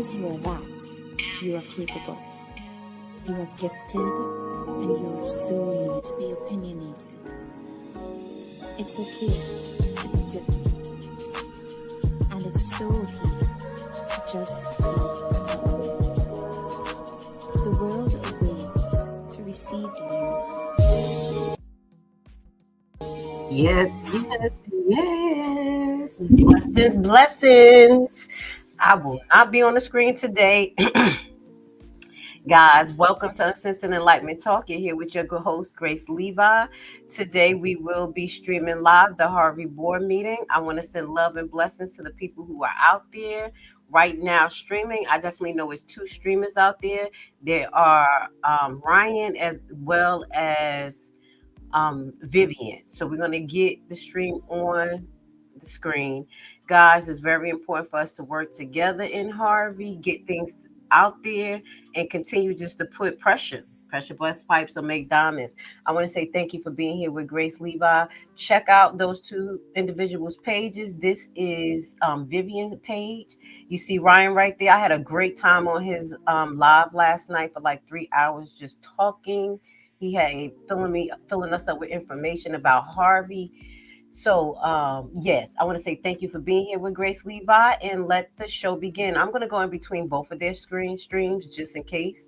because you are that, you are capable. You are gifted, and you are soon to be opinionated. It's okay to be different, and it's so okay to just be. The world awaits to receive you. Yes. Blessings. I will not be on the screen today. Guys, welcome to Uncensored Enlightenment Talk. You're here with your good host, Grace Levi. Today, we will be streaming live the Harvey board meeting. I want to send love and blessings to the people who are out there right now streaming. I definitely know it's 2 streamers out there. There are Ryan as well as Vivian. So we're going to get the stream on the screen. Guys, it's very important for us to work together in Harvey, get things out there, and continue just to put pressure bust pipes or make diamonds. I want to say thank you for being here with Grace Levi. Check out those 2 individuals' pages. This is Vivian's page. You see Ryan right there. I had a great time on his live last night for like 3 hours just talking. He had filling us up with information about Harvey. So, yes, I want to say thank you for being here with Grace Levi and let the show begin. I'm going to go in between both of their streams just in case.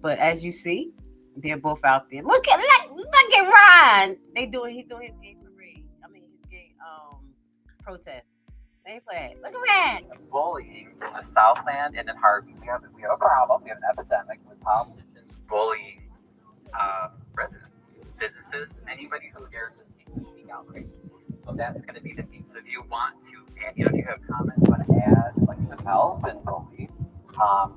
But as you see, they're both out there. Look at Ryan. He's doing his gay parade. His gay protest. They play. Look at Ryan. Bullying in the Southland and in Harvey. We have a problem. We have an epidemic with politicians bullying residents, businesses, anybody who dares to speak out, right? So that's going to be the theme. So if you want to, if you have comments, want to add, like some help and bully, I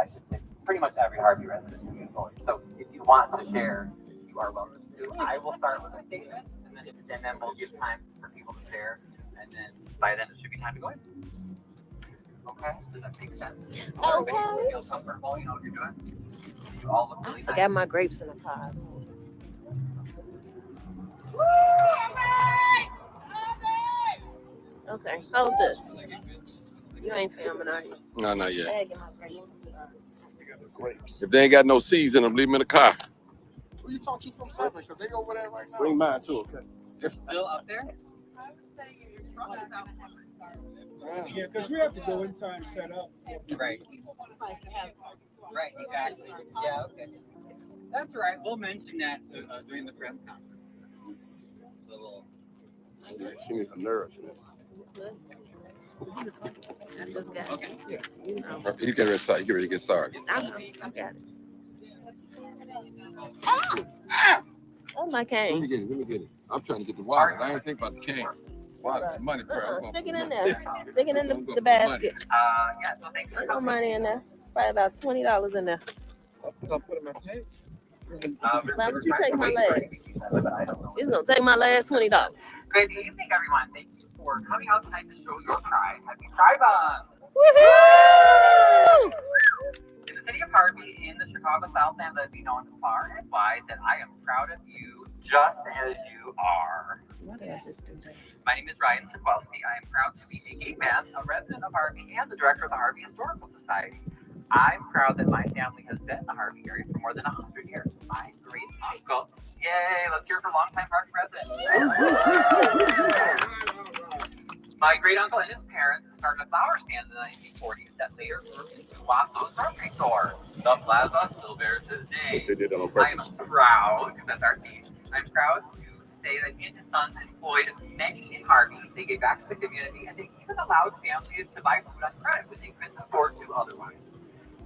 should say pretty much every Harvey resident is being bullied. So if you want to share, you are welcome to. I will start with a statement, and then we'll give time for people to share, and then by then it should be time to go in. Okay? Does that make sense? Okay. Feel comfortable, you know what you're doing? You all look really I got my grapes in the pod. Okay, hold this. You ain't filming, are you? No, not yet. I get my grapes. If they ain't got no seeds in them, leave them in the car. Who you talk to from 7? Because they over there right now. Bring mine too, okay? They're still up there? I would say your truck is out. Yeah, because we have to go inside and set up. Right. Right, exactly. Yeah, okay. That's right. We'll mention that during the press conference. She needs a nurse. Okay. Yeah. You get ready to get started. I got it. Oh, my cane. Let me get it. I'm trying to get the water. I ain't think about the cane. Water, money prayer. Stick it in there. Stick it in the basket. Yeah, so thanks for There's no money in there. Probably about $20 in there. I'm gonna put it in my pants. Why would you take my last? He's gonna take my last $20. Good evening, everyone. Thank you for coming out tonight to show your pride. Happy Pride Month! Woohoo! In the city of Harvey, in the Chicago Southland, let it be known far and wide that I am proud of you just as you are. Why did I just do that? My name is Ryan Sidwelski. I am proud to be a gay man, a resident of Harvey, and the director of the Harvey Historical Society. I'm proud that my family has been in the Harvey area for more than 100 years. My great uncle, yay, let's hear it for longtime Harvey resident. My great uncle and his parents started a flower stand in the 1940s that later grew into Wasso's grocery store. The plaza still bears his name. They did it on I am purpose. proud, because that's our team. I'm proud to say that he and his sons employed many in Harvey. They gave back to the community, and they even allowed families to buy food on credit when they couldn't afford to otherwise.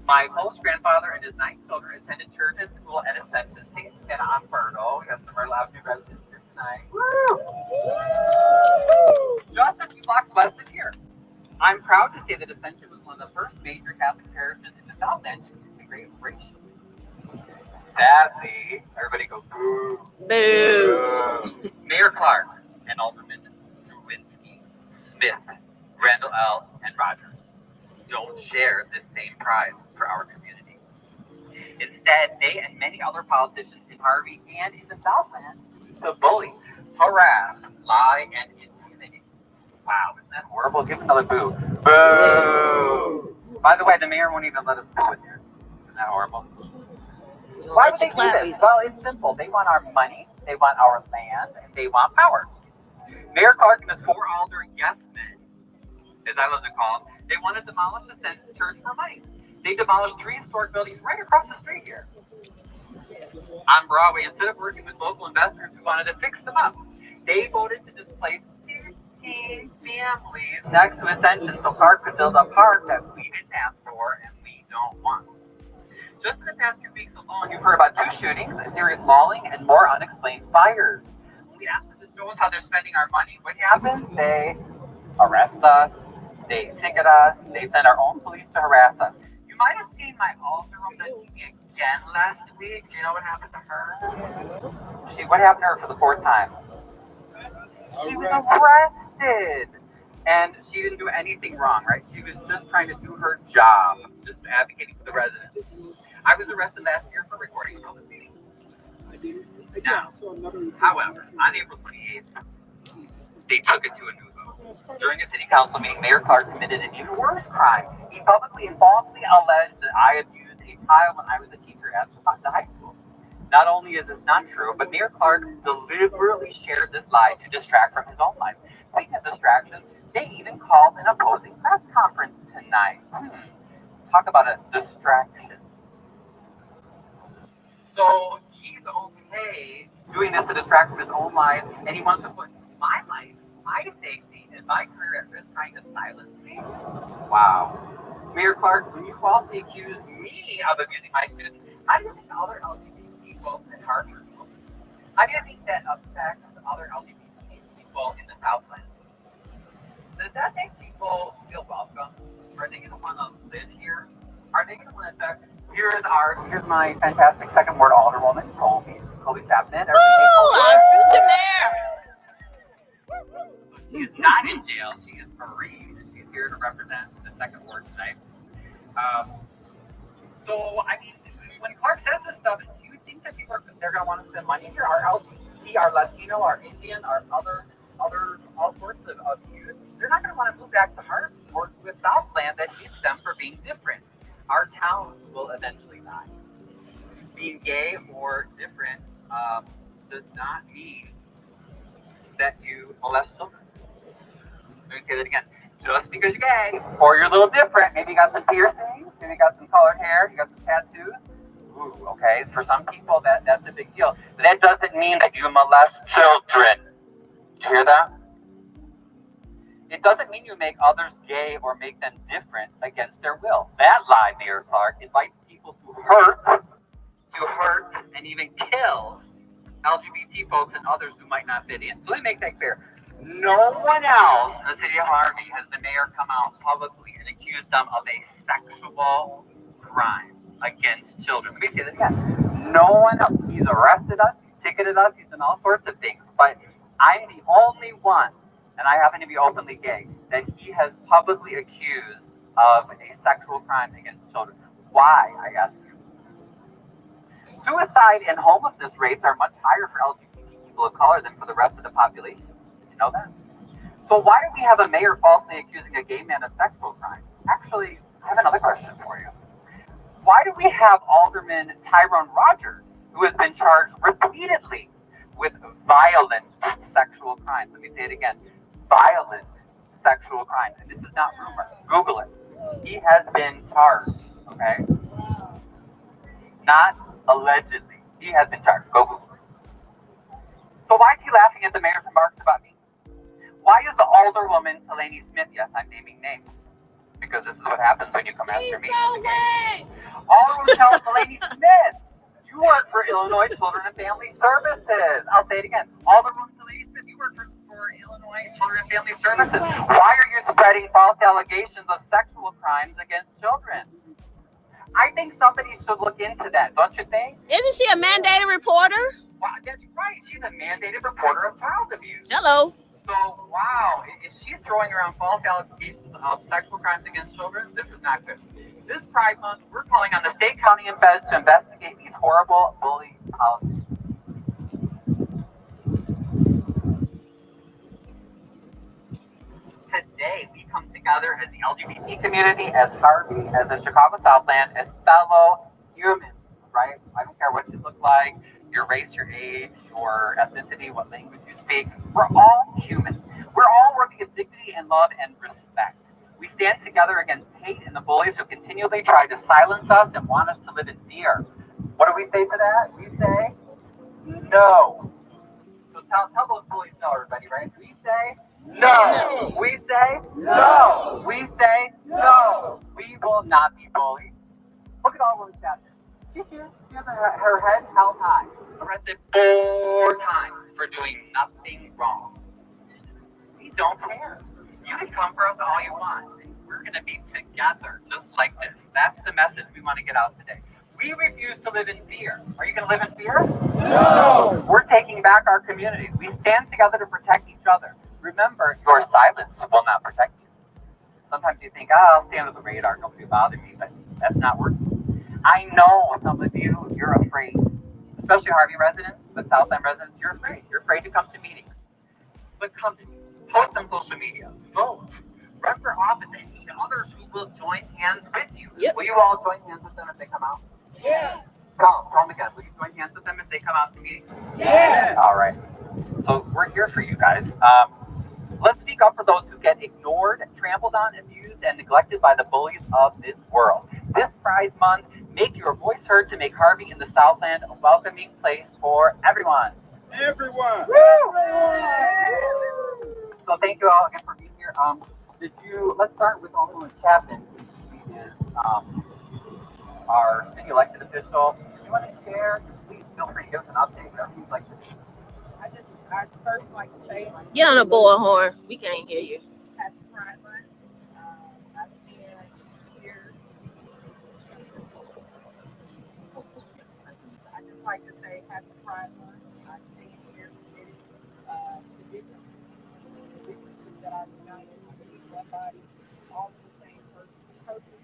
My post-grandfather and his 9 children attended church and school at Ascension St. Stella on Fergo. We have some of our loud new residents here tonight. Woo! Just a few blocks west of here. I'm proud to say that Ascension was one of the first major Catholic parishes in the Southland to integrate racial. Sadly, everybody go boo. Boo. Mayor Clark and Alderman Lewinsky, Smith, Randall L., and Rogers don't share this same pride for our community. Instead, they and many other politicians in Harvey and in the Southland to bully, harass, lie, and intimidate. Wow, isn't that horrible? Give another boo. Boo! By the way, the mayor won't even let us go in there. Isn't that horrible? Why would they do this? Well, it's simple. They want our money, they want our land, and they want power. Mayor Clark and his 4 alder yes men, as I love to call them, they want to demolish the Census Church for money. They demolished 3 historic buildings right across the street here on Broadway. Instead of working with local investors who wanted to fix them up, they voted to displace 15 families next to Ascension so Clark could build a park that we didn't ask for and we don't want. Just in the past 2 weeks alone, you've heard about 2 shootings, a serious mauling, and more unexplained fires. We asked them to show us how they're spending our money. What happens? They arrest us, they ticket us, they send our own police to harass us. You might have seen my alderwoman on TV again last week. Do you know what happened to her? What happened to her for the 4th time? She was arrested. And she didn't do anything wrong, right? She was just trying to do her job, just advocating for the residents. I was arrested last year for recording a public meeting. Now, however, on April 28th, they took it to a new vote. During a city council meeting, Mayor Clark committed an even worse crime. He publicly and falsely alleged that I abused a child when I was a teacher at the high school. Not only is this not true, but Mayor Clark deliberately shared this lie to distract from his own life. Speaking of distractions, they even called an opposing press conference tonight. Talk about a distraction. So he's okay doing this to distract from his own life, and he wants to put my life, my safety, and my career at risk trying to silence me? Wow. Mayor Clark, when you falsely accuse me of abusing my students, how do you think other LGBT folks at Harvey feel? How do you think that affects other LGBT people in the Southland? Does that make people feel welcome? Are they going to want to live here? Are they going to want to affect? Here's my fantastic second ward alderwoman, Colby Chapman. Woo! Our future mayor. She is not in jail. She is free. She's here to represent the second ward tonight. So, I mean, when Clark says this stuff, do you think that people they're going to want to spend money here? Our LGBT, our Latino, our Indian, our other all sorts of youth, they're not going to want to move back to Harvey or to a Southland that hates them for being different. Our town will eventually die. Being gay or different does not mean that you molest children. Let me say that again. Just because you're gay or you're a little different, maybe you got some piercings, maybe you got some colored hair, you got some tattoos. Ooh, okay. For some people, that's a big deal. But that doesn't mean that you molest children. Did you hear that? It doesn't mean you make others gay or make them different against their will. That lie, Mayor Clark, invites people to hurt, and even kill LGBT folks and others who might not fit in. So let me make that clear. No one else in the city of Harvey has the mayor come out publicly and accuse them of a sexual crime against children. Let me say that again. No one else. He's arrested us, he's ticketed us, he's done all sorts of things. But I'm the only one, and I happen to be openly gay, that he has publicly accused of a sexual crime against children. Why, I ask you? Suicide and homelessness rates are much higher for LGBT people of color than for the rest of the population. Did you know that? So why do we have a mayor falsely accusing a gay man of sexual crime? Actually, I have another question for you. Why do we have Alderman Tyrone Rogers, who has been charged repeatedly with violent sexual crimes? Let me say it again. Violent sexual crimes. And this is not rumor. Google it. He has been charged, okay? Not allegedly. He has been charged. Go Google it. So why is he laughing at the mayor's remarks about me? Why is the alderwoman Delaney Smith, yes, I'm naming names, because this is what happens when you come after me. Alderwoman Delaney Smith, you work for Illinois Children and Family Services. I'll say it again. Alderwoman Delaney Smith, you work for Illinois Children and Family Services. Why are you spreading false allegations of sexual crimes against children? I think somebody should look into that, don't you think? Isn't she a mandated reporter? Well, that's right. She's a mandated reporter of child abuse. Hello. So, wow, if she's throwing around false allegations of sexual crimes against children, this is not good. This Pride Month, we're calling on the state, county, and feds to investigate these horrible bully policies. Today, we come together together as the LGBT community, as Harvey, as the Chicago Southland, as fellow humans, right? I don't care what you look like, your race, your age, your ethnicity, what language you speak. We're all human. We're all worthy of dignity and love and respect. We stand together against hate and the bullies who continually try to silence us and want us to live in fear. What do we say to that? We say, no. So tell those bullies no, everybody, right? We say, no. We say, no. We say, no. We will not be bullied. Look at all the women's out there. She has her head held high, arrested 4 times for doing nothing wrong. We don't care. You can come for us all you want. We're going to be together, just like this. That's the message we want to get out today. We refuse to live in fear. Are you going to live in fear? No! We're taking back our communities. We stand together to protect each other. Remember, your silence will not protect you. Sometimes you think, I'll stay under the radar, nobody will bother me, but that's not working. I know some of you, you're afraid, especially Harvey residents, but Southland residents, you're afraid. You're afraid to come to meetings. But come to post on social media, vote, run for office, and meet others who will join hands with you. Yep. Will you all join hands with them if they come out? Yes. Tell them again. Will you join hands with them if they come out to meetings? Yes. All right. So we're here for you guys. Let's speak up for those who get ignored, trampled on, abused, and neglected by the bullies of this world. This Pride Month, make your voice heard to make Harvey in the Southland a welcoming place for everyone. Everyone. So thank you all again for being here. Let's start with Alderman Chapman, since he is our city elected official. If you want to share, please feel free to give us an update. Whatever you'd like to do. I'd first like to say, Get on the bullhorn. We can't hear you. Happy Pride Month. I stand here. I just like to say Happy Pride Month. I stand here committed to differences that are united. I believe one body, all of the same purpose.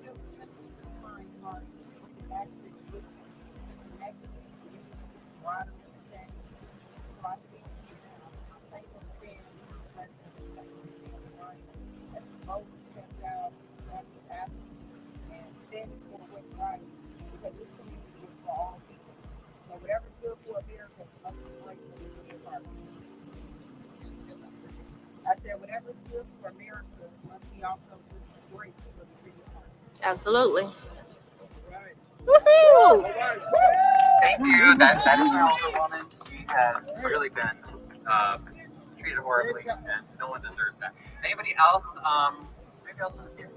Just simply find heart, active, connection, wider understanding. So I stand here now. I'm thankful to stand in the presence of the right as the vote steps out on these athletes and standing for what's right, because this community is for all people. So whatever's good for America must be great for the city of Harvey. I said whatever's good for America must be also great for the city of Harvey. Absolutely. Right. Woohoo! Thank you. That is our Alderwoman. She has really been treated horribly, and no one deserves that. Anybody else? Maybe else in here.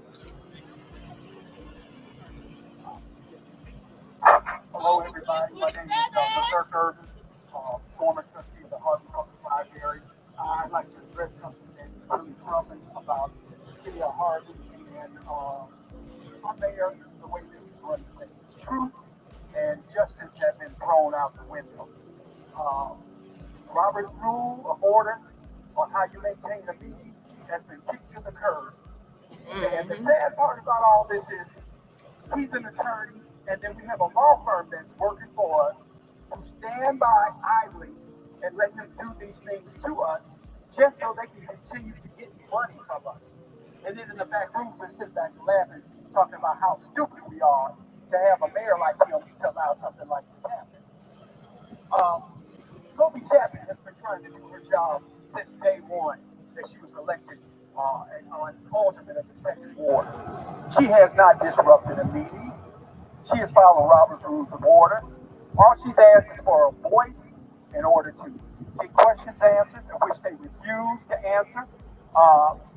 Hello, everybody. My name is Clerk, former trustee of the Harvey Public Library. I'd like to address something that's really troubling about the city of Harvey and our mayor, the way that he's running things. Truth and justice have been thrown out the window. Robert's rule of order on how you maintain a meeting has been kicked to the curb. And the sad part about all this is he's an attorney, and then we have a law firm that's working for us to stand by idly and let them do these things to us just so they can continue to get money from us. And then in the back room, we sit back and laughing, talking about how stupid we are to have a mayor like him to allow something like this happen. Toby Chapman has been trying to do her job since day one that she was elected on alderman of the second ward. She has not disrupted a meeting. She has followed Robert's rules of order. All she's asked is for a voice in order to get questions answered, in which they refuse to answer.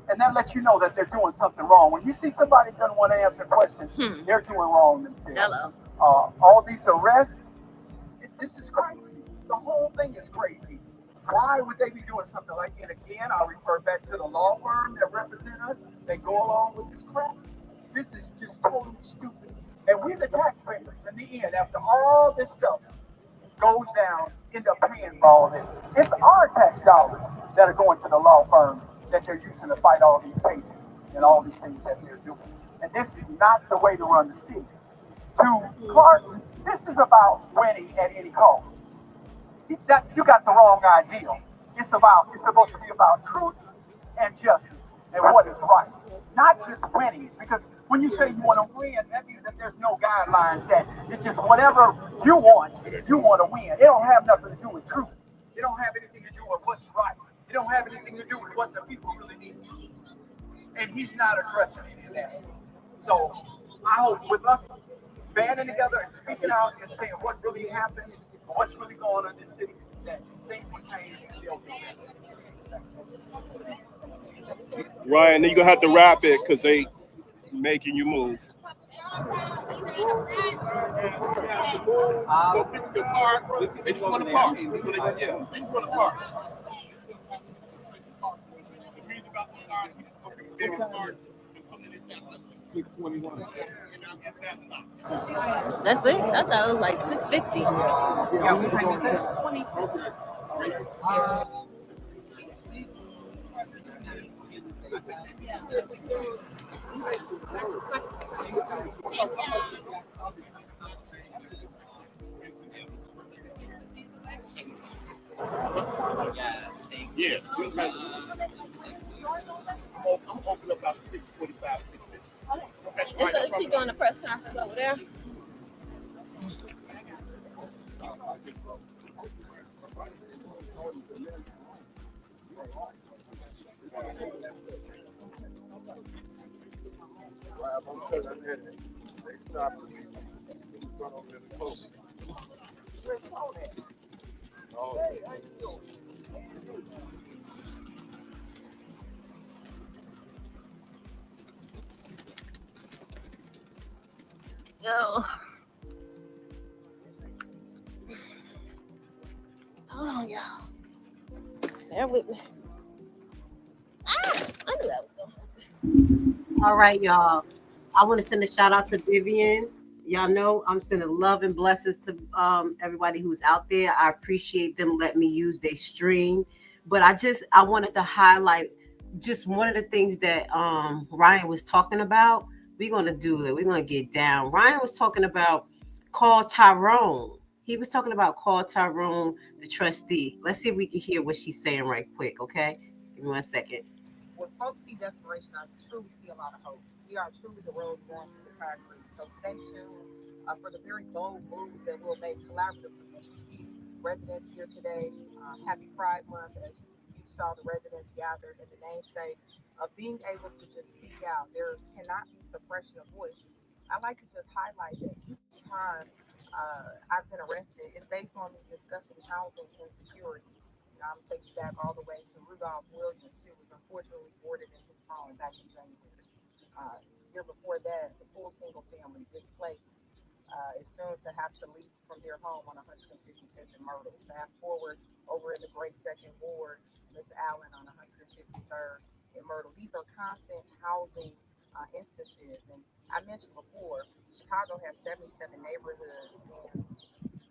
And that lets you know that they're doing something wrong. When you see somebody doesn't want to answer questions, they're doing wrong themselves. Hello. All these arrests, this is crazy. The whole thing is crazy. Why would they be doing something like that again? I'll refer back to the law firm that represent us. They go along with this crap. This is just totally stupid. And we, the taxpayers, in the end, after all this stuff goes down, end up paying for all this. It's our tax dollars that are going to the law firms that they're using to fight all these cases and all these things that they're doing. And this is not the way to run the city. To Clark, this is about winning at any cost. You got the wrong idea. It's supposed to be about truth and justice. and what is right. Not just winning, because when you say you want to win, that means that there's no guidelines, that it's just whatever you want to win. It don't have nothing to do with truth. It don't have anything to do with what's right. It don't have anything to do with what the people really need. And he's not addressing any of that. So I hope with us banding together and speaking out and saying what really happened, what's really going on in this city, that things will change and they'll be better. Ryan, then you're gonna have to wrap it because they making you move. So people can park. They just want to park. So they, yeah, they just want to park. The reason about the park is okay, big cars come in this 621. That's it. I thought it was like 650. Yeah, we can do 20. Yes. I'm open about 6:45, 6:50. And so she doing the press conference over there. Yo. Hold on, y'all. Bear with me. I knew that was going to happen. All right, y'all. I want to send a shout out to Vivian. Y'all know I'm sending love and blessings to everybody who's out there. I appreciate them letting me use their stream. But I wanted to highlight just one of the things that Ryan was talking about. We're gonna do it. We're gonna get down. Ryan was talking about call Tyrone. He was talking about call Tyrone, the trustee. Let's see if we can hear what she's saying right quick, okay? Give me 1 second. When folks see desperation, I truly see a lot of hope. We are truly the road going through the concrete. So stay tuned for the very bold moves that we'll make collaboratively. You see residents here today. Happy Pride Month, as you saw the residents gathered in the namesake of being able to just speak out. There cannot be suppression of voice. I like to just highlight that each time I've been arrested, it's based on me discussing housing insecurity. You know, I'm taking back all the way to Rudolph Williams, who was unfortunately boarded in his home back in January. Year before that, the full single family displaced is soon to have to leave from their home on 155th and Myrtle. Fast forward over in the Great Second Ward, Miss Allen on 153rd and Myrtle. These are constant housing instances. And I mentioned before, Chicago has 77 neighborhoods, and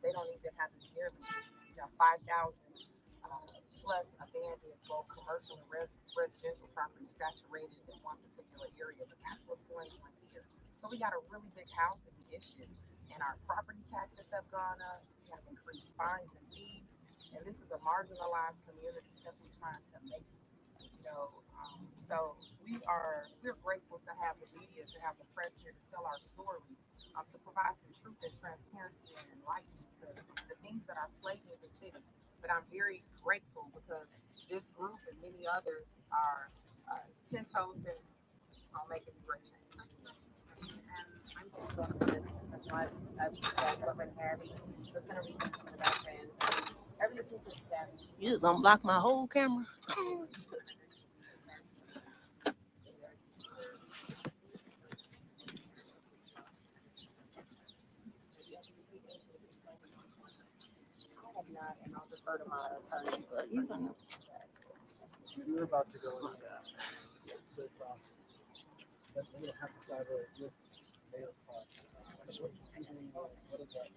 they don't even have this nearly 5,000 plus abandoned, both commercial and residential properties saturated in one particular area. But that's what's going on here. So we got a really big housing issue, and our property taxes have gone up. We have increased fines and fees, and this is a marginalized community simply trying to make it. So we're grateful to have the media, to have the press here to tell our story, to provide some truth and transparency and enlightenment to the things that are plaguing the city. But I'm very grateful because this group and many others are 10 toes in on making a great change. I'm just going to this as much as Adderperson Harvey. Just going to read into the background. Everything is them. You just unblock my whole camera. And I'll defer to my attorney. But you're gonna. You're about to go. Oh my God. But we have to fly over with Dale's car. What is that?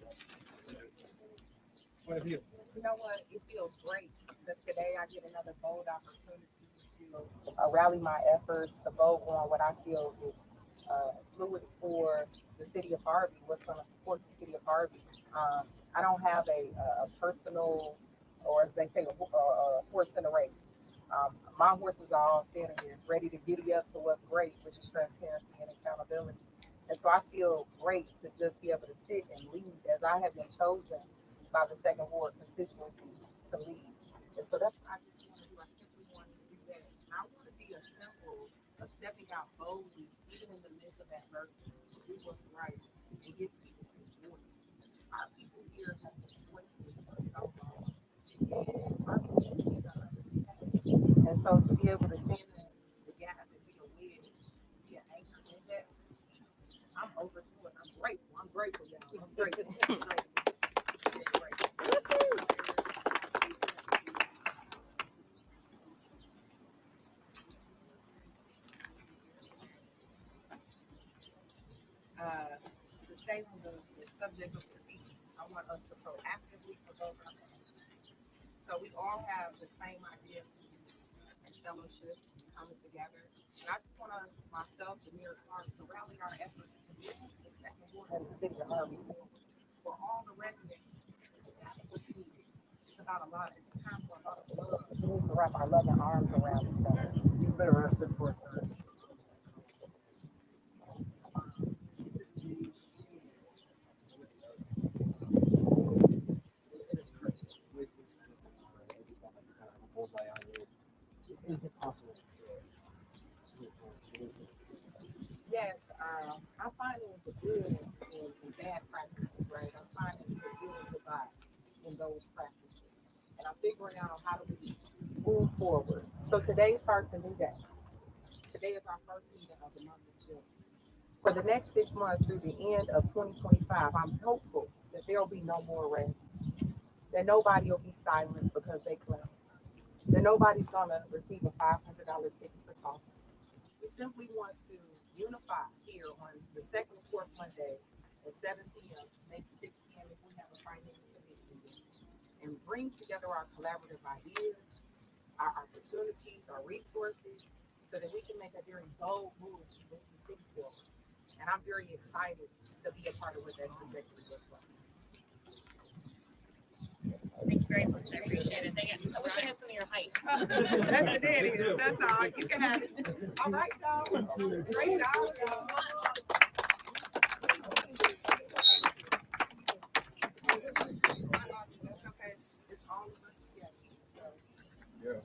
What have you? You know what? It feels great because today I get another bold opportunity to rally my efforts to vote on what I feel is fluid for the city of Harvey, what's going to support the city of Harvey. I don't have a personal, or as they say, a horse in the race. My horses are all standing here ready to giddy up to what's great, which is transparency and accountability. And so I feel great to just be able to sit and lead as I have been chosen by the Second Ward constituency to lead. And so that's what I just want to do. I simply want to do that. And I want to be a symbol of stepping out boldly, even in the midst of adversity, to do what's right and give people a voice. Our people here have been voices for so long, and our communities are underrepresented. And so to be able to stand in the gap and be a wedge, be an anchor in that, I'm over to it. I'm grateful. I'm grateful, y'all. I'm grateful. I'm grateful. To stay on the subject of the meeting, I want us to proactively provoke our families. So we all have the same idea and fellowship coming together. And I just want us, myself, the Mayor Clark, to rally our efforts to get the Second Ward and the city of Harvey forward. For all the residents, that's what's needed. It's about a lot. It's time for a lot of love. We need to wrap our loving arms around each other. You better ask it for a time. Is it possible? Yes, I'm finding the good in bad practices, right? I'm finding the good and the bad in those practices. And I'm figuring out how do we move forward. So today starts a new day. Today is our first meeting of the month of June. For the next 6 months through the end of 2025, I'm hopeful that there will be no more arrests, that nobody will be silenced because they claim, that nobody's gonna receive a $500 ticket for talking. We simply want to unify here on the second and fourth Monday at 7 p.m., maybe 6 p.m. if we have a finance committee meeting, and bring together our collaborative ideas, our opportunities, our resources, so that we can make a very bold move to move the city forward. And I'm very excited to be a part of what that trajectory looks like. Thank you very much. I appreciate it. I wish I had some of your height. That's the daddy. That's all. You can have it. All right, y'all. Great job, y'all. Yeah.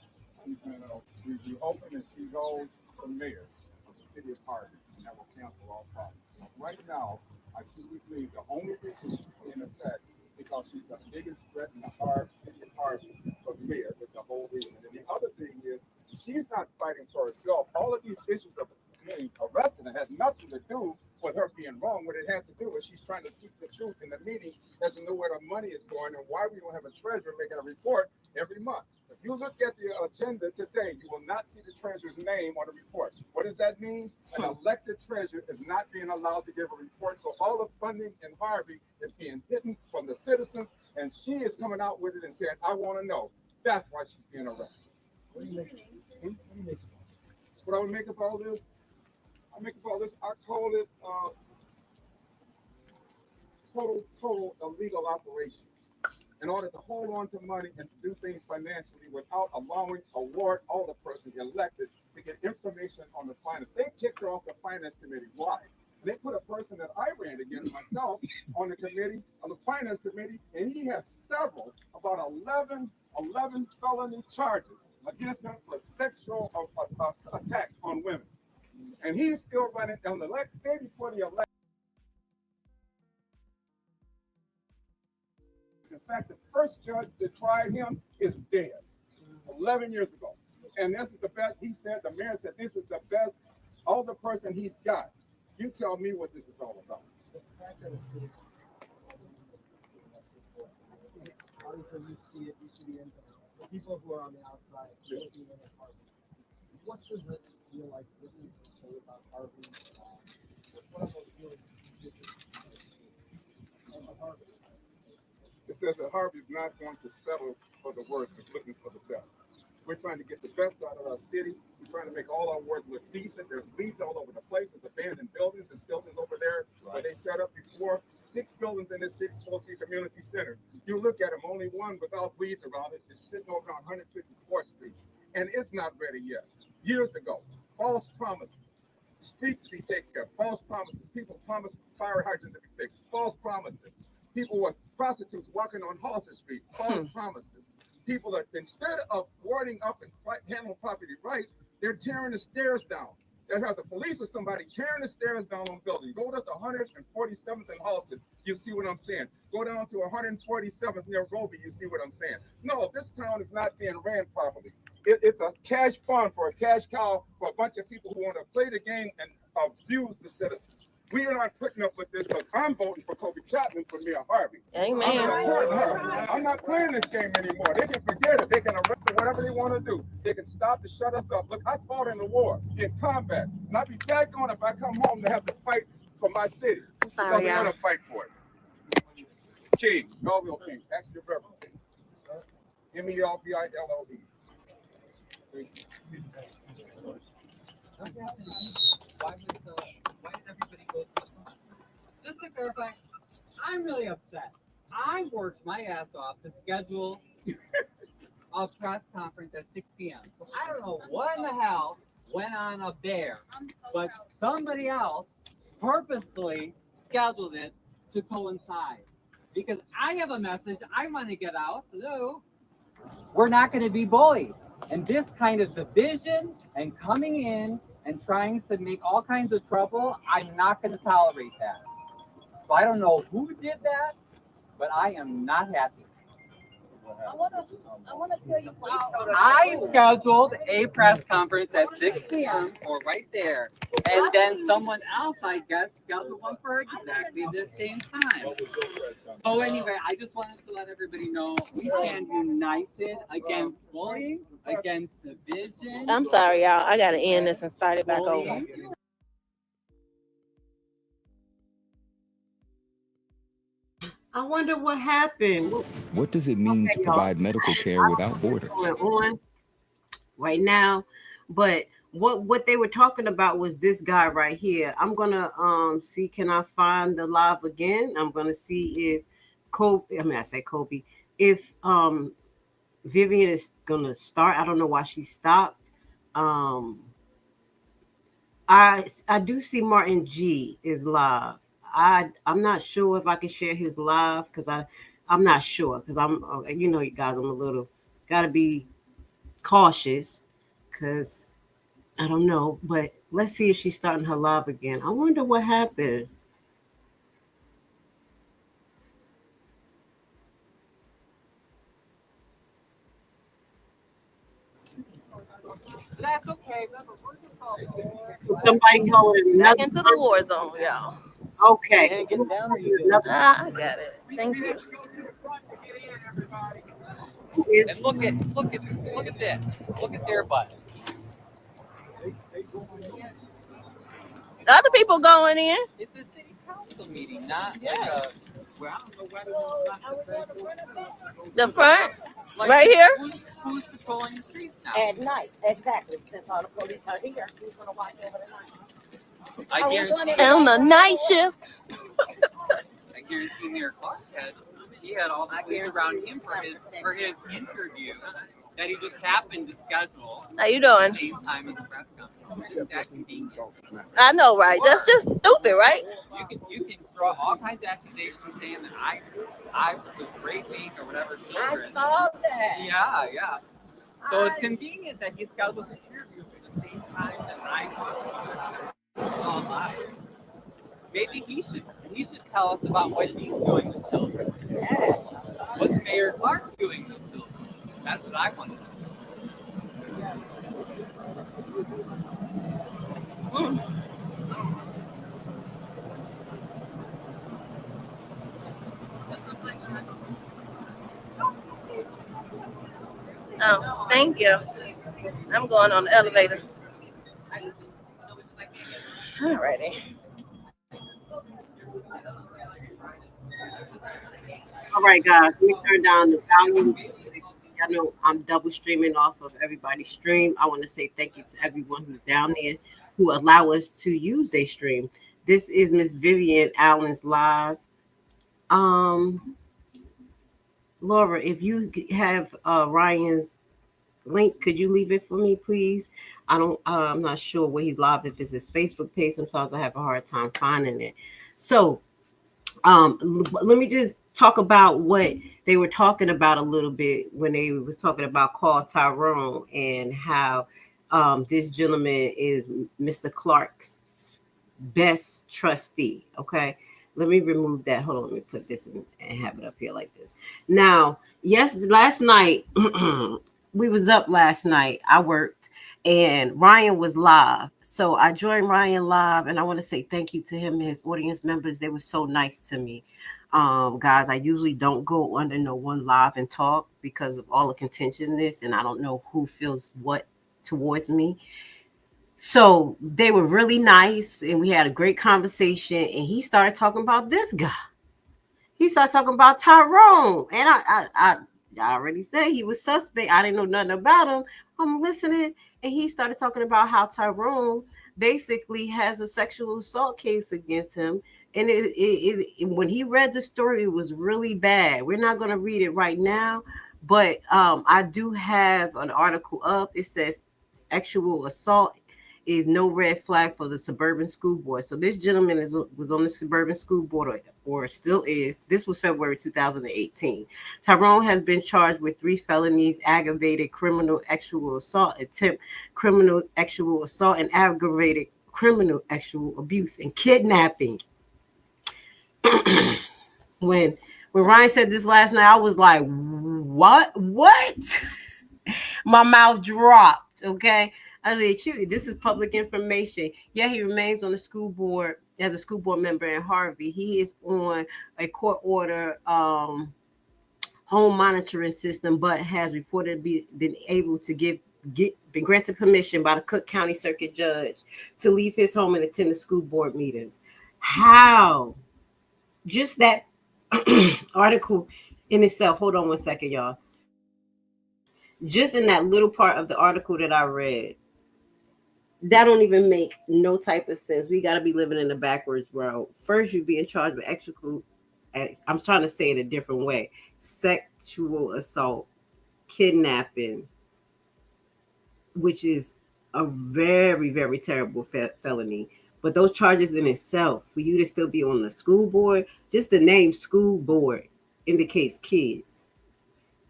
We open and she goes for mayor of the city of Harvey, and that will cancel all problems. Right now, I truly believe the only reason she's being attacked because she's the biggest threat in the city of Harvey for the mayor is the whole reason. And the other thing is, she's not fighting for herself. All of these issues of being arrested has nothing to do with her being wrong. What it has to do is she's trying to seek the truth in the meeting, doesn't know where the money is going and why we don't have a treasurer making a report every month. If you look at the agenda today, you will not see the treasurer's name on the report. What does that mean? An elected treasurer is not being allowed to give a report. So all the funding in Harvey is being hidden from the citizens, and she is coming out with it and saying, I want to know. That's why she's being arrested. What do you make? What I would make of all this? I call it total illegal operation. In order to hold on to money and to do things financially without allowing a ward alderperson elected to get information on the finance. They kicked her off the finance committee. Why? They put a person that I ran against myself on the committee, on the finance committee, and he had several, about 11 felony charges against him for sexual attacks on women. And he's still running on the day before the election. In fact, the first judge that tried him is dead 11 years ago. And this is the best, he said, the mayor said, this is the best alderperson he's got. You tell me what this is all about. Obviously, you see it, you see the impact. The people who are on the outside looking in at Harvey. What does it feel like? What does it say about Harvey? What are those feelings? Harvey? It says that Harvey's not going to settle for the worst, but looking for the best. We're trying to get the best out of our city. We're trying to make all our wards look decent. There's weeds all over the place. There's abandoned buildings. There's buildings over there where they set up before. 6 buildings in this city supposed to be community centers. You look at them, only one without weeds around it is sitting over on 154th Street. and it's not ready yet. Years ago, false promises. Streets to be taken care of. False promises. People promised fire hydrants to be fixed. False promises. People were prostitutes walking on Halsey Street. False promises. People are, instead of warding up and handling property right, they're tearing the stairs down. They have the police or somebody tearing the stairs down on buildings. Go to the 147th and Halston, you see what I'm saying. Go down to 147th near Roby, you see what I'm saying. No, this town is not being ran properly. It's a cash fund for a cash cow for a bunch of people who want to play the game and abuse the citizens. We are not putting up with this because I'm voting for Kobe Chapman for Mayor Harvey. Amen. I'm supporting her. I'm not playing this game anymore. They can forget it. They can arrest her, whatever they want to do. They can stop to shut us up. Look, I fought in the war, in combat. And I'll be back on if I come home to have to fight for my city. I'm sorry, because I want to fight for it. King, Melville King, that's your brother. MELVILLE. Why did everybody go to the front? Just to clarify, I'm really upset. I worked my ass off to schedule a press conference at 6 p.m. So I don't know what in the hell went on up there, but somebody else purposefully scheduled it to coincide. Because I have a message I want to get out. Hello. We're not going to be bullied. And this kind of division and coming in and trying to make all kinds of trouble, I'm not going to tolerate that. So I don't know who did that, but I am not happy. I want to tell you. I scheduled a press conference at 6 p.m. or right there, and then someone else, I guess, scheduled one for exactly the same time. So anyway, I just wanted to let everybody know we stand united against bullying, against division. I'm sorry, y'all. I gotta end this and start it back over. bullying. I wonder what happened. What does it mean Okay, to provide medical care without borders? Going on right now, but what they were talking about was this guy right here. I'm gonna see, can I find the live again? I'm gonna see if Kobe, if Vivian is gonna start. I don't know why she stopped. I do see Martin G is live. I'm not sure if I can share his live because I'm not sure because you guys, I'm a little gotta be cautious because I don't know, but let's see if she's starting her live again. I wonder what happened. That's okay. So somebody holding Back another into the war zone, y'all. okay. I got it. Thank you. And look at this. Look at their butt. The other people going in. It's a city council meeting, not The front, like right here. Who's patrolling the streets now? At night, exactly. Since all the police are here, who's going to watch over the night? I guarantee. On the night shift. I guarantee Mayor Clark he had all that police around him for his interview that he just happened to schedule. How you doing? At the same time as the press conference. That convenient. I know, right? That's just stupid, right? You can throw all kinds of accusations saying that I was raping or whatever children. I saw that. Yeah. So it's convenient that he schedules an interview for the same time that I talk online. Maybe he should tell us about what he's doing with children. Yes. What's Mayor Clark doing with children? That's what I want to know. Oh, thank you. I'm going on the elevator. Alrighty. All right, guys, let me turn down the volume. I know I'm double streaming off of everybody's stream. I want to say thank you to everyone who's down there who allow us to use their stream. This is Miss Vivian Allen's live. Laura, if you have Ryan's link. Could you leave it for me, please? I'm not sure where he's live. If it's his Facebook page, sometimes I have a hard time finding it. So, let me just talk about what they were talking about a little bit when they was talking about Carl Tyrone and how this gentleman is Mr. Clark's best trustee. Okay. Let me remove that. Hold on. Let me put this in and have it up here like this. Now, yes, last night, we was up last night. I worked and Ryan was live. So I joined Ryan live and I want to say thank you to him and his audience members. They were so nice to me. Guys, I usually don't go under no one live and talk because of all the contentiousness and I don't know who feels what towards me. So they were really nice and we had a great conversation and he started talking about this guy. He started talking about Tyrone. And I already said he was suspect. I didn't know nothing about him. I'm listening and he started talking about how Tyrone basically has a sexual assault case against him. And when he read the story, it was really bad. We're not going to read it right now, but I do have an article up. It says sexual assault is no red flag for the suburban school board. So this gentleman was on the suburban school board or still is. This was February 2018. Tyrone has been charged with 3 felonies: aggravated criminal sexual assault, attempt criminal sexual assault, and aggravated criminal sexual abuse and kidnapping. when Ryan said this last night, I was like, what? My mouth dropped. Okay. I said, shoot, this is public information. Yeah, he remains on the school board as a school board member in Harvey. He is on a court order home monitoring system, but has reportedly been able to been granted permission by the Cook County Circuit Judge to leave his home and attend the school board meetings. How? Just that article in itself. Hold on one second, y'all. Just in that little part of the article that I read, that don't even make no type of sense. We got to be living in the backwards world. First, you be in charge of I'm trying to say it a different way: sexual assault, kidnapping, which is a very, very terrible felony. But those charges in itself, for you to still be on the school board, just the name school board indicates kids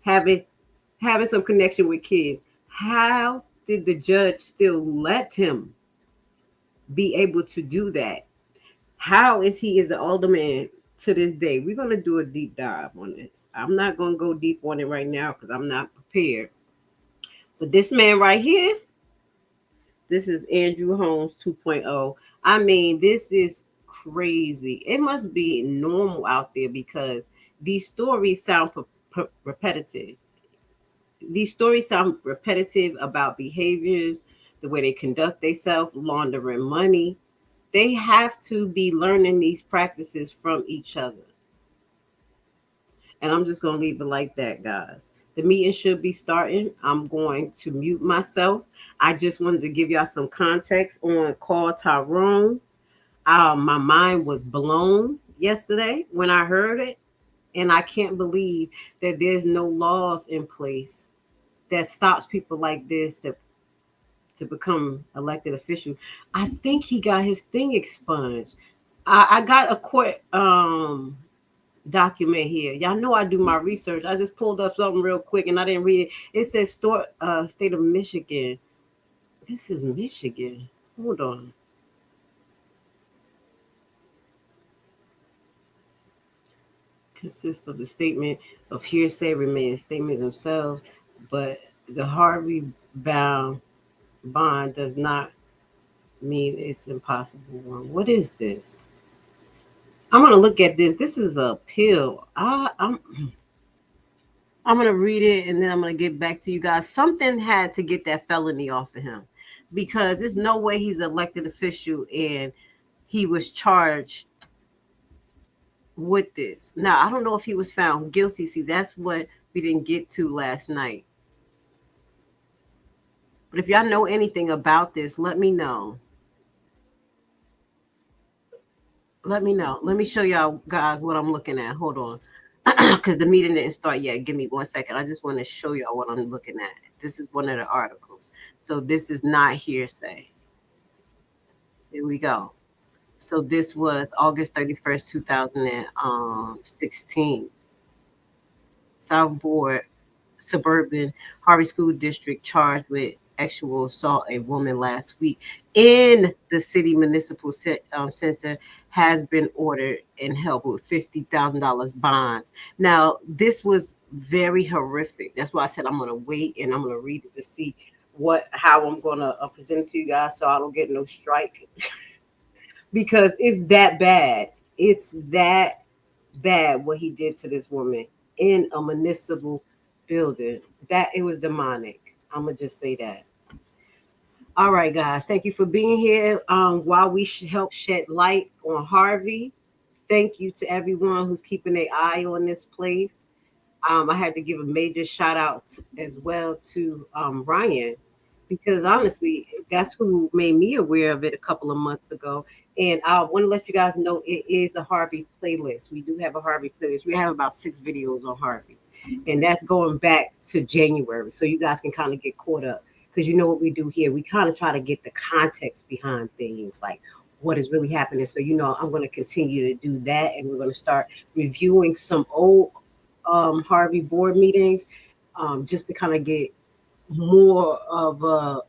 having some connection with kids. How did the judge still let him be able to do that? How is he as an alderman to this day? We're going to do a deep dive on this. I'm not going to go deep on it right now because I'm not prepared. But this man right here, this is Andrew Holmes 2.0. I mean, this is crazy. It must be normal out there because these stories sound repetitive. These stories sound repetitive about behaviors, the way they conduct themselves, laundering money. They have to be learning these practices from each other. And I'm just going to leave it like that, guys. The meeting should be starting. I'm going to mute myself. I just wanted to give y'all some context on Carl Tyrone. My mind was blown yesterday when I heard it. And I can't believe that there's no laws in place that stops people like this to become elected official. I think he got his thing expunged. I got a court document here. Y'all know I do my research. I just pulled up something real quick and I didn't read it. It says state of Michigan. This is Michigan. Hold on. Consists of the statement of hearsay remain statement themselves, but the Harvey bond does not mean it's impossible. What is this? I'm gonna look at this. This is a pill. I'm gonna read it and then I'm gonna get back to you guys. Something had to get that felony off of him because there's no way he's an elected official and he was charged with this. Now I don't know if he was found guilty. See, that's what we didn't get to last night. But if y'all know anything about this, let me know. Let me know. Let me show y'all guys what I'm looking at. Hold on. Because the meeting didn't start yet. Give me 1 second. I just want to show y'all what I'm looking at. This is one of the articles. So this is not hearsay. Here we go. So this was August 31st, 2016. South Board Suburban Harvey School District charged with sexual assault a woman last week in the city municipal center has been ordered and held with $50,000 bonds. Now, this was very horrific. That's why I said I'm going to wait and I'm going to read it to see how I'm going to present it to you guys so I don't get no strike because it's that bad. It's that bad what he did to this woman in a municipal building. That it was demonic. I'm gonna just say that. All right, guys. Thank you for being here. While we help shed light on Harvey, thank you to everyone who's keeping their eye on this place. I had to give a major shout out as well to Ryan, because honestly, that's who made me aware of it a couple of months ago. And I want to let you guys know it is a Harvey playlist. We do have a Harvey playlist. We have about 6 videos on Harvey, and that's going back to January, so you guys can kind of get caught up. Because you know what we do here, we kind of try to get the context behind things, like what is really happening. So I'm going to continue to do that, and we're going to start reviewing some old Harvey board meetings, just to kind of get more of a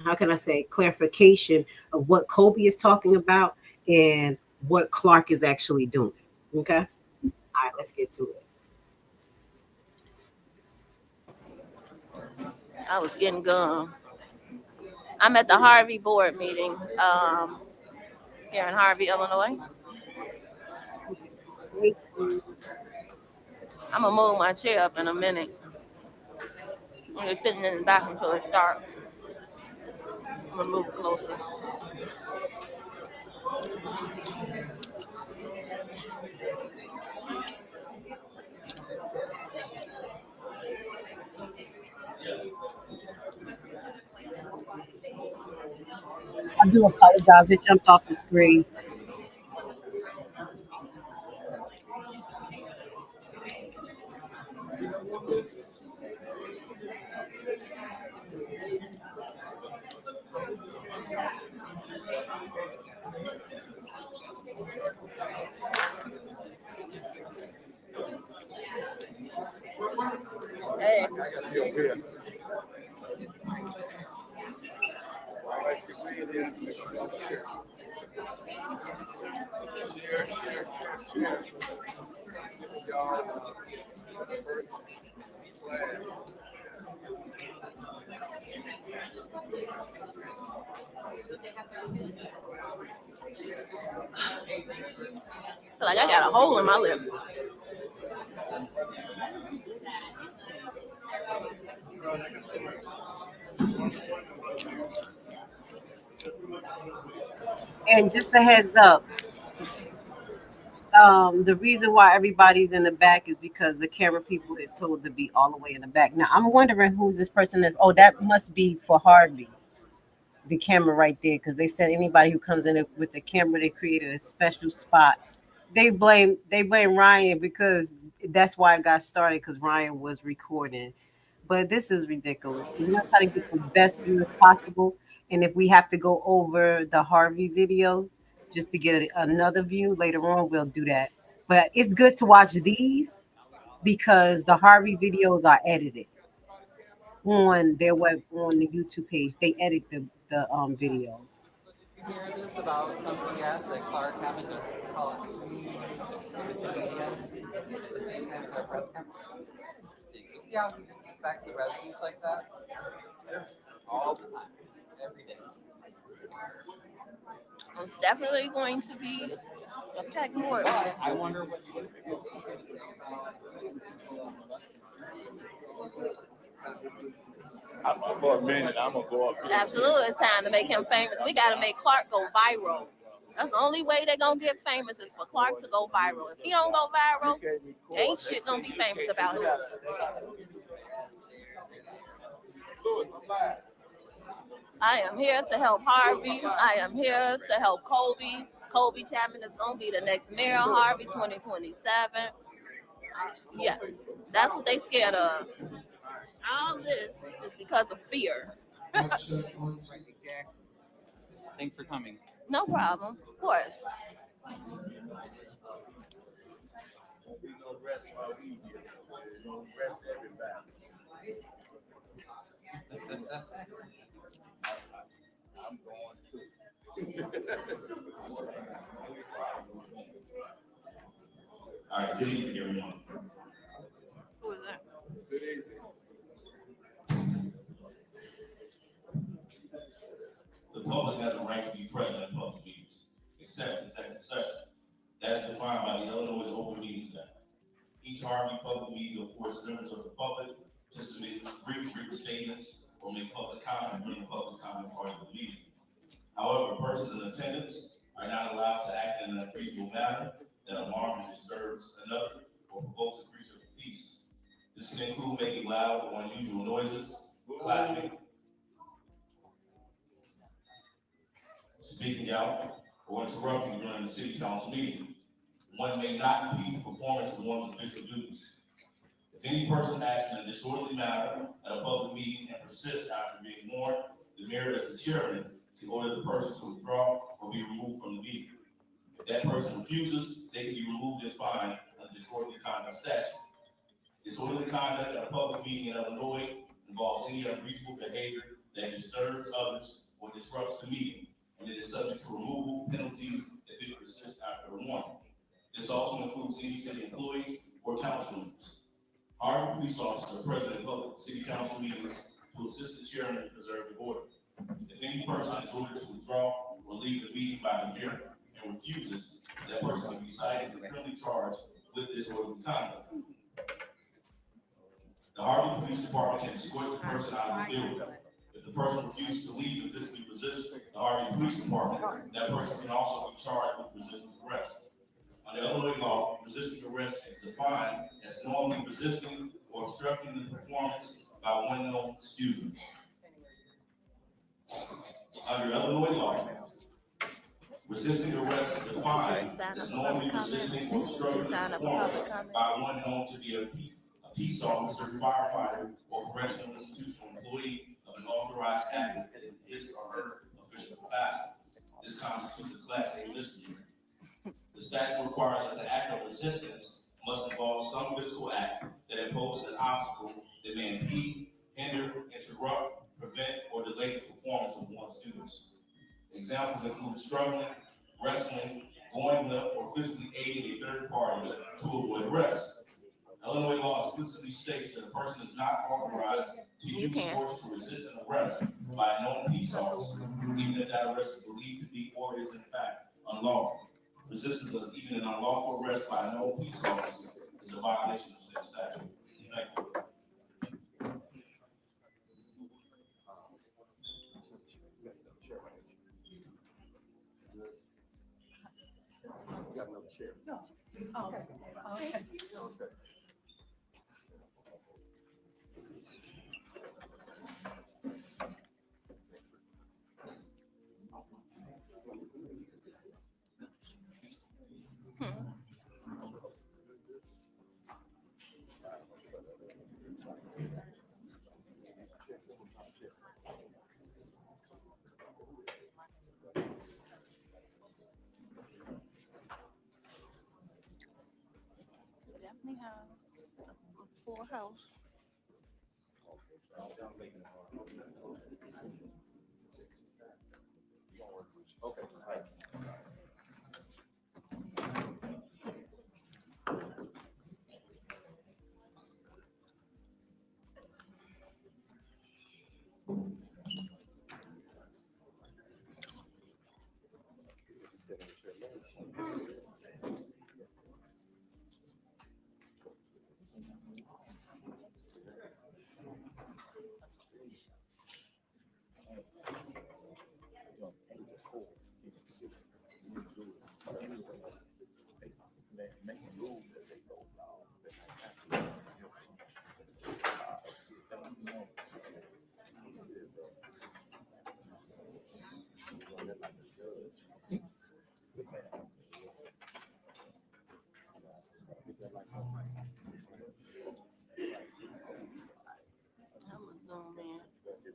how can I say clarification of what Kobe is talking about and what Clark is actually doing. Okay, all right, let's get to it. I was getting gum. I'm at the Harvey board meeting here in Harvey, Illinois. I'm gonna move my chair up in a minute. I'm just sitting in the back until it starts. I'm gonna move closer. I do apologize. It jumped off the screen. Hey. Feel like I got a hole in my lip. And just a heads up, the reason why everybody's in the back is because the camera people is told to be all the way in the back. Now I'm wondering who's this person is. Oh, that must be for Harvey, the camera right there, because they said anybody who comes in with the camera, they created a special spot. They blame Ryan because that's why it got started, because Ryan was recording. But this is ridiculous. We're gonna try to get the best view as possible, and if we have to go over the Harvey video just to get another view later on, we'll do that. But it's good to watch these because the Harvey videos are edited on their web, on the YouTube page. They edit the videos. You hear this about something else, like Clerk having to call it with the media at the same time as our press conference? Interesting. You see how he disrespects the residents like that? All the time, every day. It's definitely going to be a packed board. I wonder what you would feel. For a minute, I'm gonna go up here. Absolutely, it's time to make him famous. We got to make Clark go viral. That's the only way they're gonna get famous is for Clark to go viral. If he don't go viral, ain't shit gonna be famous about him. I am here to help Harvey. I am here to help Kobe. Kobe Chapman is gonna be the next mayor of Harvey 2027. Yes, that's what they scared of. All this is because of fear. Thanks for coming. No problem. Of course. All right, good evening, everyone. Who is that? Good evening. The public has a right to be present at public meetings, except executive session. That is defined by the Illinois Open Meetings Act. Each Harvey public meeting affords members of the public to submit brief written statements or make public comment during the public comment part of the meeting. However, persons in attendance are not allowed to act in an unreasonable manner that alarms or disturbs another or provokes a breach of the peace. This can include making loud or unusual noises, clapping, speaking out, or interrupting during the city council meeting. One may not impede the performance of one's official duties. If any person acts in a disorderly manner at a public meeting and persists after being warned, the mayor as the chairman can order the person to withdraw or be removed from the meeting. If that person refuses, they can be removed and fined under disorderly conduct statute. Disorderly conduct at a public meeting in Illinois involves any unreasonable behavior that disturbs others or disrupts the meeting, and it is subject to removal penalties if it persists after a warning. This also includes any city employees or council members. Harvey police officer present in public city council meetings to assist the chairman in preserving order. If any person is ordered to withdraw or leave the meeting by the mayor and refuses, that person can be cited and criminally charged with disorderly conduct. The Harvey Police Department can escort the person out of the building. If the person refuses to leave and physically resists the Harvey Police Department, that person can also be charged with resisting arrest. Under Illinois law, resisting arrest is defined as knowingly resisting or obstructing the performance by one known, Under Illinois law, resisting arrest is defined as knowingly resisting or obstructing the performance by one known to be a peace officer, firefighter, or correctional institutional employee of an authorized actor in his or her official capacity. This constitutes a Class A misdemeanor. The statute requires that the act of resistance must involve some physical act that imposes an obstacle that may impede, hinder, interrupt, prevent, or delay the performance of one's duties. Examples include struggling, wrestling, going limp, or physically aiding a third party to avoid arrest. Illinois law explicitly states that a person is not authorized to use force to resist an arrest by a known peace officer, even if that arrest is believed to be or is in fact unlawful. Resistance of even an unlawful arrest by a known peace officer is a violation of state statute. Thank you. Got another chair. No. Oh, okay. Okay. Definitely have a full house. Okay. Right.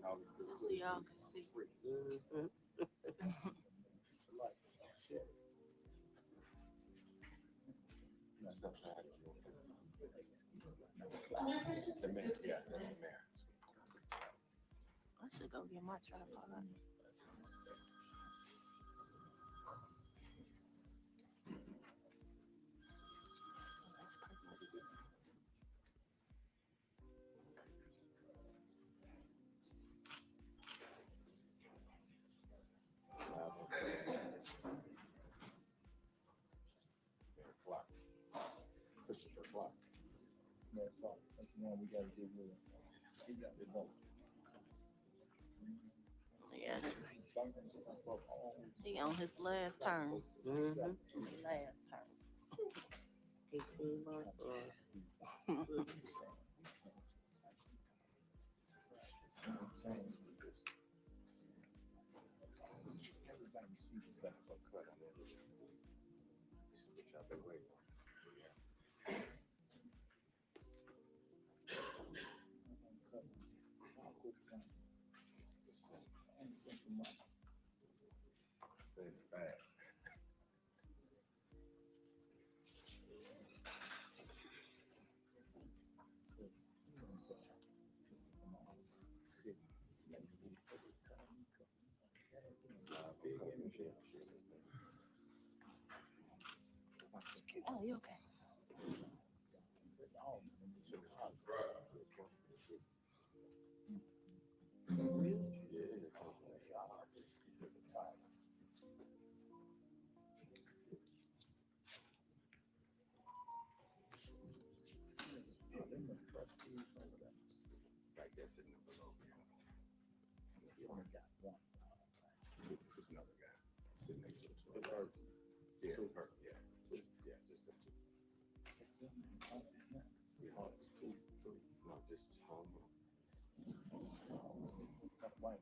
So y'all can see. I should go get my tripod. That's the one we gotta get rid of. He got the vote. Yeah. He on his last term. Last time. 18 months. Everybody sees the cut on it. Which I've been waiting on. Say it fast. Oh, you okay? Right there sitting below. You only got one. There's another guy sitting next to it. Yeah, her, yeah. Yeah, just the two. Yeah, it's 2, 3. No, just home. White.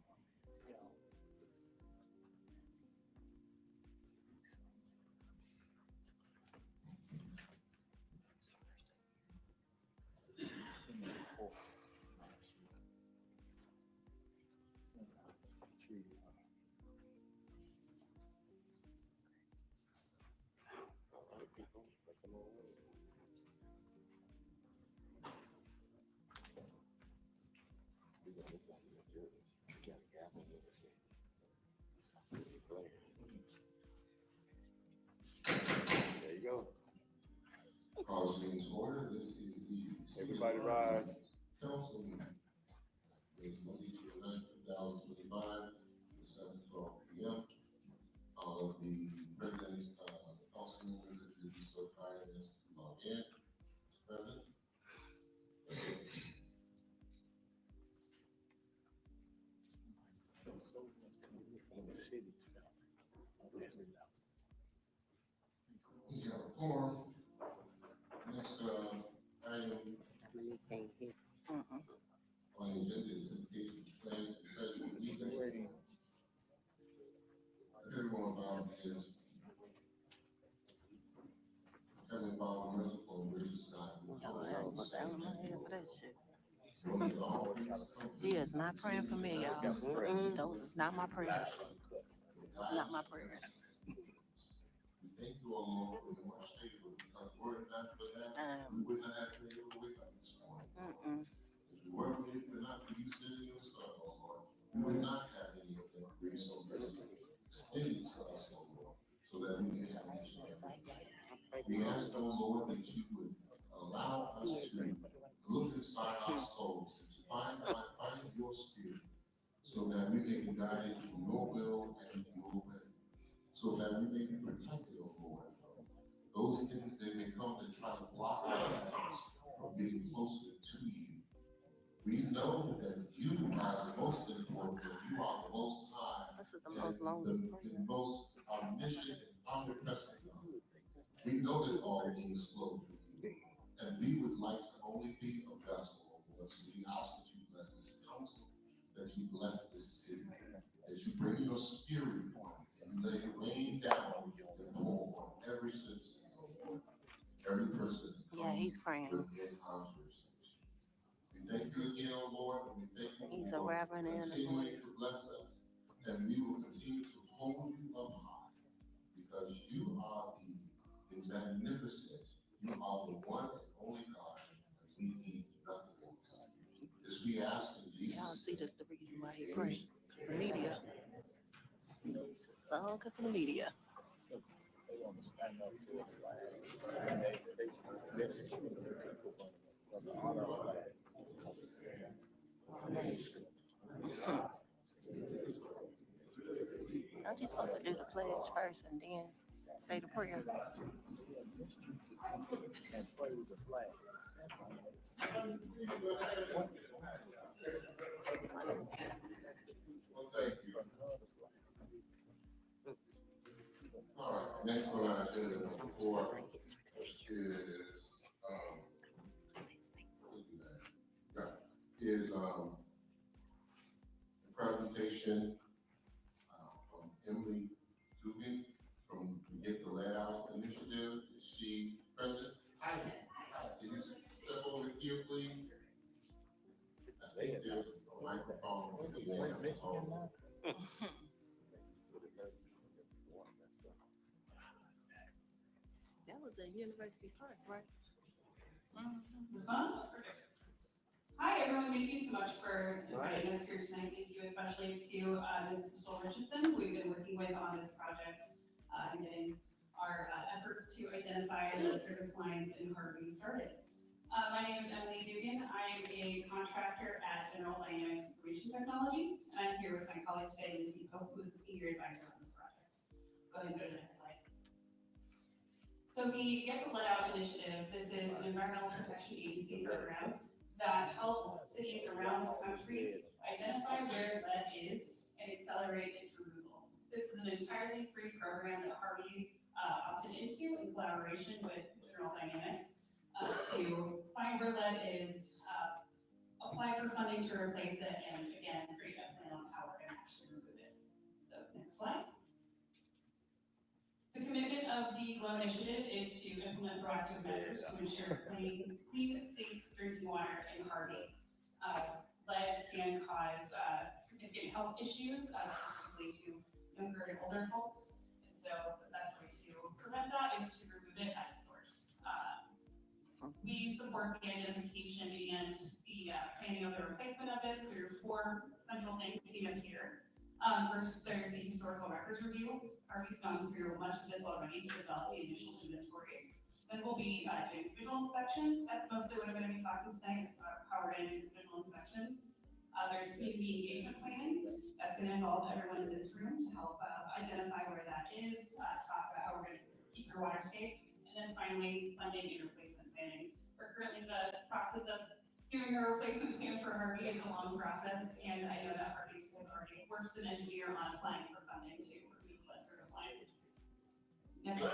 There you go. Call meetings order. This is the Everybody rise. Council meeting. It's Monday, June 9th, 2025, 7:12 p.m. All of the president's council members, if you'd be so kind as to log in, present. We have a forum. Next item on the agenda is education plan and Treasury meeting. Everyone about is Heavenly Father, merciful and gracious God. He is not praying for me, y'all. Those is not my prayers. It's not my prayers. We thank you, O Lord, for your much favor, because were it not for that, we would not have been able to wake up this morning. If we were not for you sending your son, O Lord, we would not have any of that grace or mercy extended to us, O Lord, so that we can have each and every day. We ask, O Lord, that you would allow us to look inside our souls and to find your spirit, so that we may be guided in your will and your way, so that we may be protected, O Lord, from those things that may come to try to block our paths from getting closer to you. We know that you are the most important, you are the most high, this is the most longest the most omniscient and omnipresent God. We know that all things flow through you, and we would like to only be a vessel, O Lord. So we ask that you bless this council, that you bless this city, that you bring your spirit on it, and you let it rain down and pour on every citizen, O Lord, every person that comes he's praying. within our jurisdiction. We thank you again, O Lord, and we thank you He's for continuing to bless us, and we will continue to hold you up high because you are the magnificent, you are the one and only God, and we need nothing else. This we ask in Jesus' name. Y'all see, that's the reason why he prayed. Because the media. So, because of the media. They want to stand up to the flag. And they from the honor flag. Aren't you supposed to do the pledge first and then say the prayer? And praise the flag. Well, thank you. All right, next on our agenda, number 4 is the presentation from Emily Dugan from the Get the Lead Out Initiative. Is she present? Hi. Can you step over here, please? I think there's a microphone. That was at University Park, right? This one? Perfect. Hi, everyone. Thank you so much for inviting us here tonight. Thank you especially to Ms. Crystal Richardson, who we've been working with on this project and getting our efforts to identify the service lines in Harvey started. My name is Emily Dugan. I am a contractor at General Dynamics Information Technology, and I'm here with my colleague today, Ms. Nico, who is the senior advisor on this project. Go ahead and go to the next slide. So the Get the Lead Out Initiative, this is an environmental protection agency program that helps cities around the country identify where lead is and accelerate its removal. This is an entirely free program that Harvey opted into in collaboration with General Dynamics to find where lead is, apply for funding to replace it, and again, create a plan on how we're going to actually remove it. So next slide. The commitment of the GLOW initiative is to implement proactive measures to ensure clean, safe drinking water in Harvey. Lead can cause significant health issues, specifically to younger and older folks. And so the best way to prevent that is to remove it at its source. We support the identification and the planning of the replacement of this through 4 central things seen up here. First, there's the historical records review. Harvey's gone through much of this already to develop the initial inventory. Then we'll be doing visual inspection. That's mostly what I'm going to be talking tonight, is about how we're going to do this visual inspection. There's community engagement planning. That's going to involve everyone in this room to help identify where that is, talk about how we're going to keep your water safe, and then finally, funding and replacement planning. We're currently in the process of doing a replacement plan for Harvey. It's a long process, and I know that Harvey has already worked with an engineer on applying for funding to remove lead service lines. Next.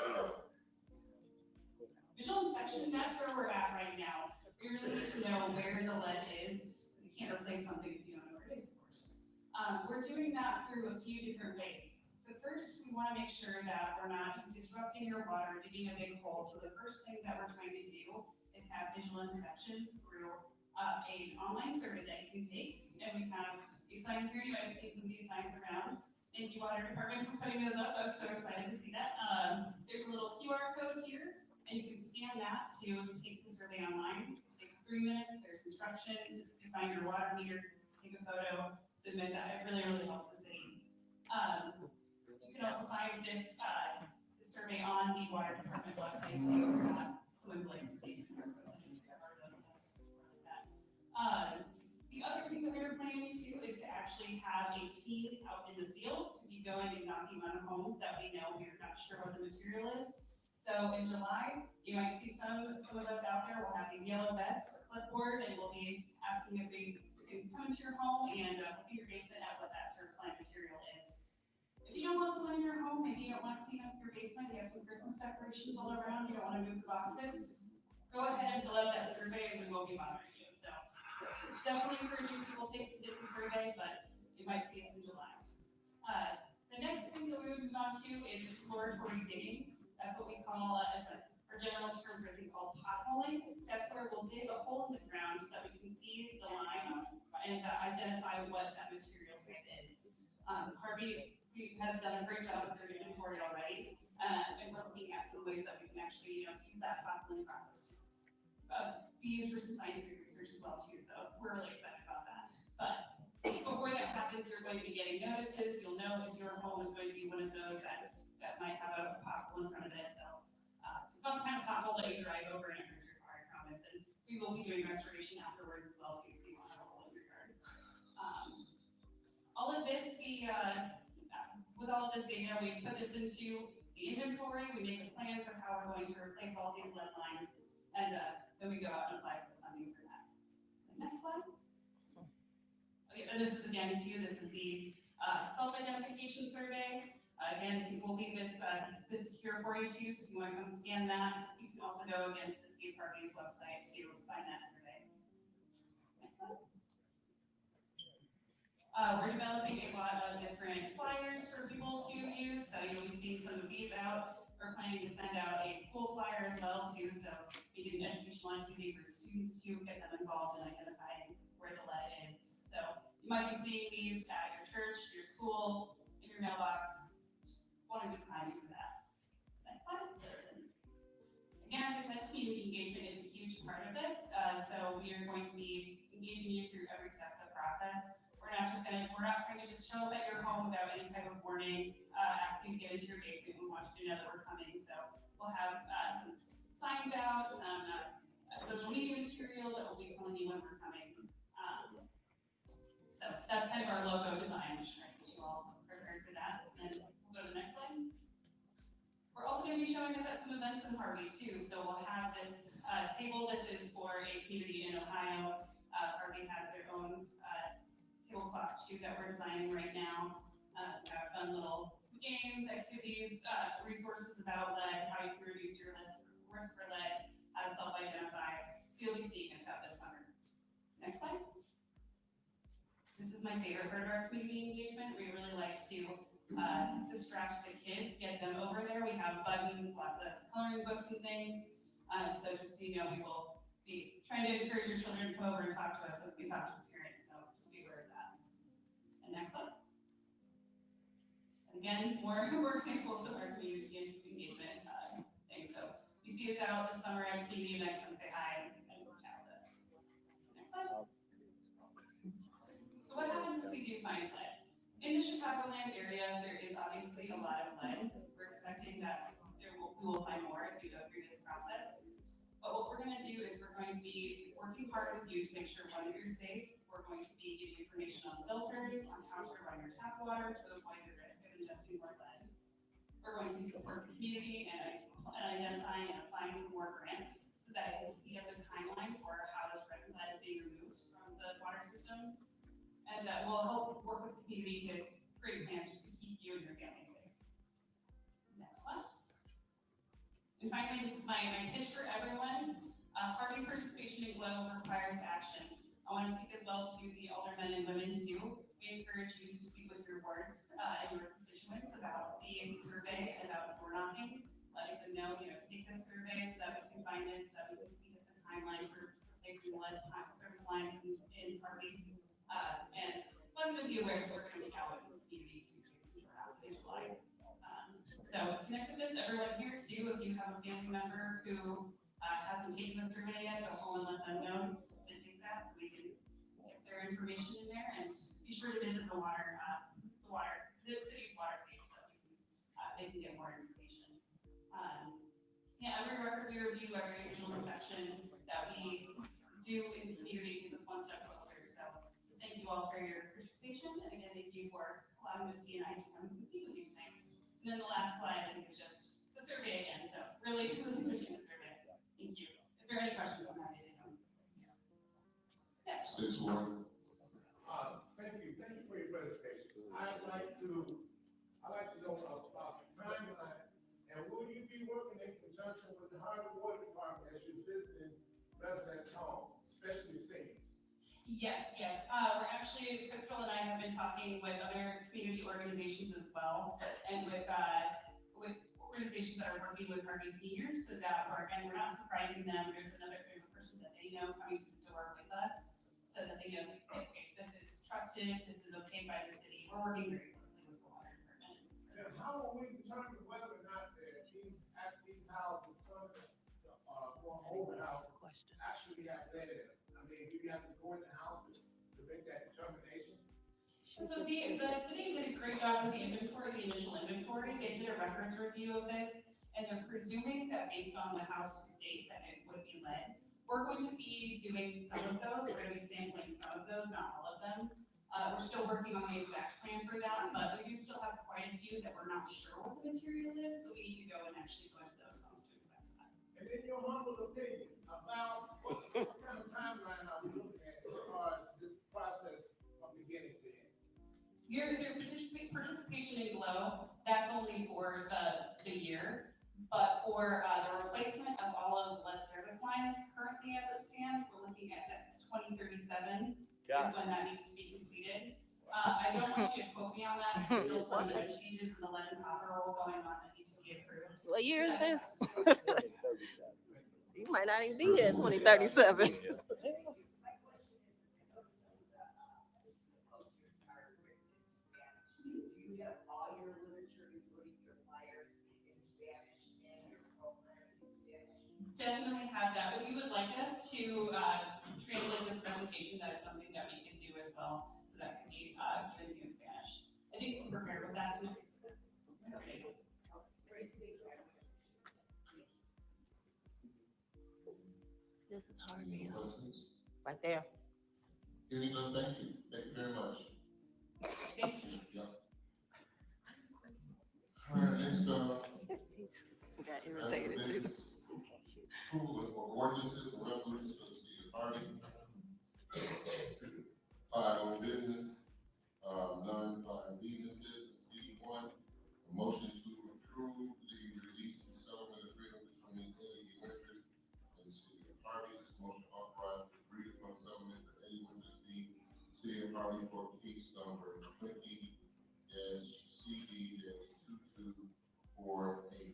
Visual inspection, that's where we're at right now. We really need to know where the lead is, because you can't replace something if you don't know where it is, of course. We're doing that through a few different ways. The first, we want to make sure that we're not just disrupting your water, digging a big hole. So the first thing that we're trying to do is have visual inspections through an online survey that you can take, and we have these signs here. You might have seen some of these signs around. Thank you, Water Department, for putting those up. I was so excited to see that. There's a little QR code here, and you can scan that to take the survey online. It takes 3 minutes. There's instructions. You find your water meter, take a photo, submit that. It really, really helps the city. You can also find this survey on the Water Department website, so if you're not someone who likes to see the other thing that we were planning to is to actually have a team out in the field to be going and knocking on homes that we know we're not sure what the material is. So in July, you might see some of us out there will have these yellow vests, a clipboard, and we'll be asking if we can come into your home and look at your basement at what that service line material is. If you don't want someone in your home, maybe you don't want to clean up your basement, you have some Christmas decorations all around, you don't want to move the boxes, go ahead and fill out that survey and we won't be bothering you. So definitely encouraging people to take the survey, but you might see us in July. The next thing that we would move on to is exploratory digging. That's what we call, our general term for it called potholing. That's where we'll dig a hole in the ground so that we can see the line and identify what that material type is. Harvey has done a great job with their inventory already, and we're looking at some ways that we can actually, use that bottling process to be used for some scientific research as well too. So we're really excited about that. But before that happens, you're going to be getting notices. You'll know if your home is going to be one of those that might have a pothole in front of it. So it's not the kind of pothole that you drive over and it hurts your car, I promise. And we will be doing restoration afterwards as well too, so you won't have a hole in your yard. All of this, with all of this data, we put this into the inventory. We make a plan for how we're going to replace all these lead lines, and then we go out and apply for the funding for that. The next slide. Okay, and this is again too. This is the self-identification survey. Again, we'll leave this here for you too. So if you want to come scan that, you can also go again to the State Party's website to find that survey. Next slide. We're developing a lot of different flyers for people to use, so you'll be seeing some of these out. We're planning to send out a school flyer as well too, so we do an educational activity for students to get them involved in identifying where the lead is. So you might be seeing these at your church, your school, in your mailbox. Just wanted to prime you for that. Next slide. Again, as I said, community engagement is a huge part of this, so we are going to be engaging you through every step of the process. We're not trying to just show up at your home without any type of warning, asking to get into your basement. We want you to know that we're coming. So we'll have some signs out, some social media material that will be telling you when we're coming. So that's kind of our logo design. I'm sure I get you all prepared for that. And then we'll go to the next slide. We're also going to be showing up at some events in Harvey too. So we'll have this table. This is for a community in Ohio. Harvey has their own tablecloth too that we're designing right now. We have fun little games, activities, resources about lead, how you can reduce your risk for lead, how to self-identify. So you'll be seeing us out this summer. Next slide. This is my favorite part of our community engagement. We really like to distract the kids, get them over there. We have buttons, lots of coloring books and things. So just so you know, we will be trying to encourage your children to come over and talk to us as we talk to the parents. So just be aware of that. And next slide. And again, more examples of our community engagement things. So you see us out this summer at a community event, come say hi and work out with us. Next slide. So what happens if we do find lead? In the Chicagoland area, there is obviously a lot of lead. We're expecting that we will find more as we go through this process. But what we're going to do is we're going to be working hard with you to make sure one, you're safe. We're going to be giving information on filters, on how to run your tap water to avoid the risk of ingesting more lead. We're going to support the community and identifying and applying for more grants so that it can speed up the timeline for how this red lead is being removed from the water system. And we'll help work with the community to create plans just to keep you and your family safe. Next slide. And finally, this is my pitch for everyone. Harvey's participation in GLOW requires action. I want to speak as well to the aldermen and women too. We encourage you to speak with your wards and your constituents about the survey and about door knocking, letting them know, take this survey so that we can find this, so that we can speed up the timeline for replacing lead service lines in Harvey. And letting them be aware that we're coming out with the community to fix the draft in July. So connect with this, everyone here too. If you have a family member who hasn't taken the survey yet, go home and let them know to take that so we can get their information in there. And be sure to visit the city's water page so they can get more information. Every record we review, every visual inspection that we do in the community is one step closer. So just thank you all for your participation, and again, thank you for allowing Misty and I to come and speak with you tonight. And then the last slide, I think, is just the survey again. So really pushing the survey. Thank you. If there are any questions, I'm happy to come. Yes. Thank you for your presentation. I'd like to know about the timeline, and will you be working in conjunction with the Harvey Water Department as you're visiting residents' homes, especially seniors? Yes. We're actually, Crystal and I have been talking with other community organizations as well, and with organizations that are working with Harvey seniors, so that we're not surprising them. There's another person that they know coming to the door with us, so that they know, okay, this trusted, this is okayed by the city. We're working very closely with the water department. And how will we determine whether or not that these houses, some of the more older houses, actually have lead in them? I mean, do you have to go in the houses to make that determination? So the city did a great job with the inventory, the initial inventory. They did a records review of this, and they're presuming that based on the house date that it would be lead. We're going to be doing some of those. We're going to be sampling some of those, not all of them. We're still working on the exact plan for that, but we do still have quite a few that we're not sure what the material is, so we need to go and actually go into those homes to inspect that. And in your humble opinion, about what kind of timeline are we looking at as far as this process from beginning to end? Your participation in GLOW, that's only for the year, but for the replacement of all of the lead service lines, currently as it stands, we're looking at next 2037 is when that needs to be completed. I don't want you to quote me on that. There's still some other changes in the lead and copper roll going on that need to be approved. What year is this? You might not even be here in 2037. Definitely have that. If you would like us to translate this presentation, that is something that we can do as well. So that can be given to you in Spanish. I think we're prepared with that too. Okay. This is Harvey. Right there. Hearing none, thank you. Thank you very much. Thanks. Yeah. All right, next Got irritated too. approval of ordinances and resolutions for the city of Harvey. 5 old business, none, 5 new business, D1. A motion to approve the release and settlement agreement between Eddie Winters and the city of Harvey. This motion authorizes the agreed upon settlement for Eddie Winters v. City of Harvey for case number 20-CD-2248.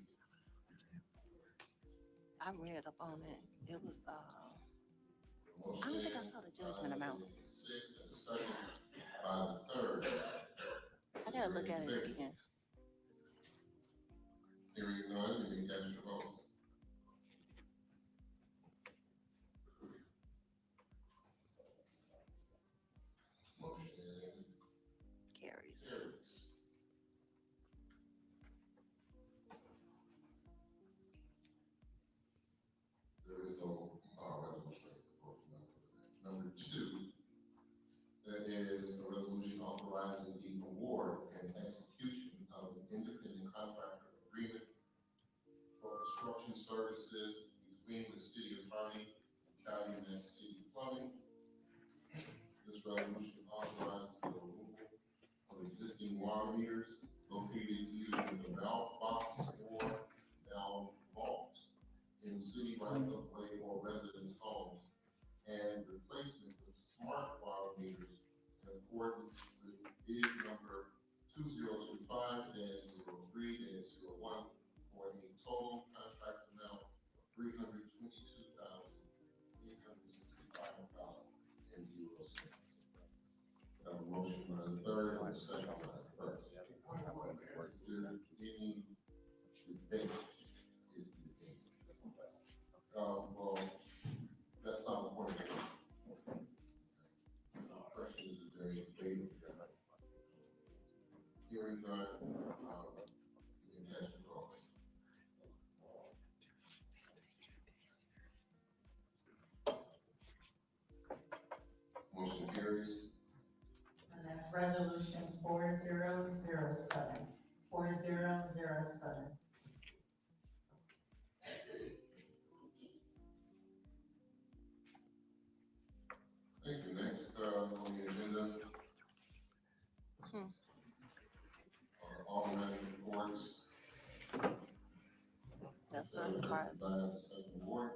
I read up on it. It was I don't think I saw the judgment amount. 6 and 2nd by the 3rd. I gotta look at it again. Hearing none, you may cast your vote. Motion carries. There is no resolution. Number 2, there is a resolution authorizing the award and execution of an independent contractor agreement for construction services between the city of Harvey and Calumet City Plumbing. This resolution authorizes the removal of existing water meters located either in the valve box or valve vault in city right-of-way or residence homes, and replacement with smart water meters in accordance with bid number 2025-03-01 for a total contract amount of $322,865.00. A motion by the 3rd and a second by the 1st. Is there any debate? Is the debate? Well, that's not the point. The question is there any debate? Hearing none, you can cast your vote. Motion carries. And that's resolution 4007. 4007. Thank you. Next on the agenda, alderman reports. That's not surprising. By the second ward.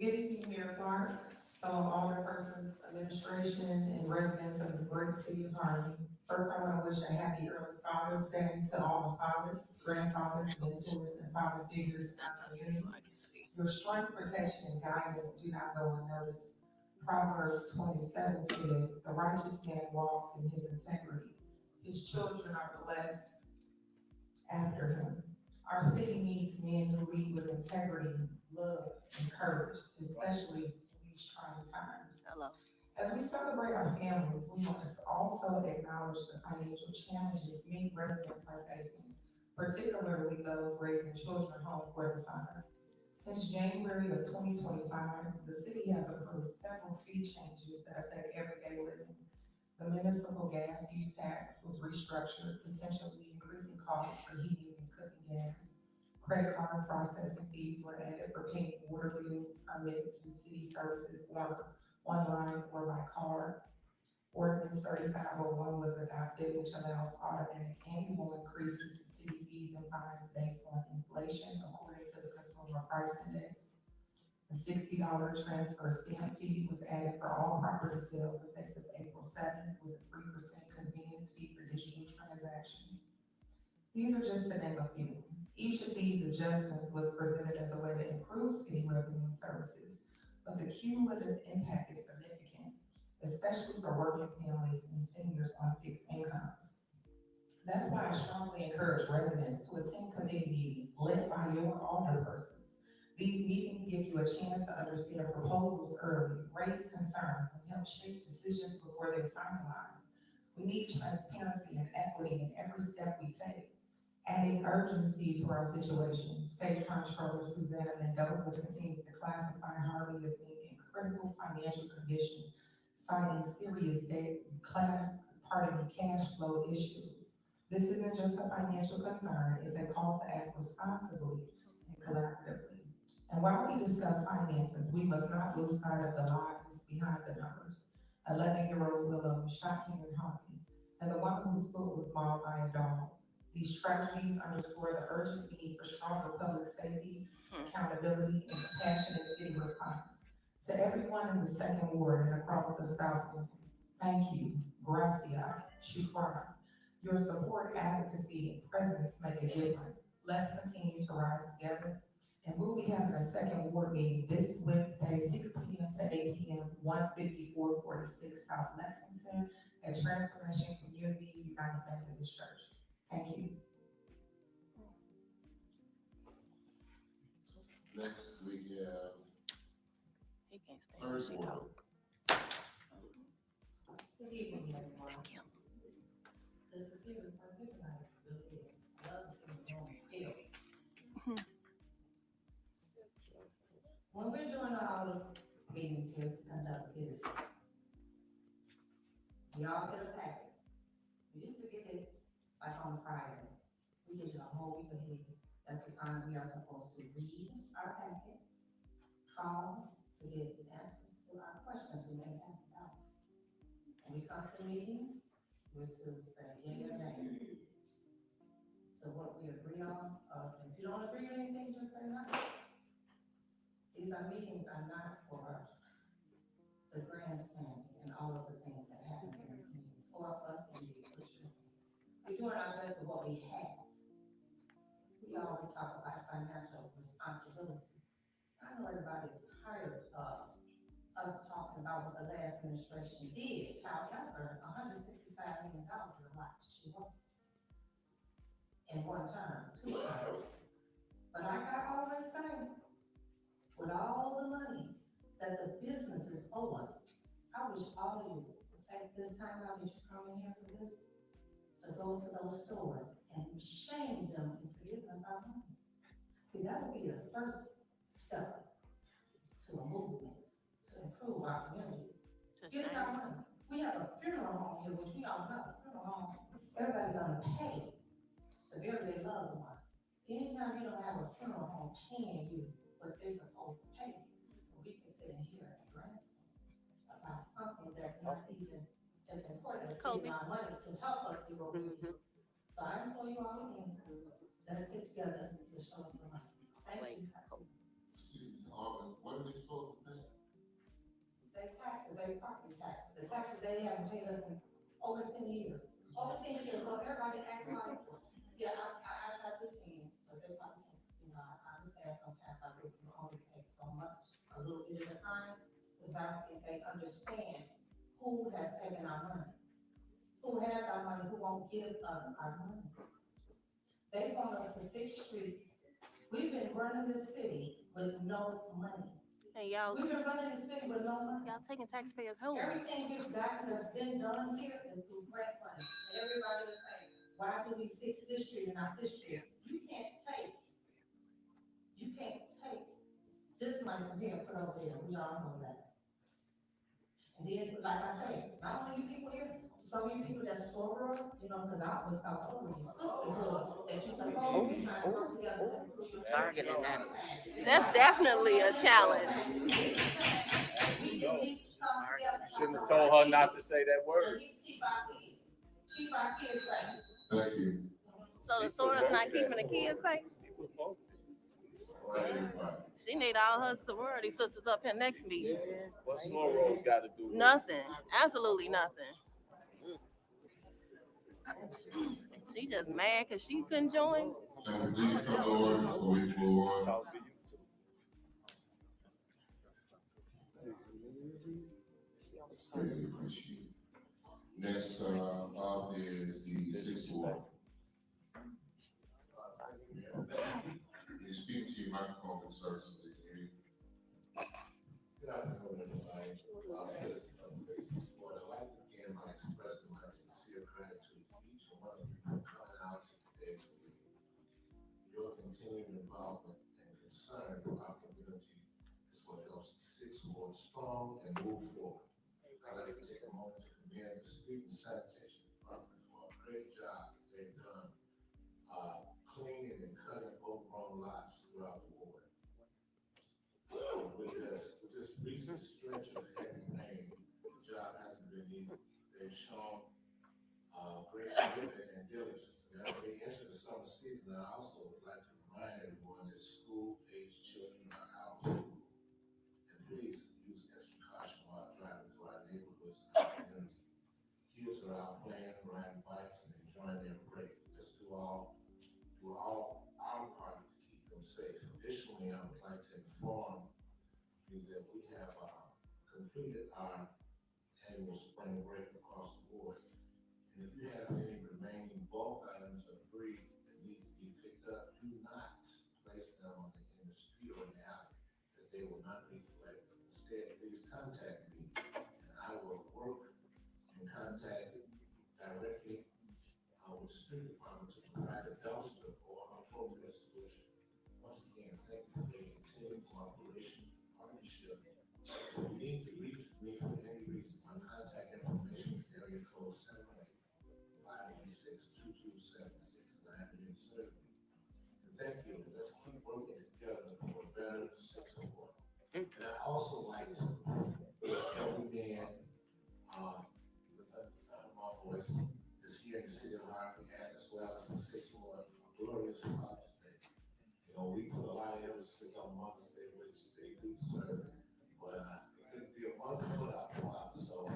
Good evening, Mayor Clark, fellow alderpersons, administration, and residents of the great city of Harvey. First, I want to wish a happy early Father's Day to all the fathers, grandfathers, mentors, and father figures in our community. Your strength, protection, and guidance do not go unnoticed. Proverbs 27 says, "The righteous man walks in his integrity. His children are blessed after him." Our city needs men who lead with integrity, love, and courage, especially in these trying times. As we celebrate our families, we must also acknowledge the financial challenges many residents are facing, particularly those raising children home for the summer. Since January of 2025, the city has approved several fee changes that affect everyday living. The municipal gas use tax was restructured, potentially increasing costs for heating and cooking gas. Credit card processing fees were added for paying water bills, permits, and city services online or by card. Ordinance 3501 was adopted, which allows automatic annual increases to city fees and fines based on inflation according to the Consumer Price Index. The $60 transfer stamp fee was added for all property sales effective April 7th, with a 3% convenience fee for digital transactions. These are just to name a few. Each of these adjustments was presented as a way to improve city revenue and services, but the cumulative impact is significant, especially for working families and seniors on fixed incomes. That's why I strongly encourage residents to attend committee meetings led by your alderpersons. These meetings give you a chance to understand proposals early, raise concerns, and help shape decisions before they're finalized. We need transparency and equity in every step we take. Adding urgency to our situation, State Comptroller Susanna Mendoza continues to classify Harvey as being in critical financial condition, citing serious cash flow issues. This isn't just a financial concern, it's a call to act responsibly and collaboratively. And while we discuss finances, we must not lose sight of the lives behind the numbers. 11-year-old Willow shot here in Harvey, and the woman whose foot was mauled by a dog. These tragedies underscore the urgent need for stronger public safety, accountability, and compassionate city response. To everyone in the Second Ward and across the South Ward, thank you, gracias, shukran. Your support, advocacy, and presence make a difference. Let's continue to rise together. And we'll be having a Second Ward meeting this Wednesday, 6 p.m. to 8 p.m., 15446 South Lexington at Transformation Community United Methodist Church. Thank you. Next, we have He can't stand Third when she Ward. talk. Good evening, everyone. Good to see you. I love to see you on still. When we're doing our meetings here to conduct business, we all get a packet. We used to get it like on Friday. We get it a whole week ahead. That's the time we are supposed to read our packet, call to get answers to our questions we may have about. When we come to meetings, we're to say yea or nay to what we agree on. If you don't agree on anything, just say no. These are meetings are not for the grandstanding and all of the things that happen in these meetings, or for us individually. We're doing our best with what we have. We always talk about financial responsibility. I know everybody's tired of us talking about what the last administration did. However, $165 million is a lot to chew up in one term, 2 terms. But like I always say, with all the money that the businesses owe us, I wish all of you would take this time out that you come in here for this, to go to those stores and shame them into giving us our money. See, that would be the first step to a movement to improve our community. Give us our money. We have a funeral home here, which we all know, funeral home, everybody gonna pay to bury their loved one. Anytime you don't have a funeral home paying you what they're supposed to pay you, we can sit in here and grasp about something that's not even as important as giving our money to help us do what we do. So I implore you all again, let's get together to show us the money. Thank you. Excuse me, what are they supposed to pay? They taxes, they property taxes, the taxes they haven't paid us in over 10 years. Over 10 years, so everybody acts like, yeah, I tried 15, but they probably can't, I understand sometimes I go through only 10 a little bit at a time, because I don't think they understand who has taken our money, who has our money, who won't give us our money. They want us to fix streets. We've been running this city with no money. And y'all, We've been running this city with no money. y'all taking taxpayers' homes. Everything we've gotten that's been done here is through grant funding. And everybody is saying, why do we fix this street and not this street? You can't take this money from here and put over there. We all know that. And then, like I say, not only you people here, some of you people that's sober, because I always thought sober is sisterhood, that you're supposed to be trying to work together and improve your Targeting that. That's definitely a challenge. Shouldn't have told her not to say that word. Keep our kids safe. Thank you. So the soror's not keeping the kids safe? She need all her sorority sisters up here next meeting. What soror got to do with it? Nothing. Absolutely nothing. She just mad because she couldn't join. Please come over so we can move on. Greatly appreciate it. Next up is the sixth ward. You speak to your microphone and services. Good afternoon, everybody. Citizens of the Sixth Ward. I'd like to begin by expressing my sincere gratitude to each and one of you for coming out to today's meeting. Your continued involvement and concern for our community is what helps the Sixth Ward strong and move forward. I'd like to take a moment to commend the Street and Sanitation Department for a great job that they've done cleaning and cutting overgrown lots throughout the ward. With this recent stretch of heavy rain, the job hasn't been easy. They've shown great commitment and diligence. And as we enter the summer season, I also would like to remind everyone that school-aged children are out of school. And please use extra caution while driving through our neighborhoods and our community. Kids are out playing, riding bikes, and enjoying their break. Let's do all our part to keep them safe. Additionally, I would like to inform you that we have completed our annual spring break across the board. And if you have any remaining bulk items or debris that needs to be picked up, do not place them in the street or in the alley, as they will not be collected. Instead, please contact me, and I will work in contact directly with the street department to provide a dumpster or an appropriate solution. Once again, thank you for your continued cooperation, partnership. If you need to reach me for any reason, my contact information is area code 718-516-2276, and I am here to serve you. And thank you. Let's keep working together for a better Sixth Ward. And I also like to wish every man with the sound of my voice is here in the city of Harvey, and as well as the Sixth Ward, a glorious Father's Day. We put a lot of emphasis on Mother's Day, which they do deserve it, but it couldn't be a mother without a father. So,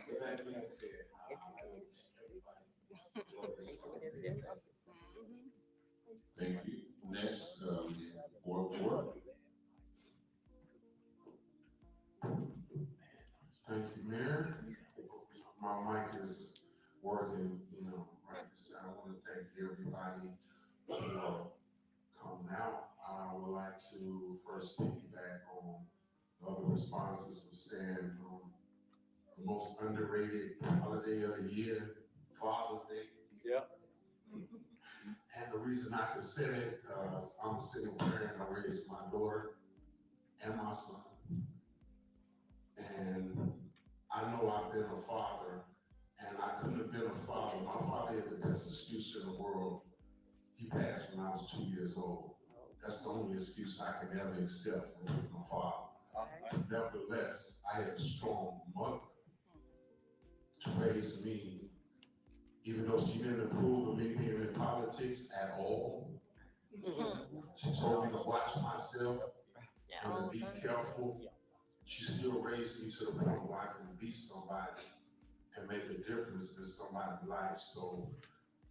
with that being said, I like to wish everybody a glorious Father's Day. Thank you. Next, Board. Thank you, Mayor. My mic is working, right this time. I want to thank everybody for coming out. I would like to first piggyback on the other responses for saying the most underrated holiday of the year, Father's Day. Yeah. And the reason I can say that because I'm a single parent. I raised my daughter and my son. And I know I've been a father, and I couldn't have been a father. My father had the best excuse in the world. He passed when I was 2 years old. That's the only excuse I can ever accept from my father. Nevertheless, I had a strong mother to raise me, even though she didn't approve of me being in politics at all. She told me to watch myself and to be careful. She still raised me to the point where I can be somebody and make a difference in somebody's life. So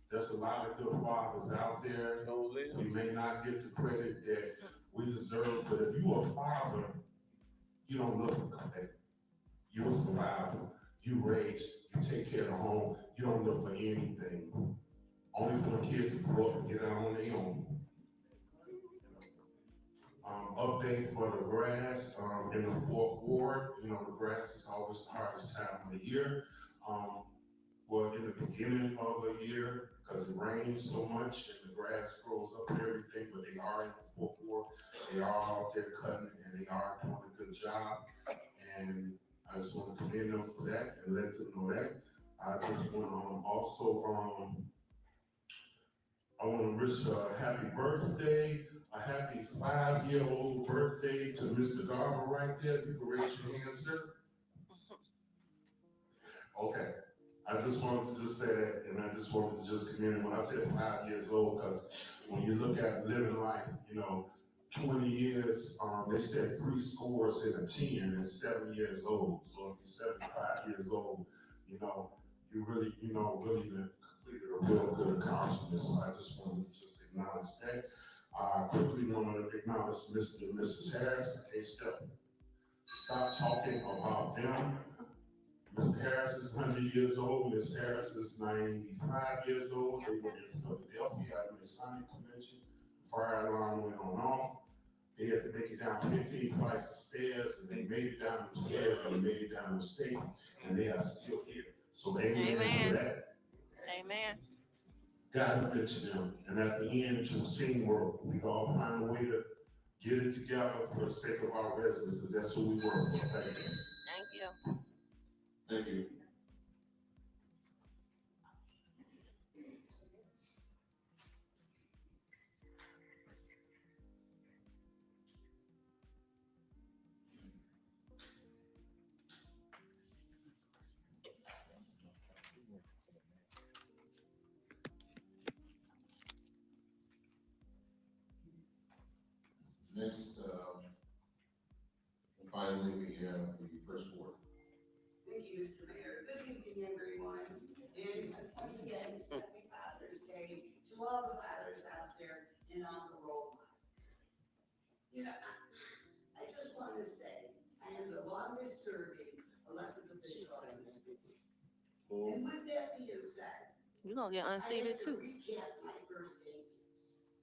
there's a lot of good fathers out there. We may not get the credit that we deserve, but if you're a father You don't look for commitment. You're a survivor. You raise, you take care of the home. You don't look for anything. Only for the kids to grow up and get out on their own. Update for the grass in the fourth ward. You know, the grass is always the hardest time of the year. Well, in the beginning of the year, because it rains so much and the grass grows up and everything, but they are in the fourth ward. They are out there cutting and they are doing a good job. And I just want to commend them for that and let them know that. I just want to also, I want to wish a happy birthday, a happy 5-year-old birthday to Mr. Garver right there. If you can raise your hand, sir. Okay. I just wanted to just say that, and I just wanted to just commend him when I said 5 years old, because when you look at living life, you know, 20 years, they said 3 scores and a 10 is 7 years old. So if you're 75 years old, you know, you really, really completed a real good accomplishment. So I just wanted to just acknowledge that. I quickly want to acknowledge Mr. and Mrs. Harris. Okay, stop talking about them. Mr. Harris is 100 years old. Ms. Harris is 95 years old. They were in Philadelphia at the Masonic Convention. The fire alarm went on off. They had to make it down 15 flights of stairs, and they made it down the stairs, and they made it down with safety, and they are still here. So amen for that. Amen. God mentioned them, and at the end, it's teamwork. We all find a way to get it together for the sake of our residents, because that's who we work for. Thank you. Thank you. Thank you. Next, finally, we have the first ward. Thank you, Mr. Mayor. Good evening, everyone. And once again, happy Father's Day to all the fathers out there and all the role models. You know, I just want to say, I am the longest serving elected official in this city. And with that being said, you're going to get unseated too. Recap my first 8 years.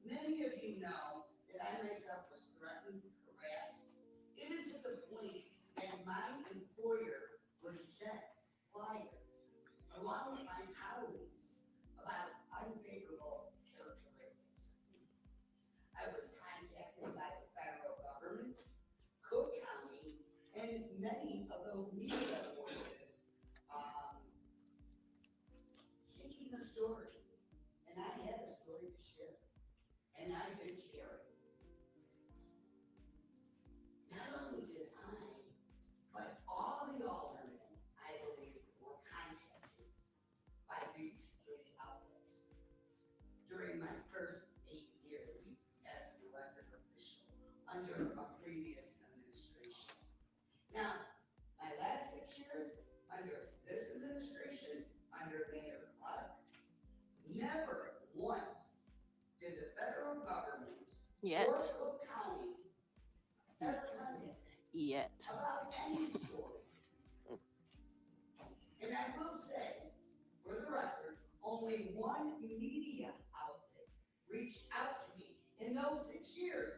Many of you know that I myself was threatened, harassed, even to the point that my employer was sent flyers along with my colleagues about unfavorable characteristics. I was contacted by the federal government, Cook County, and many of those media voices seeking a story. And I had a story to share. And I did share it. Not only did I, but all the aldermen, I believe, were contacted by these 3 outlets during my first 8 years as an elected official under a previous administration. Now, my last 6 years under this administration, under Mayor Clerk, never once did the federal government or Cook County ever contact about any story. And I will say, for the record, only one media outlet reached out to me in those 6 years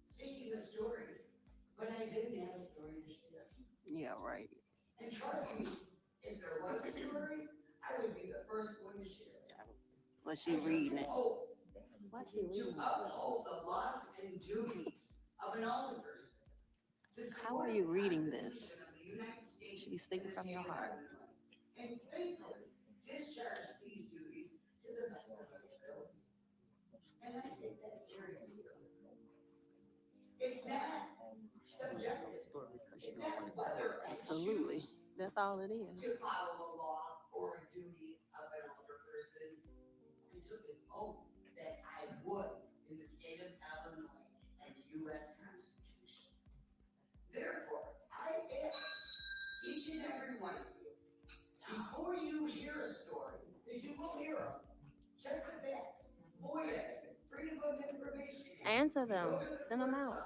seeking a story, but I didn't have a story to share. Yeah, right. And trust me, if there was a story, I would be the first one to share it. Was she reading it? To uphold the laws and duties of an Alderperson. How are you reading this? You should be speaking from your heart. And faithfully discharge these duties to the best of my ability. And I take that seriously. It's not subjective. It's not whether I Absolutely. That's all it is. to follow a law or a duty of an Alderperson. I took an oath that I would in the state of Illinois and the U.S. Constitution. Therefore, I ask each and every one of you, before you hear a story, because you will hear them, check the facts, FOIA, Freedom of Information. Answer them. Send them out.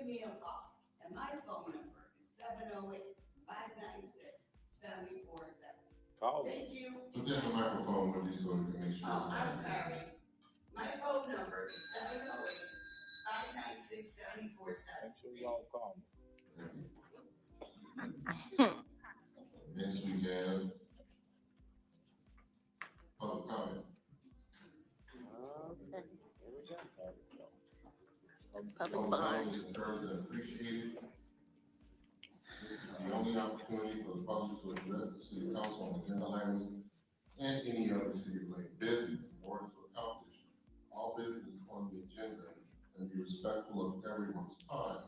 me a call. And my phone number is 708-596-7470. Call. Thank you. Put that in the microphone, with you so we can make sure. Oh, I'm sorry. My phone number is 708-596-7470. Make sure y'all call me. Next we have public comment. Okay. Here we go. Public Public fund. comment is encouraged and appreciated. This is the only opportunity for the public to address the city council on agenda items and any other city-related business in order to accomplish all business on the agenda and be respectful of everyone's time.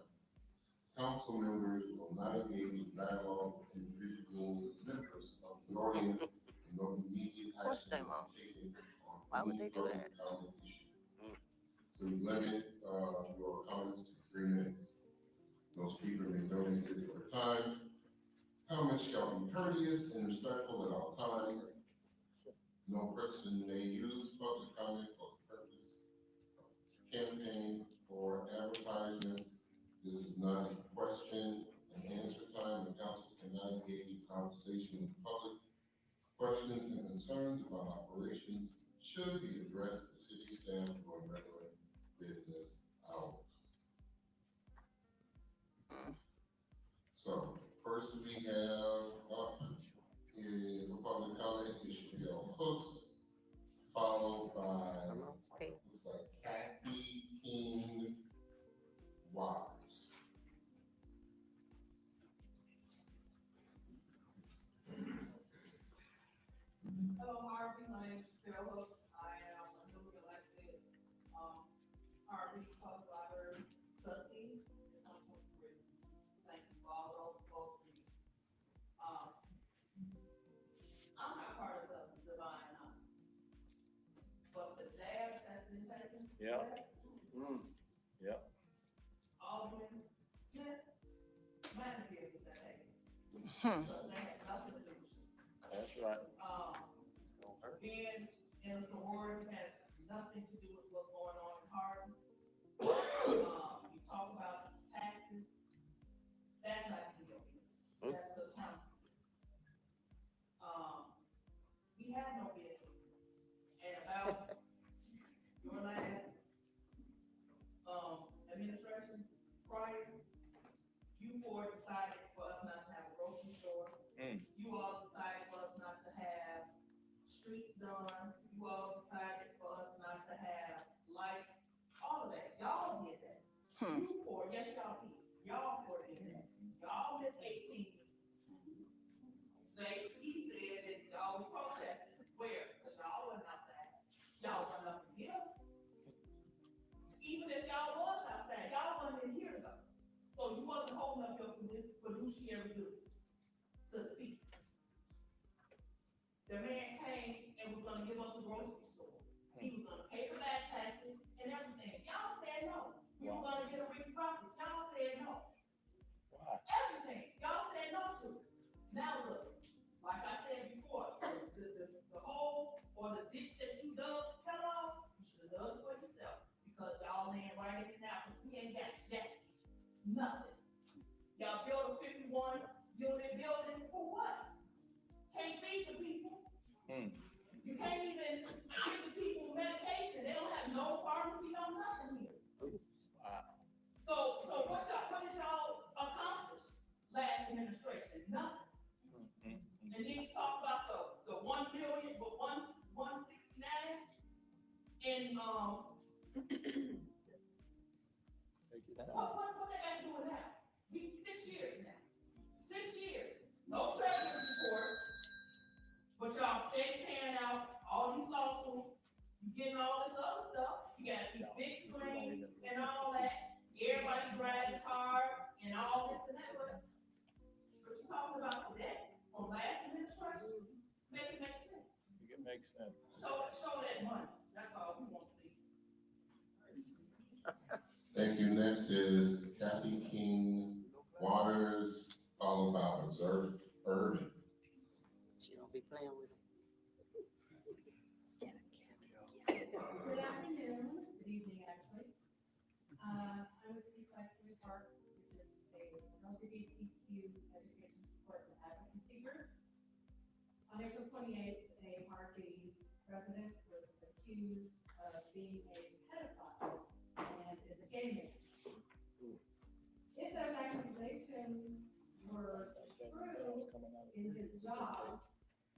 Council members will not engage in dialogue with individual members of the audience and no immediate action will be taken on Why would any they do public that? comment issue. Please limit your comments to 3 minutes. No speaker may donate his or her time. Comments shall be courteous and respectful at all times. No person may use public comment for the purpose of campaign or advertisement. This is not a question and answer time. The council cannot engage in conversation with the public. Questions and concerns about operations should be addressed to city staff during regular business hours. So first we have up is a public comment, Ishmael Hooks, followed by looks like Kathy King Waters. Hello, Harvey. My name is Cheryl Hooks. I am a newly elected Harvey Public Library trustee. Thank you for all those folks. I'm not part of the divine, but the jab that's been taken. Yeah. Yeah. Alderman Smith, man, the business that they. Hmm. That has nothing to do with you. That's right. Being in a sorority has nothing to do with what's going on in Harvey. You talk about these taxes, that's not even your business. That's the county's business. We have no business. And about your last administration prior, you four decided for us not to have a grocery store. You all decided for us not to have streets done. You all decided for us not to have lights. All of that. Y'all did that. You four, yes, y'all did. Y'all four did that. Y'all missed 18 meetings. He said that y'all was protesting. Where? Because y'all wasn't outside. Y'all wasn't up in here. Even if y'all was outside, y'all wasn't in here though. So you wasn't holding up your fiduciary duties to the people. The man came and was gonna give us a grocery store. He was gonna pay the back taxes and everything. Y'all said no. We were gonna get a Ricky Roberts. Y'all said no. Why? Everything. Y'all said no to. Now look, like I said before, the hole or the ditch that you dug, cut off, you should have dug it for yourself. Because y'all laying right in it now, because we ain't got jack. Nothing. Y'all built a 51 unit building for what? Can't feed the people. You can't even give the people medication. They don't have no pharmacy, no nothing here. So what did y'all accomplish last administration? Nothing. And then you talk about the 1 billion, but 169 in what they got to do with that? 6 years now. 6 years. No treasury report. But y'all stay paying out all these lawsuits. You getting all this other stuff. You got these big screens and all that. Everybody driving a car and all this and that. But you're talking about today from last administration. Make it make sense. Make it make sense. Show that money. That's all we want to see. Thank you. Next is Kathy King Waters, followed by Reserve Urban. She don't be playing with them. Good afternoon, good evening actually. I'm with the like to report, which is a LGBTQ education support and advocacy group. On April 28th, a Harvey resident was accused of being a pedophile and is a gay man. If those accusations were true in his job,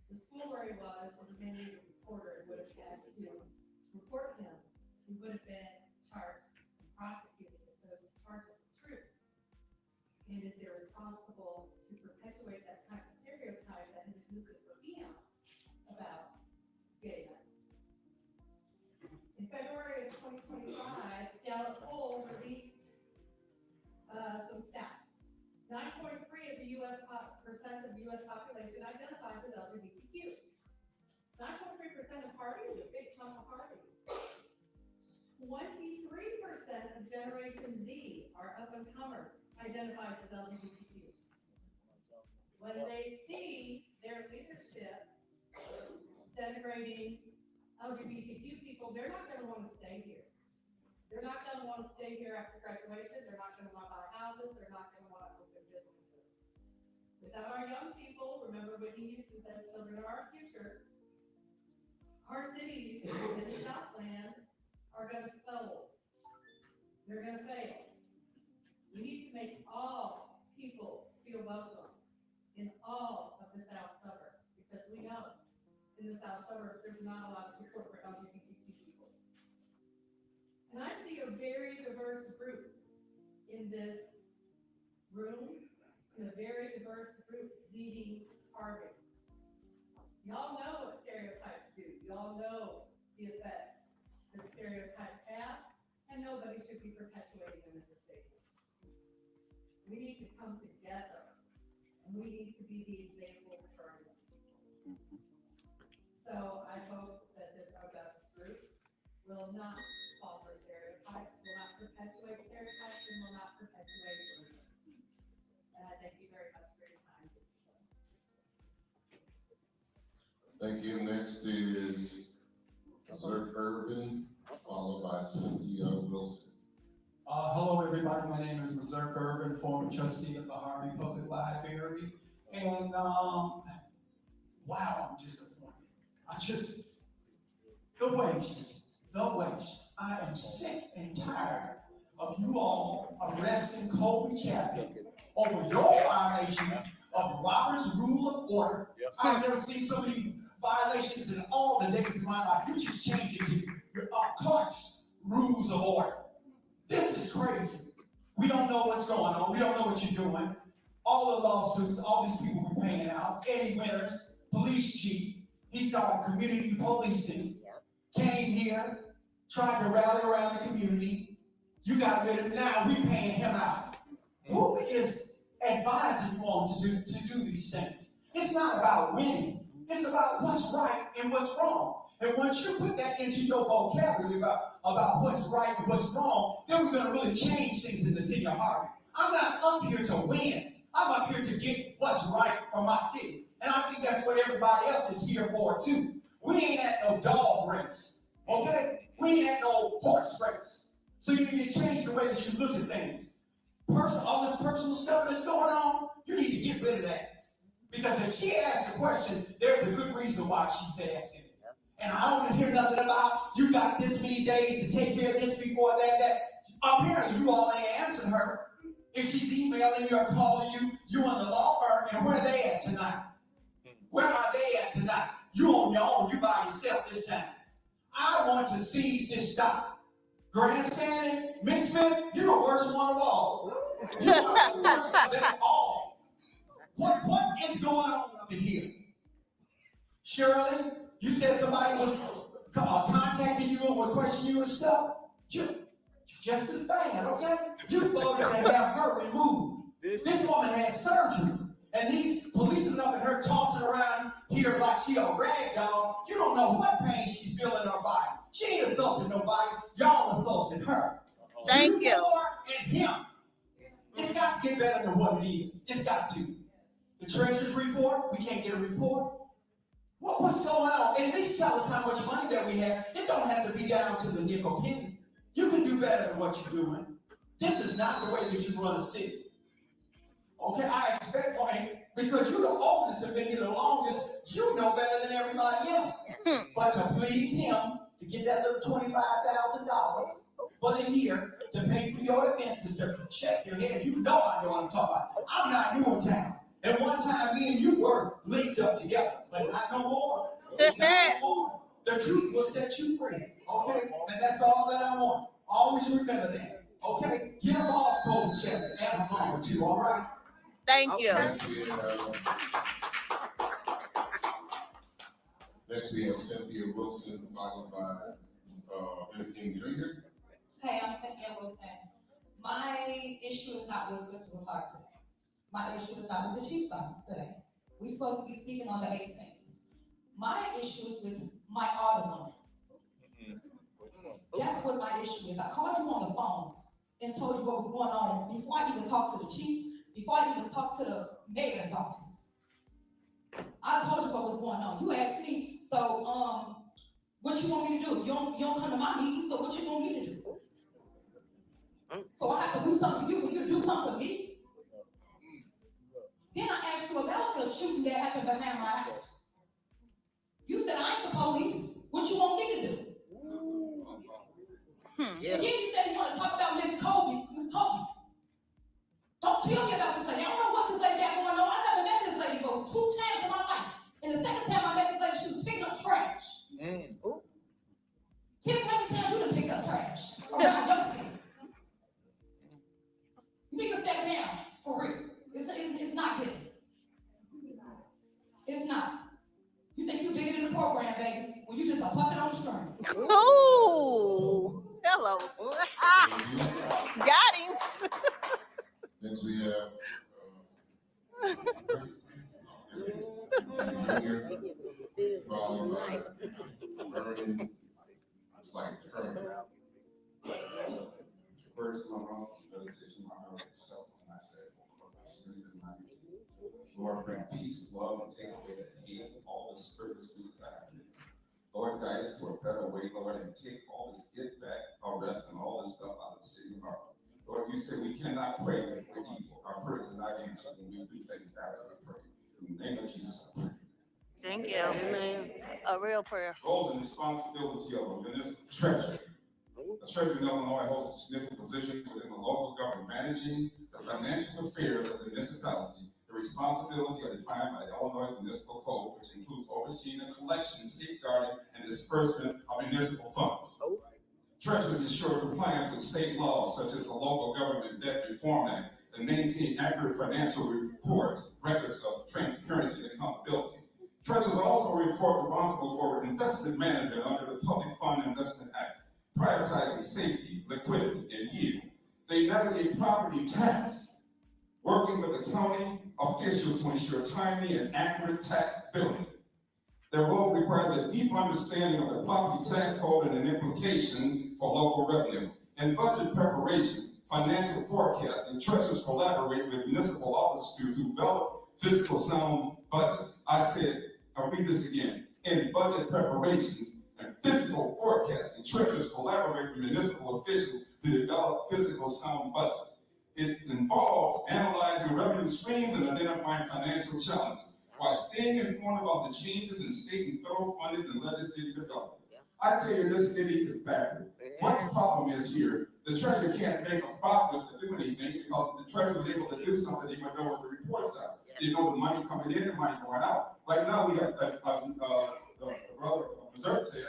the school where he was a mandated reporter and would have had to report him. He would have been charged and prosecuted if those charges were true. And is irresponsible to perpetuate that kind of stereotype that has existed for eons about gay men. In February of 2025, Gallup poll released some stats. 9.3% of the U.S. population identifies as LGBTQ. 9.3% of Harvey is a big chunk of Harvey. 23% of Generation Z are up-and-comers identified as LGBTQ. When they see their leadership denigrating LGBTQ people, they're not going to want to stay here. They're not going to want to stay here after graduation. They're not going to want to buy houses. They're not going to want to open businesses. Without our young people, remember Whitney Houston says children are our future. Our cities in the Southland are going to fold. They're going to fail. We need to make all people feel welcome in all of the South suburbs, because we know in the South suburbs there's not a lot of support for LGBTQ people. And I see a very diverse group in this room, and a very diverse group leading Harvey. Y'all know what stereotypes do. Y'all know the effects that stereotypes have, and nobody should be perpetuating them at this stage. We need to come together, and we need to be the examples for our young people. So I hope that this august group will not fall for stereotypes, will not perpetuate stereotypes, and will not perpetuate rumors. And I thank you very much for your time this evening. Thank you. Next is Clerk Irvin, followed by Cynthia Wilson. Hello, everybody. My name is Mazurk Irvin, former trustee of the Harvey Public Library. And wow, I'm disappointed. The waste. I am sick and tired of you all arresting Kobe Chapman over your violation of Robert's Rule of Order. I've never seen so many violations in all the days of my life. You just changed it to your Clerk's Rules of Order. This is crazy. We don't know what's going on. We don't know what you're doing. All the lawsuits, all these people we're paying out. Eddie Winters, police chief, he started community policing, came here, tried to rally around the community. You got rid of him. Now we paying him out. Who is advising you on to do these things? It's not about winning. It's about what's right and what's wrong. And once you put that into your vocabulary about what's right and what's wrong, then we're going to really change things in the city of Harvey. I'm not up here to win. I'm up here to get what's right for my city. And I think that's what everybody else is here for too. We ain't at no dog race, okay? We ain't at no horse race. So you need to change the way that you look at things. All this personal stuff that's going on, you need to get rid of that. Because if she asks a question, there's a good reason why she's asking it. And I don't want to hear nothing about, you got this many days to take care of this before that. Apparently you all ain't answering her. If she's emailing you or calling you and the law firm, and where are they at tonight? Where are they at tonight? You on your own, you by yourself this time. I want to see this stop. Grandstanding, Miss Smith, you're the worst one of all. You are the worst of them all. What is going on up in here? Shirley, you said somebody was contacting you and would question you and stuff. You're just as bad, okay? You voted to have her removed. This woman had surgery. And these policemen up in her tossing around here like she a rag doll. You don't know what pain she's feeling in her body. She ain't assaulting nobody. Y'all assaulting her. Thank you. And him. It's got to get better than what it is. It's got to. The Treasury's report, we can't get a report. What's going on? At least tell us how much money that we have. It don't have to be down to the nickel penny. You can do better than what you're doing. This is not the way that you run a city. Okay, I expect, because you're the oldest and been here the longest, you know better than everybody else. But to please him, to get that little $25,000 for the year, to pay for your expenses, to check your head, you know I know what I'm talking about. I'm not new in town. And one time me and you were linked up together, but not no more. Not no more. The truth will set you free, okay? And that's all that I want. Always remember that, okay? Get them off, Coach Chevy, and a mama too, all right? Thank you. Next we have Cynthia Wilson, followed by King Jr. Hey, I'm Cynthia Wilson. My issue is not with Mr. Clark today. My issue is not with the chief's office today. We're supposed to be speaking on the 18th. My issue is with my alderman. That's what my issue is. I called you on the phone and told you what was going on before I even talked to the chief, before I even talked to the mayor's office. I told you what was going on. You asked me, so what you want me to do? You don't come to my meeting, so what you want me to do? So I have to do something for you to do something for me? Then I asked you about the shooting that happened behind my house. You said I ain't the police. What you want me to do? And then you said you want to talk about Miss Kobe. Miss Kobe. Don't tell me about this lady. I don't know what this lady got going on. I never met this lady but 2 times in my life. And the second time I met this lady, she was picking up trash. Tell me how many times you done picked up trash around your city. You need to step down, for real. It's not good. It's not. You think you're bigger than the program, baby, when you just a puppet on the string. Oh, hello. Got him. Next we have Junior, followed by Vernon. It's like Herman. First one off, meditation, my heart itself, and I said, my spirit and my Lord, bring peace, love, and take away the hate, all the spirit speaks back. Lord, guide us to a better way, Lord, and take all this get back, arrest, and all this stuff out of the city of Harvey. Lord, you say we cannot pray when we're evil. Our prayers are not answered when we do things after we pray. In the name of Jesus, I pray. Thank you. Amen. A real prayer. Roles and responsibility of a municipal treasurer. The Treasury in Illinois holds a significant position within the local government, managing the financial affairs of the municipality. The responsibility are defined by the Illinois Municipal Code, which includes overseeing the collection, safeguarding, and disbursement of municipal funds. Treasurers ensure compliance with state laws such as the Local Government Debt Reform Act and maintain accurate financial reports, records of transparency and accountability. Treasurers are also responsible for investment management under the Public Fund Investment Act, prioritizing safety, liquidity, and yield. They navigate property tax, working with the county officials to ensure timely and accurate tax billing. Their role requires a deep understanding of the property tax code and an implication for local revenue. In budget preparation, financial forecasting, treasurers collaborate with municipal officers to develop fiscal sound budgets. I'll read this again. In budget preparation and fiscal forecasting, treasurers collaborate with municipal officials to develop fiscal sound budgets. It involves analyzing revenue streams and identifying financial challenges while staying informed about the changes in state and federal funding and legislative development. I tell you, this city is backward. What the problem is here, the treasurer can't make a progress to do anything because if the treasurer is able to do something, they would know what the reports are. They know the money coming in and money going out. Right now, we have, as the brother Missouri said,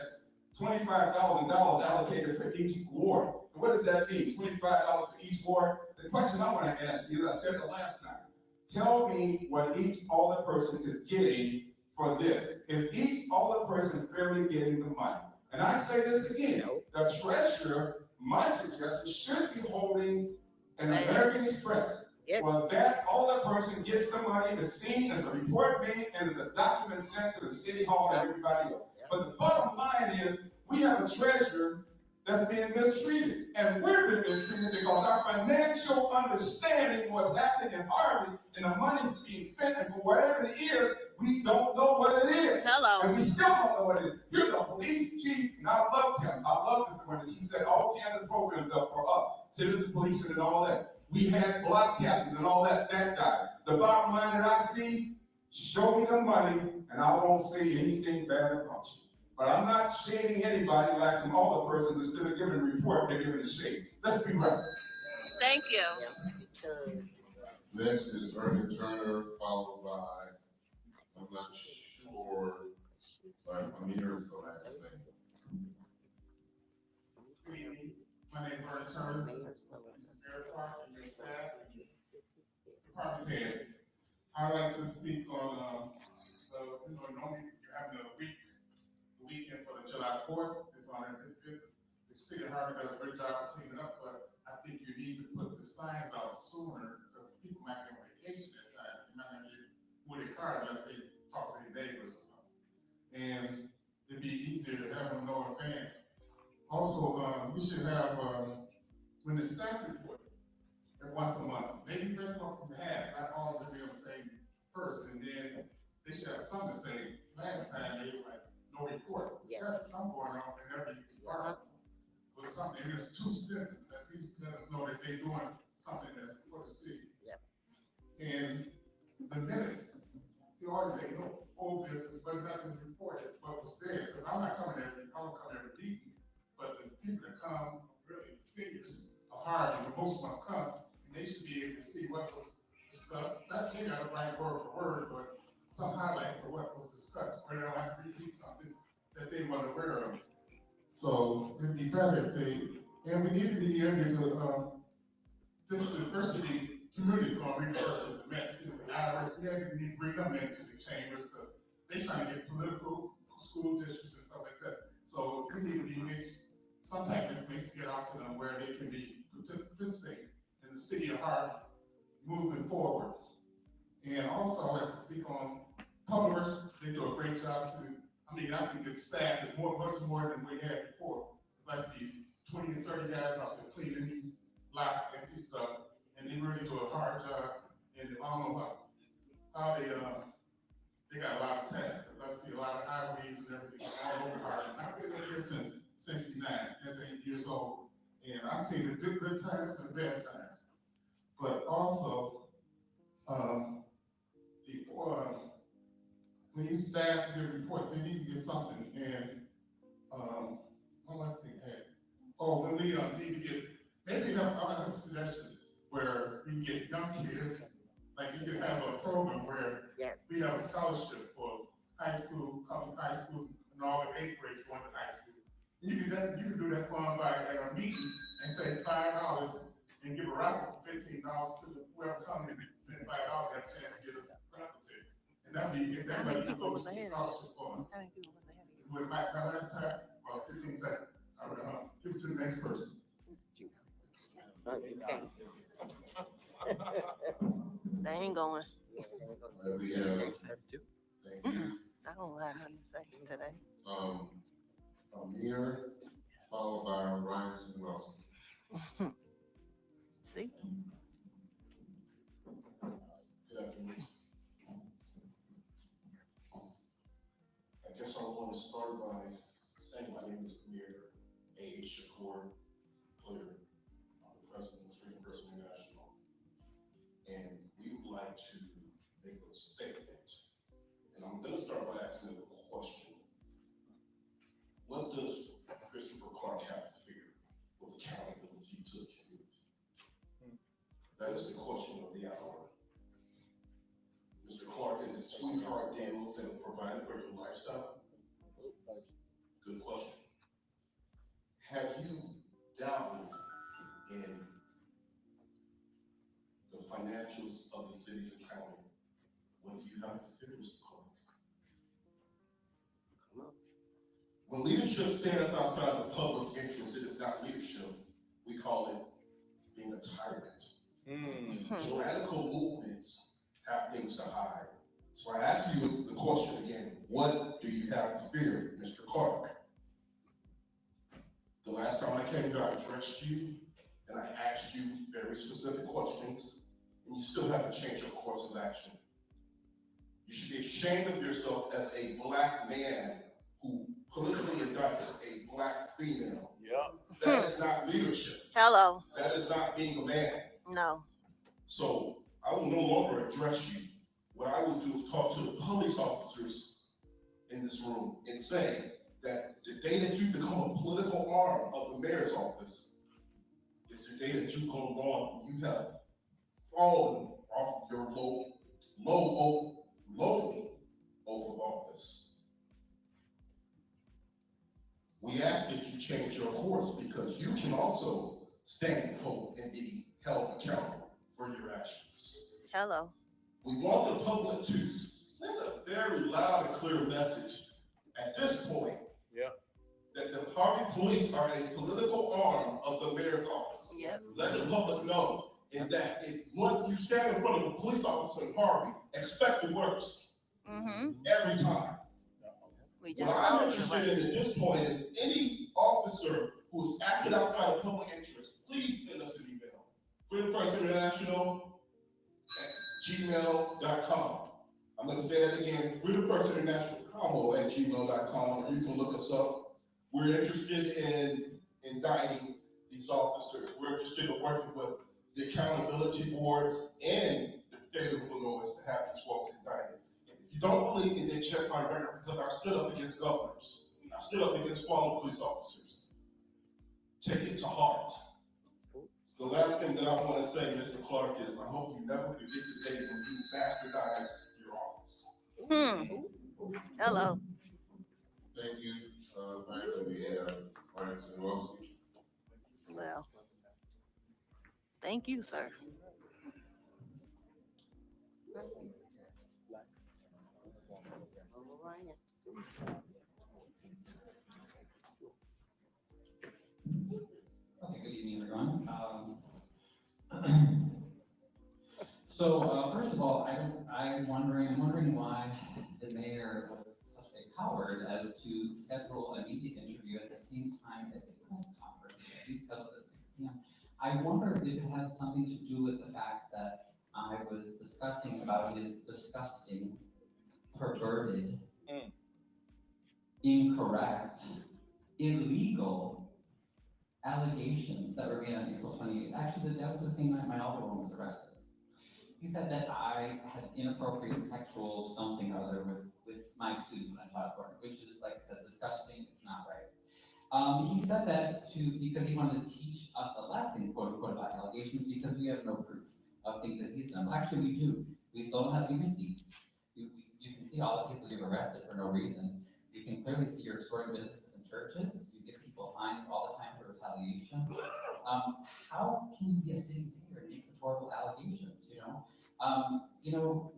$25,000 allocated for each ward. And what does that mean? $25 for each ward? The question I want to ask you, as I said the last time, tell me what each alderperson is getting for this. Is each alderperson fairly getting the money? And I say this again, the treasurer, my suggestion, should be holding an American Express. Well, that alderperson gets the money, is seen as a report made, and as a document sent to the city hall and everybody else. But the bottom line is, we have a treasurer that's being mistreated. And we're being mistreated because our financial understanding of what's happening in Harvey and the money's being spent, and for whatever it is, we don't know what it is. Hello. And we still don't know what it is. Here's a police chief, and I love him. I love Mr. Winters. He set all kinds of programs up for us. citizen policing and all that. We had block captains and all that died. The bottom line that I see, show me the money and I won't say anything bad about you. But I'm not shading anybody like some Alderpersons instead of giving a report, they're giving a shade. Let's be right. Thank you. Next is Ernie Turner, followed by, I'm not sure, but Amir is the last name. Good evening. My name is Ernie Turner. Mayor Clark and your staff and department heads. I'd like to speak on, normally you're having the weekend for the July 4th. It's on the 55th. The city of Harvey does a great job of cleaning up, but I think you need to put the signs out sooner because people might be on vacation that time. They might not get with their car unless they talk to their neighbors or something. And it'd be easier to have them know in advance. Also, we should have, when the staff report, every once a month, maybe break up in half, not all of them be on the same first, and then they should have something to say. Last time they were like, no report. There's got something going on in every department. With something, there's 2 sentences that these let us know that they're doing something that's for the city. And the minutes, you always say, no, old business, but nothing reported, what was there, because I'm not coming every meeting, but the people that come, really, figures are hard, and most ones come, and they should be able to see what was discussed. Not they got to write word for word, but some highlights of what was discussed, where they don't have to repeat something that they weren't aware of. So it'd be better if they, and we need to be able to, this diversity community is going to reimburse with the messages and hours. We have to need to bring them into the chambers because they're trying to get political school districts and stuff like that. So we need to be making some type of information to get out to them where they can be participating in the city of Harvey moving forward. And also I'd like to speak on publishers. They do a great job. So, I think the staff is much more than we had before. Because I see 20 and 30 guys out there cleaning these lots, empty stuff, and they really do a hard job. And I don't know how they got a lot of tasks. Because I see a lot of highways and everything all over Harvey. I've been there since 69, that's 8 years old. And I've seen the good times and the bad times. But also, when you staff your reports, they need to get something. And when we need to get, maybe I have a suggestion where we can get young kids, like you could have a program where we have a scholarship for high school, public high school, and all the 8th grades going to high school. You can do that fund by at a meeting and say $5 and give a raffle for $15 to whoever comes and spend $5 have a chance to get a raffle ticket. And that might be close to the scholarship fund. With my last time, about 15 seconds. I would give it to the next person. They ain't going. We have, I don't have nothing to say today. Amir, followed by Ryan Wilson. See? Good afternoon. I guess I want to start by saying my name is Amir A. Shakur, Clerk. I'm the president of Freedom First International. And we would like to make a statement. And I'm going to start by asking a question. What does Christopher Clark have to fear with accountability to the community? That is the question of the hour. Mr. Clark, is it sweetheart deals that have provided for your lifestyle? Good question. Have you dabbled in the financials of the cities and county? When do you have to fear, Mr. Clark? When leadership stands outside the public interest, it is not leadership. We call it being a tyrant. Tyrannical movements have things to hide. So I ask you the question again, what do you have to fear, Mr. Clark? The last time I came here, I addressed you and I asked you very specific questions, and you still haven't changed your course of action. You should be ashamed of yourself as a black man who politically indicts a black female. That is not leadership. Hello. That is not being a man. No. So I will no longer address you. What I will do is talk to the police officers in this room and say that the day that you become a political arm of the mayor's office is the day that you're going to go on. You have fallen off of your low oath of office. We ask that you change your course because you can also stand in court and be held accountable for your actions. Hello. We want the public to send a very loud and clear message at this point that the Harvey police are a political arm of the mayor's office. Yes. Let the public know and that if once you stand in front of a police officer in Harvey, expect the worst. Every time. What I'm interested in at this point is any officer who's acted outside of public interest, please send us an email. Freedom First International at gmail.com. I'm going to say that again, Freedom First International at gmail.com, or you can look us up. We're interested in indicting these officers. We're interested in working with the accountability boards and the state of Illinois to have these folks indicted. If you don't believe me, then check my record because I stood up against governors. I stood up against fallen police officers. Take it to heart. The last thing that I want to say, Mr. Clerk, is I hope you never forget the day when you bastardized your office. Hello. Thank you. Finally, we have Ordinance and Wilson. Well, thank you, sir. Okay, good evening, everyone. First of all, I'm wondering why the mayor was such a coward as to schedule a media interview at the same time as a press conference. He scheduled at 6 p.m. I wonder if it has something to do with the fact that I was discussing about his disgusting, perverted, incorrect, illegal allegations that were made on April 28th. Actually, that was the same night my Alderperson was arrested. He said that I had inappropriate sexual something or other with my students when I taught for him, which is, like I said, disgusting. It's not right. He said that because he wanted to teach us a lesson, quote unquote, about allegations because we have no proof of things that he's done. Well, actually, we do. We still don't have any receipts. You can see all the people you've arrested for no reason. You can clearly see you're extorting businesses and churches. You give people fines all the time for retaliation. How can you be a city mayor and make such horrible allegations,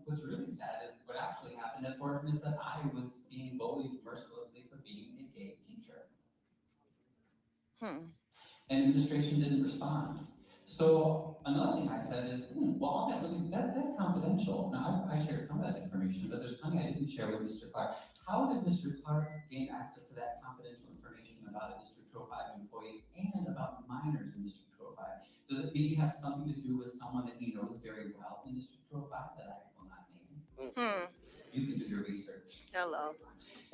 what's really sad is what actually happened at Thornton is that I was being bullied mercilessly for being a gay teacher. And administration didn't respond. So another thing I said is, well, that's confidential. Now, I shared some of that information, but there's plenty I didn't share with Mr. Clark. How did Mr. Clark gain access to that confidential information about a District 205 employee and about minors in District 205? Does it maybe have something to do with someone that he knows very well in District 205 that I will not name? You can do your research. Hello.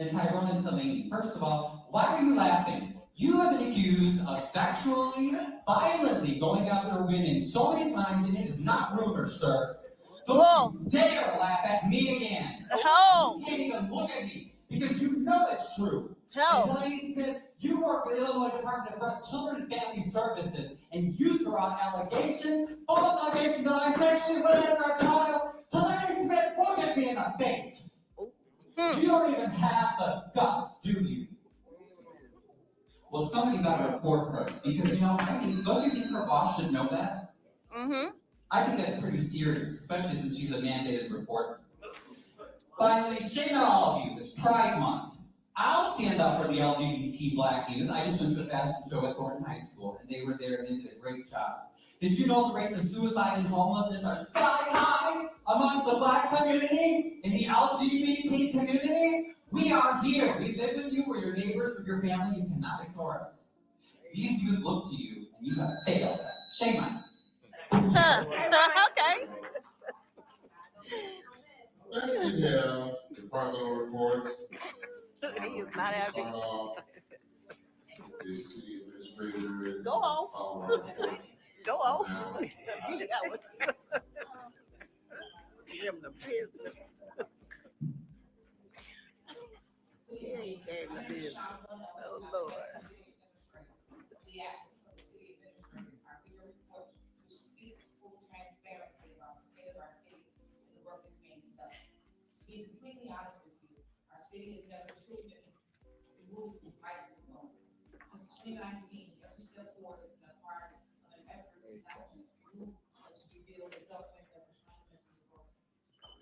And Tyrone and Delaney, first of all, why are you laughing? You have been accused of sexually, violently going after women so many times, and it is not rumor, sir. Don't you dare laugh at me again. You can't even look at me, because you know it's true. And Delaney Smith, you work for the Illinois Department of Children and Family Services, and you throw out allegations, false allegations that I sexually went after a child. Delaney Smith, look at me in the face. You don't even have the guts, do you? Well, somebody got to report her, because, don't you think her boss should know that? I think that's pretty serious, especially since she's a mandated reporter. Finally, shame on all of you, it's Pride Month. I'll stand up for the LGBT Black youth. I just went to the fashion show at Thornton High School, and they were there, and they did a great job. Did you know the rates of suicide and homelessness are sky high amongst the Black community and the LGBT community? We are here. We live with you. We're your neighbors. We're your family. You cannot ignore us. These youth look to you, and you have failed. Shame on you. Okay. Next we have departmental reports. He is not happy. The city administrator. Go on. Go on. You got one. Give him the business. Yeah, he gave him the business. Oh, Lord. The absence of the city administrator, our legal report, which speaks to full transparency about the state of our city and the work that's being conducted. To be completely honest with you, our city has never truly been removed from crisis mode. Since 2019, every step forward has been a part of an effort to not just remove, but to rebuild a government that was fundamentally broken.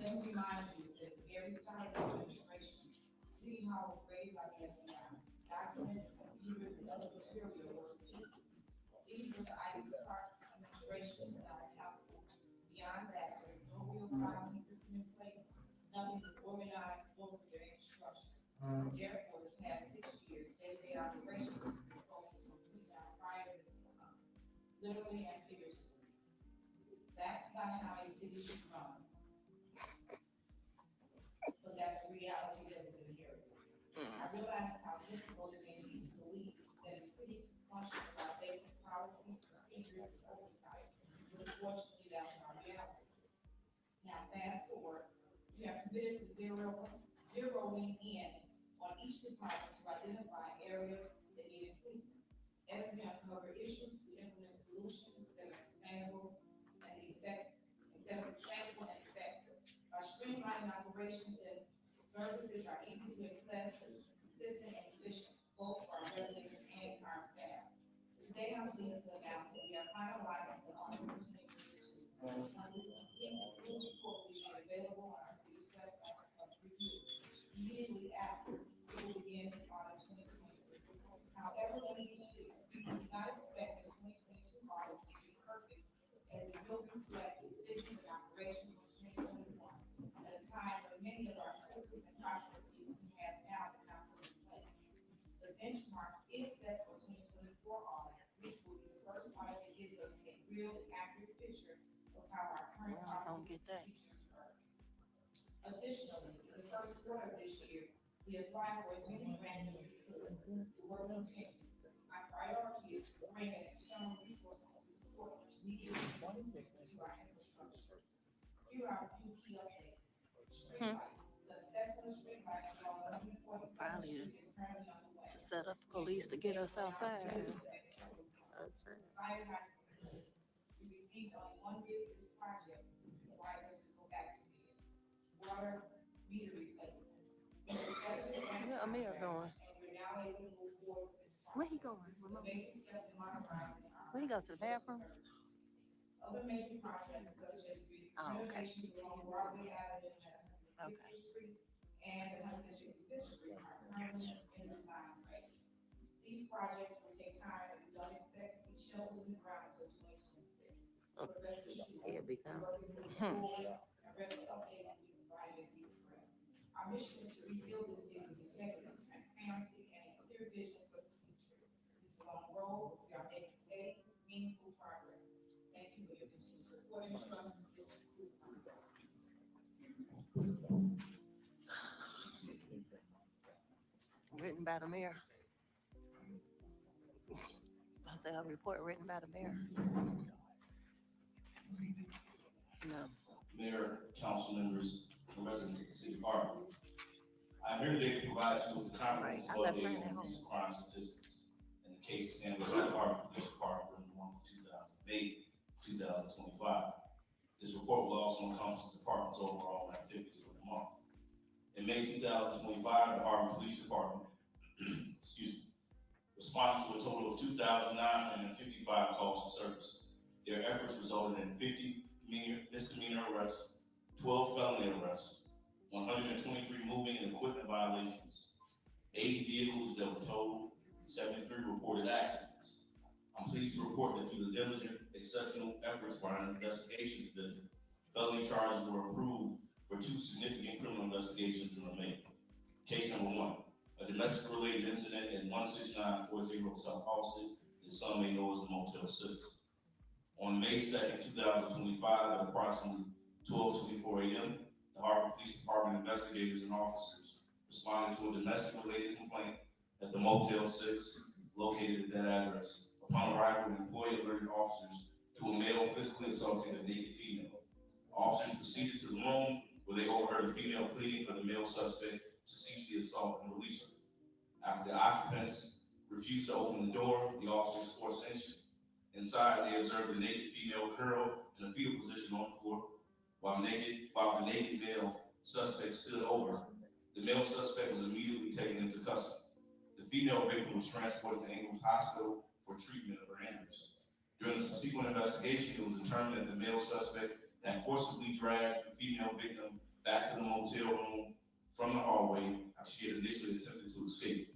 Let me remind you that at the very start of this administration, City Hall was raided by the FBI. Documents, computers, and other material were seized. These were the items of our administration without accountable. Beyond that, there was no real filing system in place. Nothing was organized, or was there any structure. Therefore, the past 6 years, day-to-day operations have been focused on putting out fires as they come, literally and figuratively. That's not how a city should run. But that's the reality that is inherited. I realize how difficult it may be to believe that a city can function without basic policies, procedures, and oversight. But unfortunately, that's our reality. Now, fast forward, we are committed to zeroing in on each department to identify areas that need improvement. As we uncover issues, we implement solutions that are sustainable and effective. By streamlining operations and services are easy to access, consistent and efficient, both for our residents and our staff. Today, I'm pleased to announce that we are finalizing the Ordinance 2022. Once it's complete, the full report will be made available on our city's website for public review. Immediately after, we will begin audit 2023. However, let me be clear, we do not expect the 2022 audit to be perfect, as we will reflect decisions and operations from 2021 at a time when many of our systems and processes we have now are not put in place. The benchmark is set for 2024 audit, which will be the first audit that gives us a real and accurate picture of how our current processes and procedures work. Additionally, in the first quarter of this year, we applied for as many grants as we could. The work continues. My priority is to bring in external resources to support much needed improvements to our infrastructure. Here are a few key updates. Streetlights. The assessment of streetlights along 147th Street is currently underway. To set up police to get us outside. Fire hydrant replacement. We received only one bid for this project, which requires us to go back to bid. Water meter replacement. Where Amir going? And we're now able to move forward with this project. Where he going? This is a major step in modernizing our. Where he go, to the bathroom? Other major projects such as renovations along Broadway Avenue and 150th Street and 155th Street are currently in the design phase. These projects will take time, and we don't expect to see shovels in the ground until 2026. But rest assured, the work is moving forward, and regular updates will be provided as we progress. Our mission is to rebuild the city with integrity, transparency, and a clear vision for the future. This is a long road, but we are making steady, meaningful progress. Thank you for your continued support and trust. This concludes my report. Written by the mayor. I said a report written by the mayor. No. Mayor, council members, and residents of the city of Harvey. I'm here today to provide you with a comprehensive update on recent crime statistics and the cases handled by the Harvey Police Department during the month of May 2025. This report will also encompass the department's overall activities for the month. In May 2025, the Harvey Police Department responded to a total of 2,955 calls for service. Their efforts resulted in 50 misdemeanor arrests, 12 felony arrests, 123 moving and equipment violations, 80 vehicles that were towed, 73 reported accidents. I'm pleased to report that through the diligent, exceptional efforts by our investigations division, felony charges were approved for 2 significant criminal investigations that were made. Case number 1, a domestic-related incident at 16940 South Halsted, that some may know as the Motel 6. On May 2nd, 2025, at approximately 12:24 a.m., the Harvey Police Department investigators and officers responded to a domestic-related complaint at the Motel 6, located at that address, Upon arrival, the employee alerted officers to a male physically assaulting a naked female. Officers proceeded to the room where they overheard the female pleading for the male suspect to cease the assault and release her. After the occupants refused to open the door, the officers forced entry. Inside, they observed the naked female curled in a fetal position on the floor, while the naked male suspect stood over her. The male suspect was immediately taken into custody. The female victim was transported to Ingles Hospital for treatment of her injuries. During the subsequent investigation, it was determined that the male suspect had forcibly dragged the female victim back to the motel room from the hallway after she had initially attempted to escape.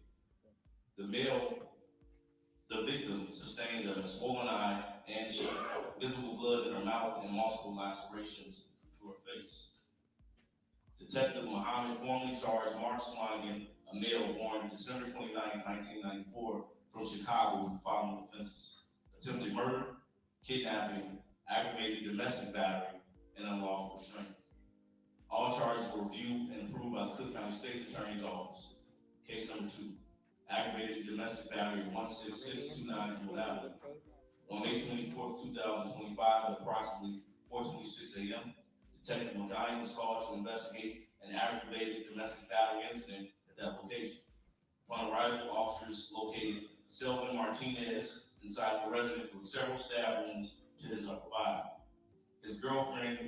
The victim sustained a swollen eye and visible blood in her mouth and multiple lacerations to her face. Detective Muhammad formally charged Mark Swanigan, a male born December 29, 1994, from Chicago with the following offenses: attempted murder, kidnapping, aggravated domestic battery, and unlawful restraint. All charges were reviewed and approved by the Cook County State's Attorney's Office. Case number 2, aggravated domestic battery at 16629 Wood Avenue. On May 24, 2025, at approximately 4:26 a.m., Detective McGuire was called to investigate an aggravated domestic battery incident at that location. Upon arrival, officers located Selvin Martinez inside the residence with several stab wounds to his upper body. His girlfriend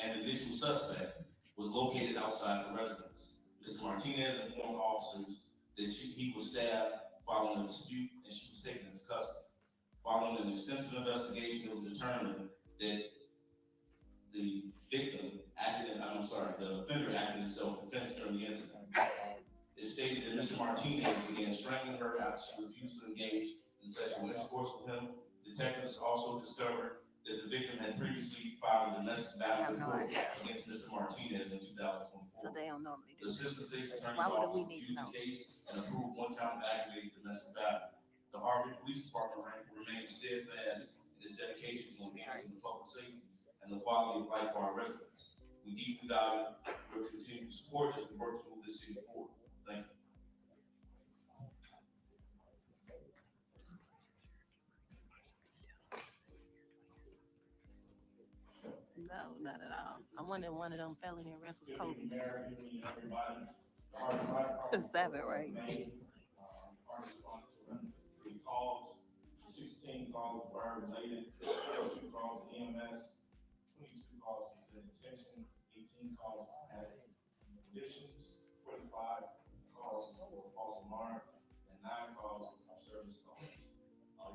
and initial suspect was located outside the residence. Mr. Martinez informed officers that he was stabbed following a dispute and she was taken into custody. Following an extensive investigation, it was determined that the offender acted in self-defense during the incident. It stated that Mr. Martinez began strangling her after she refused to engage in sexual intercourse with him. Detectives also discovered that the victim had previously filed a domestic battery report against Mr. Martinez in 2024. So they don't normally do The Assistant State's Attorney's Why would we Office need to reviewed know? the case and approved 1 count of aggravated domestic battery. The Harvey Police Department remains steadfast in its dedication to enhancing the public safety and the quality of life for our residents. We deeply value your continued support as we work to move this city forward. Thank you. No, not at all. I wonder if one of them felony arrests was Kobe's. 7, right? Calls, 16 calls fire related, 2 calls EMS, 22 calls for detention, 18 calls for hazard conditions, 45 calls for false alarm, and 9 calls for service calls.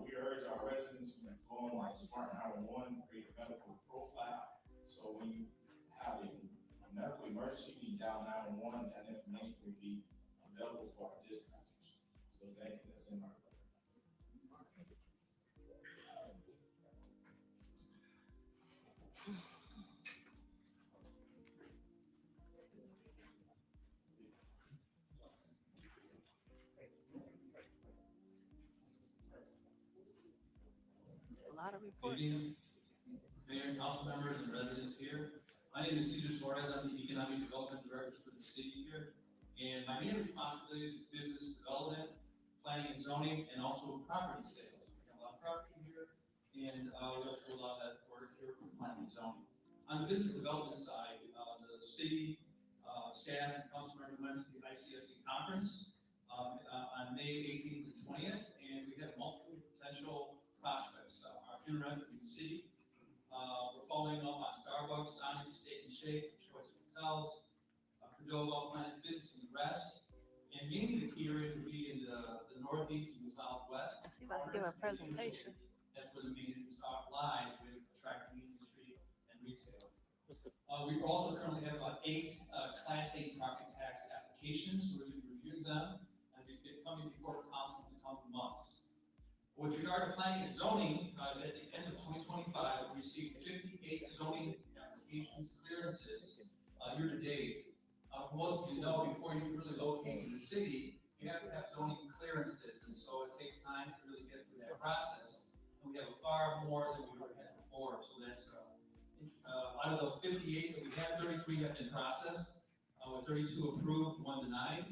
We urge our residents to go on like Smart 911, create a medical profile. So when you have a medical emergency, you dial 911, that information will be available for our dispatchers. So thank you, that's in our. A lot of reports. Mayor, council members, and residents here. My name is Cesar Suarez. I'm the Economic Development Director for the city here. And my main responsibilities is business development, planning and zoning, and also property sales. We have a lot of property here, and we also do a lot of that work here for planning and zoning. On the business development side, the city staff and council members went to the ICSC conference on May 18th and 20th, and we had multiple potential prospects are interested in the city. We're following up on Starbucks, Sonic, Steak and Shake, Choice Hotels, Cordova, Planet Fitness, and the rest. And mainly the key areas would be in the northeast and the southwest. Let's see if I can give a presentation. That's where the main interest lies with attracting industry and retail. We also currently have about 8 Class A property tax applications, so we're going to review them, and we've been coming before council in the coming months. With regard to planning and zoning, at the end of 2025, we received 58 zoning applications, clearances, year to date. For most of you know, before you can really locate in the city, you have to have zoning clearances, and so it takes time to really get through that process. And we have far more than we ever had before, so that's out of the 58 that we have, 33 have been processed, with 32 approved, 1 denied,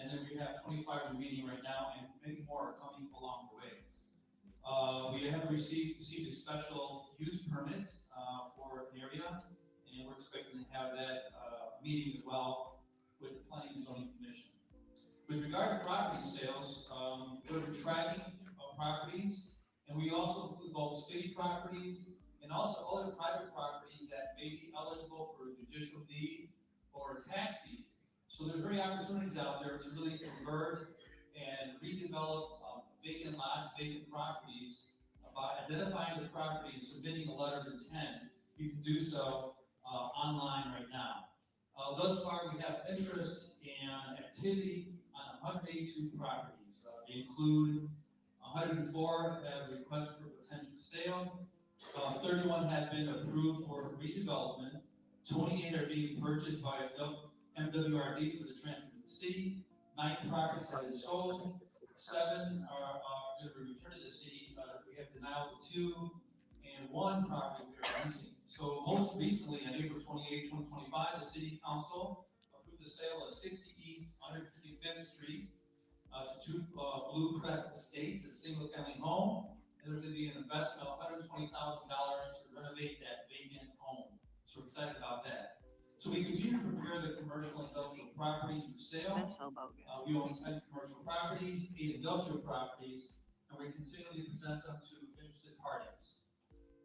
and then we have 25 remaining right now, and many more are coming along the way. have received a special use permit for an area, and we're expecting to have that meeting as well with the Planning and Zoning Commission. With regard to property sales, we're tracking properties, and we also include both city properties and also other private properties that may be eligible for a judicial deed or a tax deed. So there's very opportunities out there to really convert and redevelop vacant lots, vacant properties. By identifying the property and submitting a letter of intent, you can do so online right now. Thus far, we have interest and activity on 182 properties. They include 104 have requested for potential sale, 31 have been approved for redevelopment, 28 are being purchased by MWRD for the transfer to the city, 9 properties have been sold, 7 are going to be returned to the city. We have denials of 2, and 1 property we are leasing. So most recently, on April 28, 2025, the City Council approved the sale of 60 East 155th Street to 2 Blue Crest Estates, a single-family home. And there's going to be an investment of $120,000 to renovate that vacant home. So we're excited about that. So we continue to prepare the commercial and industrial properties for sale. That's so bogus. We own 10 commercial properties, 8 industrial properties, and we continually present them to interested parties.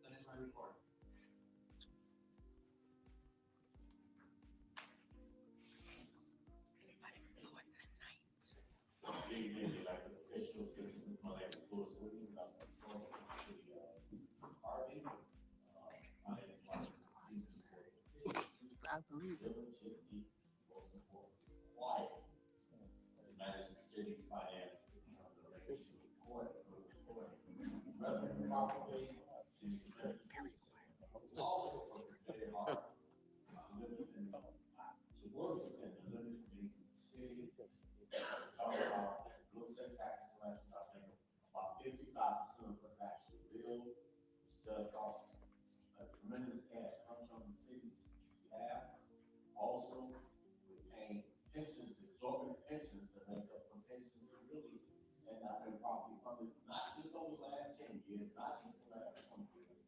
That is my report. Elected officials, citizens, my name is Louis Whitney. I'm from Harvey. My name is Mark. I believe it. Diligently, most important, quiet to manage the city's finances and the regulation report. Revenue properly is also for very hard to work within the limited means of the city. Talk about real estate tax collection. I think about 55% of what's actually billed, which does cost a tremendous cash comes from the city's behalf. Also, we're paying pensions, exorbitant pensions that make up for cases that really have not been properly funded, not just over the last 10 years, not just the last 20 years,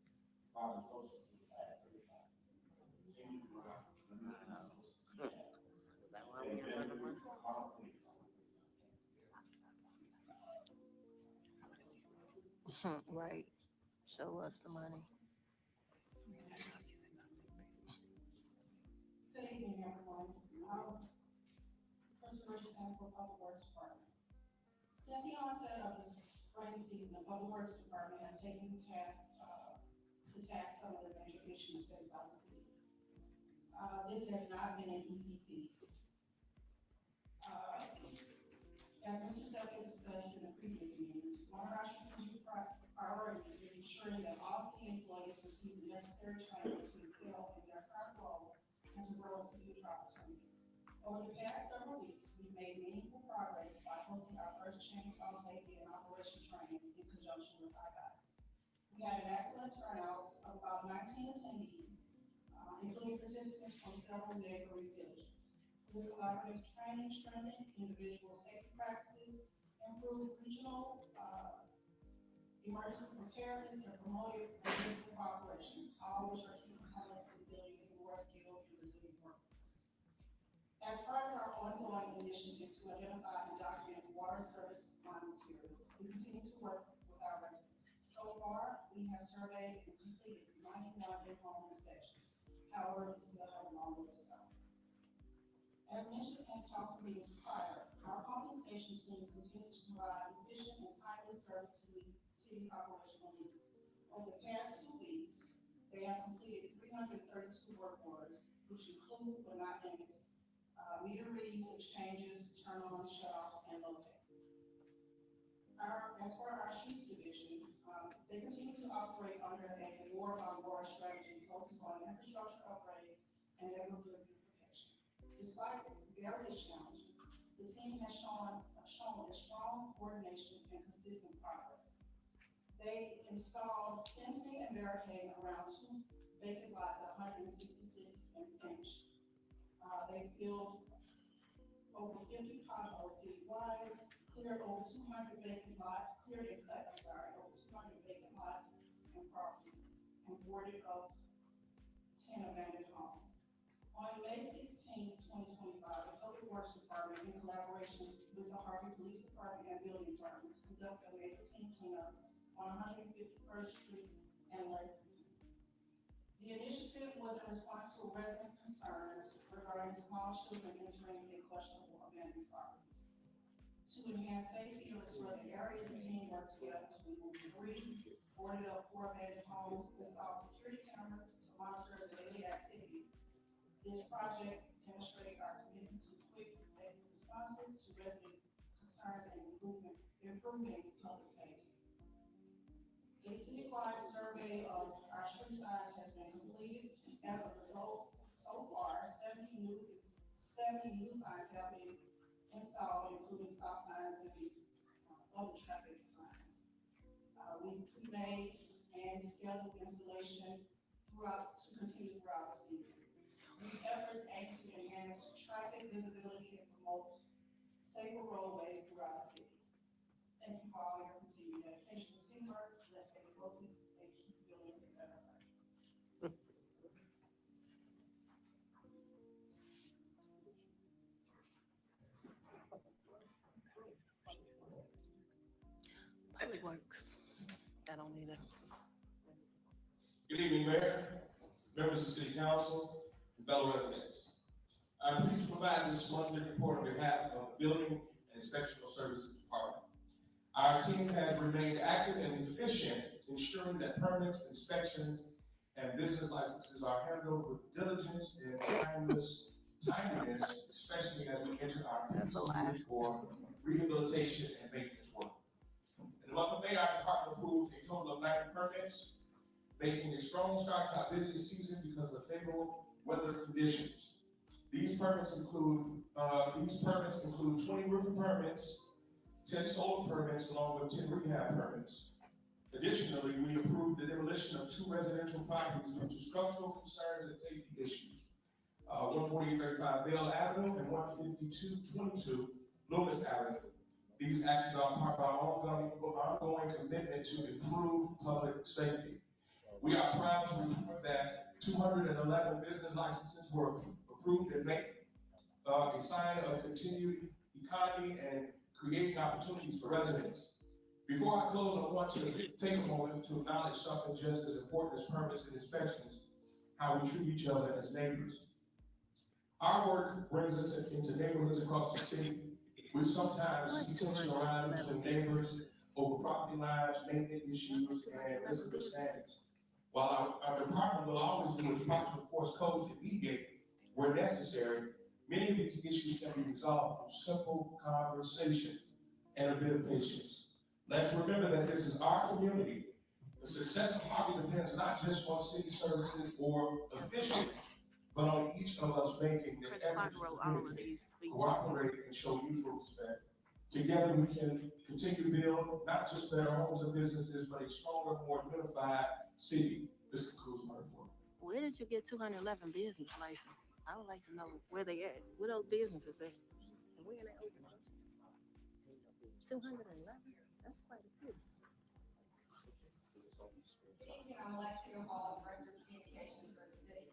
probably closer to the last 35 years. Continue to run the resources we have. Right. Show us the money. Good evening, everyone. Person representing for Public Works Department. Since the onset of the spring season, the Public Works Department has taken the task to tackle some of the major issues faced by the city. This has not been an easy feat. As Mr. Stephanie discussed in the previous meetings, one of our strategic priorities is ensuring that all city employees receive the necessary training to excel in their current roles and to grow into future opportunities. Over the past several weeks, we've made meaningful progress by hosting our first chainsaw safety and operation training in conjunction with our guys. We had an excellent turnout of about 19 attendees, including participants from several neighboring villages. This collaborative training strengthened individual safety practices, improved regional emergency preparedness, and promoted municipal cooperation, all which are key components in building a more skilled and resilient workforce. As part of our ongoing initiative to identify and document water service line materials, we continue to work with our residents. So far, we have surveyed and completed 91 in-home inspections. However, we still have a long way to go. As mentioned in council meetings prior, our pumping station team continues to provide efficient and timely service to the city's operational needs. Over the past 2 weeks, they have completed 332 work orders, which include but not limited meter reads, exchanges, turn-ons, shut-offs, and locates. As for our streets division, they continue to operate under a war-on-war strategy focused on infrastructure upgrades and neighborhood beautification. Despite various challenges, the team has shown a strong coordination and consistent progress. They installed fencing and barricading around 2 vacant lots at 166 and finished. They filled over 50 potholes citywide, cleared over 200 vacant lots, over 200 vacant lots boarded up 10 abandoned homes. On May 16, 2025, the Public Works Department, in collaboration with the Harvey Police Department and building departments, conducted a May 15 cleanup on 151st Street and Lexington. The initiative was in response to residents' concerns regarding small children entering a questionable abandoned property. To enhance safety and restore the area, the team worked together to remove debris, boarded up 4 abandoned homes, installed security cameras to monitor the daily activity. This project demonstrated our commitment to quick, effective responses to resident concerns and improving public safety. A citywide survey of our street signs has been completed. As a result, so far, 70 new signs have been installed, including stop signs and other traffic signs. We made and scheduled installation to continue throughout the season. These efforts aim to enhance traffic visibility and promote safer roadways throughout the city. Thank you for all your continued dedication and teamwork. Let's stay focused and keep building a better life. Public Works. I don't need it. Good evening, Mayor, members of the City Council, and fellow residents. I'm pleased to provide this monthly report on behalf of the Building and Inspectional Services Department. Our team has remained active and efficient, ensuring that permits, inspections, and business licenses are handled with diligence and timeliness, especially as we enter our peak season for rehabilitation and maintenance work. In the month of May, our department approved a total of 90 permits, making a strong start to our busy season because of the favorable weather conditions. These permits include 20 roofing permits, 10 solar permits, along with 10 rehab permits. Additionally, we approved the demolition of 2 residential properties due to structural concerns and safety issues. 14835 Vale Avenue and 15222 Loomis Avenue. These actions are part of our ongoing commitment to improve public safety. We are proud to report that 211 business licenses were approved in May, a sign of continued economy and creating opportunities for residents. Before I close, I want to take a moment to acknowledge something just as important as permits and inspections, how we treat each other as neighbors. Our work brings us into neighborhoods across the city. We sometimes see tension around between neighbors over property lines, maintenance issues, and misunderstandings. While our department will always do its part to enforce codes and mediate where necessary, many of these issues can be resolved through simple conversation and a bit of patience. Let's remember that this is our community. The success of Harvey depends not just on city services or officials, but on each of us making the effort to cooperate and show mutual respect. Together we can continue to build not just better homes and businesses, but a stronger, more unified city. This concludes my report. Where did you get 211 business licenses? I would like to know where they at. Where those businesses at? And where they open? 211? That's quite a few. Good evening, I'm Alexia Hall, Director of Communications for the city.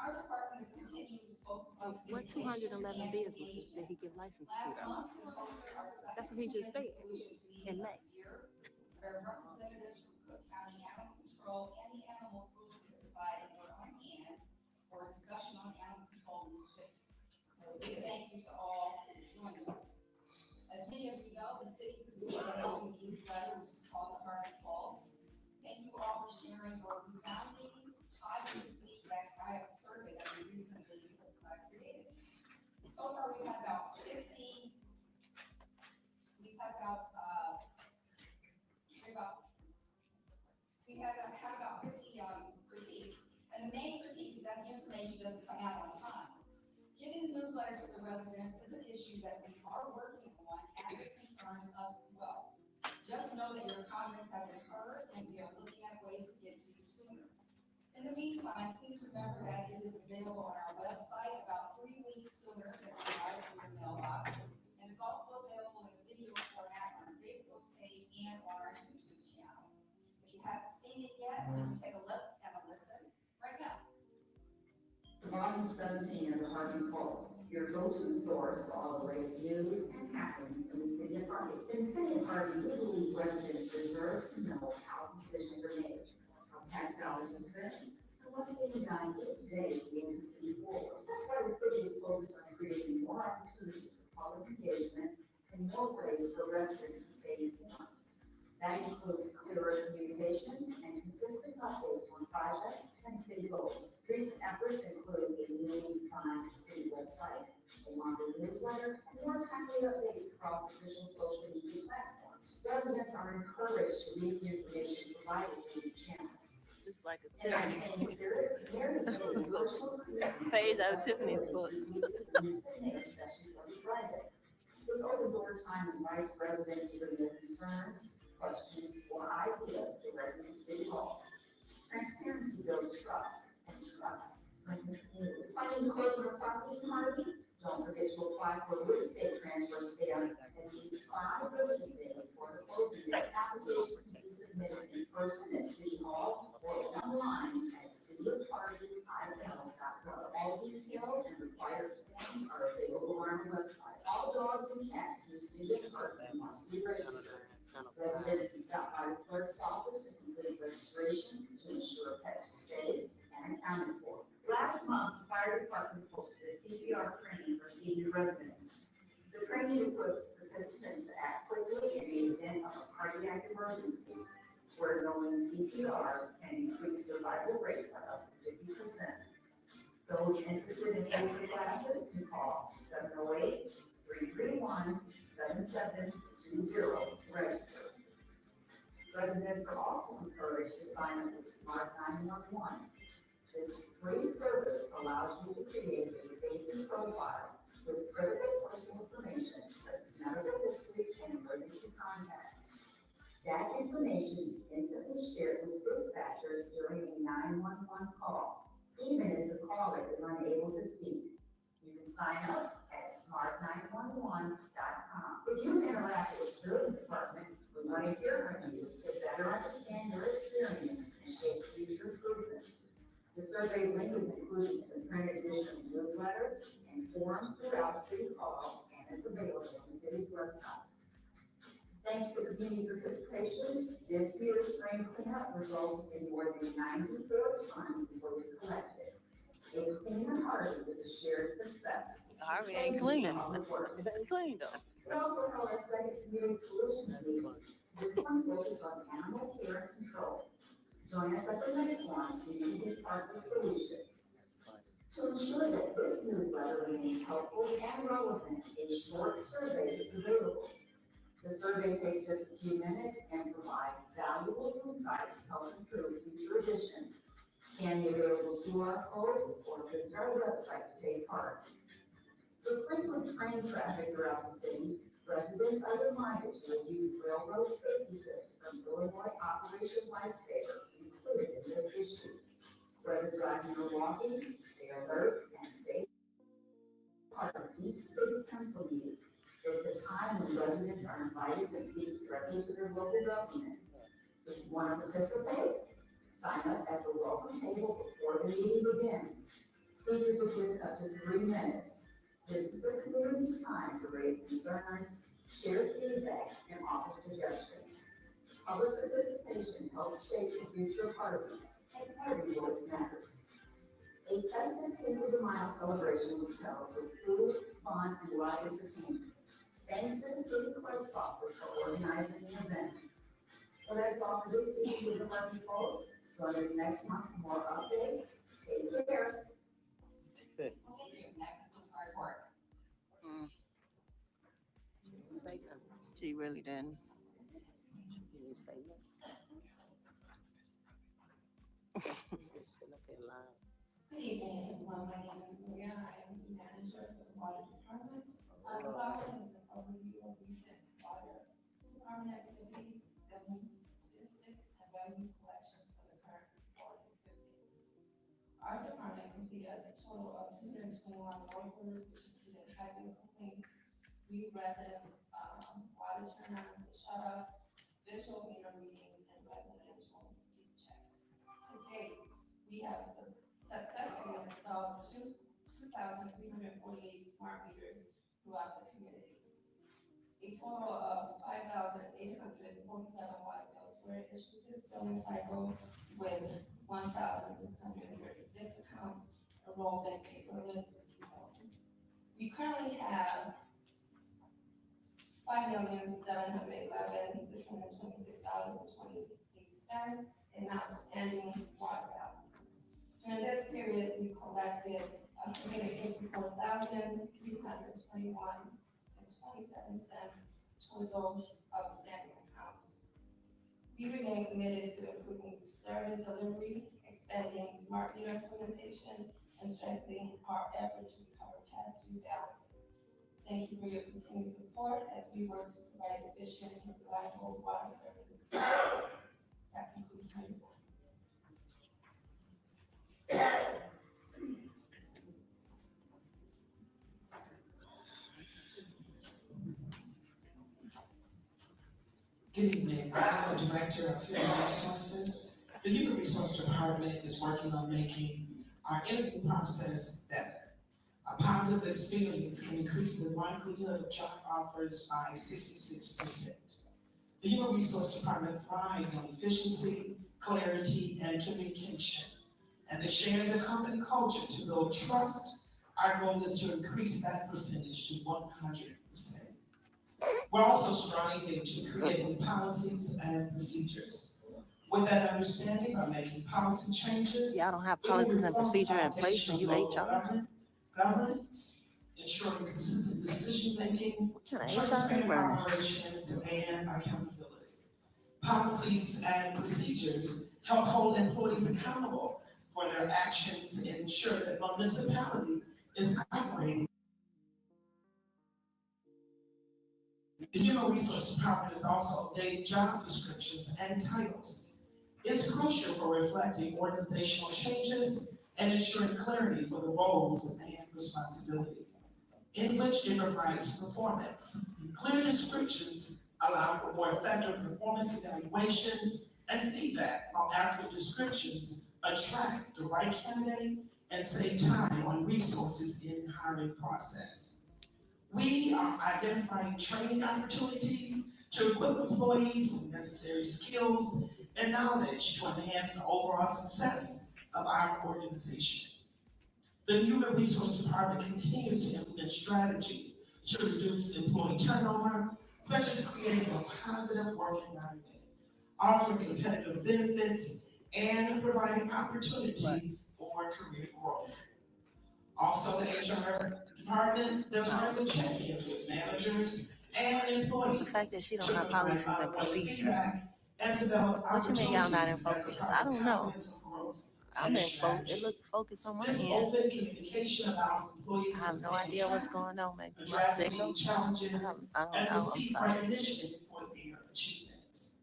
Our department is continuing to focus on what 211 businesses did he give license to though? That's what he just said in May. Where representatives from Cook County Animal Control and the Animal Cruelty Society were on hand for a discussion on animal control in the city. So a big thank you to all who joined us. As many of you know, the city produced an open newsletter, which is called the Harvey Pulse. Thank you all for sharing your resounding positive feedback via a survey that we recently created. So far, we've had about 50 critiques, and the main critique is that the information doesn't come out on time. Getting the newsletter to the residents is an issue that we are working on as it concerns us as well. Just know that your comments have been heard, and we are looking at ways to get to you sooner. In the meantime, please remember that it is available on our website about 3 weeks sooner than it arrives in your mailbox, and it's also available in a video format on our Facebook page and on our YouTube channel. If you haven't seen it yet, you can take a look and a listen right now. Volume 17 of the Harvey Pulse, your go-to source for all the latest news and happenings in the city of Harvey. In the city of Harvey, we believe residents deserve to know how decisions are made, how tax dollars are spent, and what's being done here today to move the city forward. That's why the city is focused on creating more opportunities for public engagement and more ways for residents to stay informed. That includes clearer communication and consistent updates on projects and city goals. Recent efforts include a newly designed city website, a longer newsletter, and more timely updates across official social media platforms. Residents are encouraged to read the information provided through these channels. In that same spirit, there is a virtual page out of Tiffany's book. sessions every Friday. This open door time invites residents to bring their concerns, questions, or ideas directly to City Hall. Transparency builds trust, and trust strengthens community. Planning to close on a property in Harvey? Don't forget to apply for a real estate transfer stamp at least 5 business days before the closing date. Application can be submitted in person at City Hall or online at cityofharvey.il.gov. All details and required forms are available on our website. All dogs and cats in the city of Harvey must be registered. Residents can stop by the clerk's office to complete registration to ensure pets are safe and accounted for. Last month, the fire department hosted a CPR training for senior residents. The training equips participants to act quickly in the event of a cardiac emergency, where knowing CPR can increase survival rates by up to 50%. Those interested in future classes can call 708-331-7720 to register. Residents are also encouraged to sign up with Smart 911. This free service allows you to create a safety profile with critical personal information such as medical history and emergency contacts. That information is instantly shared with dispatchers during a 911 call, even if the caller is unable to speak. You can sign up at smart911.com. If you've interacted with the building department, we want to hear from you to better understand your experience and shape future improvements. The survey link is included in the printed edition of the newsletter and forms throughout City Hall and is available on the city's website. Thanks to community participation, this year's spring cleanup resulted in more than 94 tons of waste collected. A clean Harvey is a shared success. Harvey ain't clean. It ain't clean though. We also held our second community solutions meeting. This one focused on animal care and control. Join us at the next one so you can be part of the solution. To ensure that this newsletter remains helpful and relevant, a short survey is available. The survey takes just a few minutes and provides valuable insights to help improve future editions. Scan the available QR code or visit our website to take part. With frequent train traffic throughout the city, residents are reminded to review railroad safety tips from Illinois Operation Lifesaver included in this issue. Whether driving or walking, stay alert and stay part of each city council meeting. There's a time when residents are invited to speak directly to their local government. If you want to participate, sign up at the welcome table before the meeting begins. Speakers are given up to 3 minutes. This is the community's time to raise concerns, share feedback, and offer suggestions. Public participation helps shape the future of Harvey, and every voice matters. A festive Cinco de Mayo celebration was held with food, fun, and live entertainment. Thanks to the city clerk's office for organizing the event. Well, that's all for this issue of the Harvey Pulse. Join us next month for more updates. Take care. Thank you. That concludes our report. She really didn't. She didn't say nothing. Good evening, everyone. My name is Maria. I am the manager for the water department. The following is an overview of recent water department activities, billing statistics, and revenue collections for the current reporting period. Our department completed a total of 221 water orders, which included highway complaints, residents, water turn-ons and shut-offs, visual meter readings, and residential we have successfully installed 2,348 smart meters throughout the community. A total of 5,847 water bills were issued this billing cycle, with 1,636 accounts enrolled in paperless billing. We currently have $5,711,626.28 in outstanding water balances. During this period, we collected $154,321.27 toward those outstanding accounts. We remain committed to improving service delivery, expanding smart meter implementation, and strengthening our efforts to recover past due balances. Thank you for your continued support as we work to provide efficient and reliable water service to our residents. That concludes my report. Good evening. I'm the Director of Human Resources. The Human Resource Department is working on making our interview process better. A positive experience can increase the likelihood of job offers by 66%. The Human Resource Department thrives on efficiency, clarity, and communication. And to share the company culture to build trust, our goal is to increase that percentage to 100%. We're also striving to create new policies and procedures. With that understanding, by making policy changes, Y'all don't have policies and procedure in place and you HR? Governance, ensuring consistent decision-making, transparent operations, and accountability. Policies and procedures help hold employees accountable for their actions and ensure that the municipality is operating. The Human Resource Department is also updating job descriptions and titles. It's crucial for reflecting organizational changes and ensuring clarity for the roles and responsibility, in which it provides performance. Clear descriptions allow for more effective performance evaluations and feedback, while accurate descriptions attract the right candidate and save time on resources in the hiring process. We are identifying training opportunities to equip employees with necessary skills and knowledge to enhance the overall success of our organization. The Human Resource Department continues to implement strategies to reduce employee turnover, such as creating a positive work environment, offering competitive benefits, and providing opportunity for career growth. Also, the HR department does regular check-ins with managers and employees. The fact that she don't have policies and procedure. And develop What you mean y'all not in opportunities focus? that I don't know. growth I'm and in focus. strategy. It look focused on my This end. open communication allows employees I have to no stay idea on what's track, going on. Maybe my address signal. any challenges, I don't and know. I'm receive sorry. recognition for their achievements.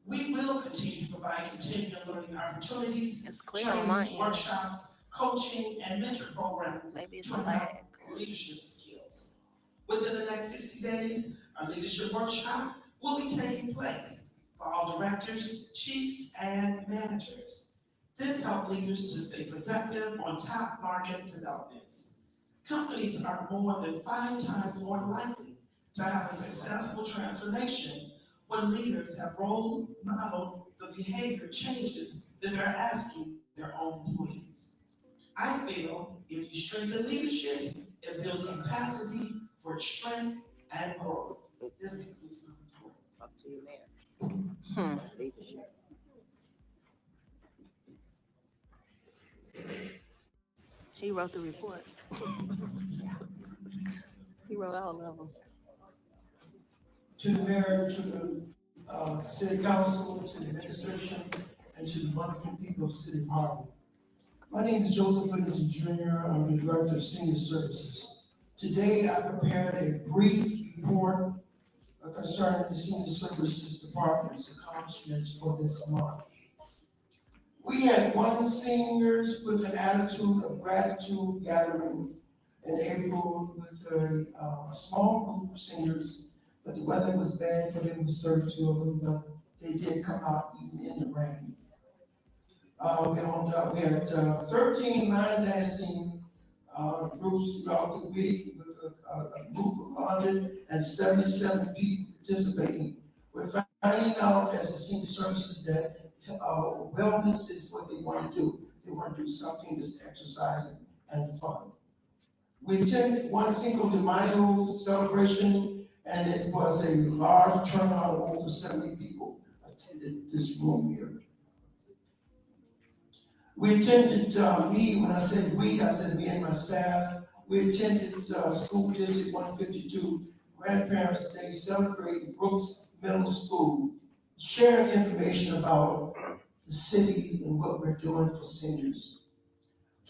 We will continue to provide continuing learning opportunities, It's clear on my trainings, end. workshops, coaching, and mentor programs Maybe it's to a enhance lag. leadership skills. Within the next 60 days, a leadership workshop will be taking place for all directors, chiefs, and managers. This helps leaders to stay productive on top market developments. Companies are more than 5 times more likely to have a successful transformation when leaders have role modeled the behavior changes that they're asking their own employees. I feel if you strengthen leadership, it builds capacity for strength and growth. This concludes my report. Talk to you, Mayor. Leadership. He wrote the report. He wrote all of them. To the mayor, to the city council, to the administration, and to the wonderful people of the city of Harvey. My name is Joseph Whittington Jr. I'm the Director of Senior Services. Today, I prepared a brief report concerning the Senior Services Department's accomplishments for this month. We had one seniors with an attitude of gratitude gathering in April with a small group of seniors, but the weather was bad for them. It was 32 of them, but they did come out even in the rain. We had 13 line dancing groups throughout the week with a group of 177 people participating. We're finding out as the senior services that wellness is what they want to do. They want to do something that's exercising and fun. We attended one Cinco de Mayo celebration, and it was a large turnout of over 70 people attended this room here. We attended, when I said we, I said me and my staff. We attended School District 152 Grandparents' Day celebrating Brooks Middle School, sharing information about the city and what we're doing for seniors.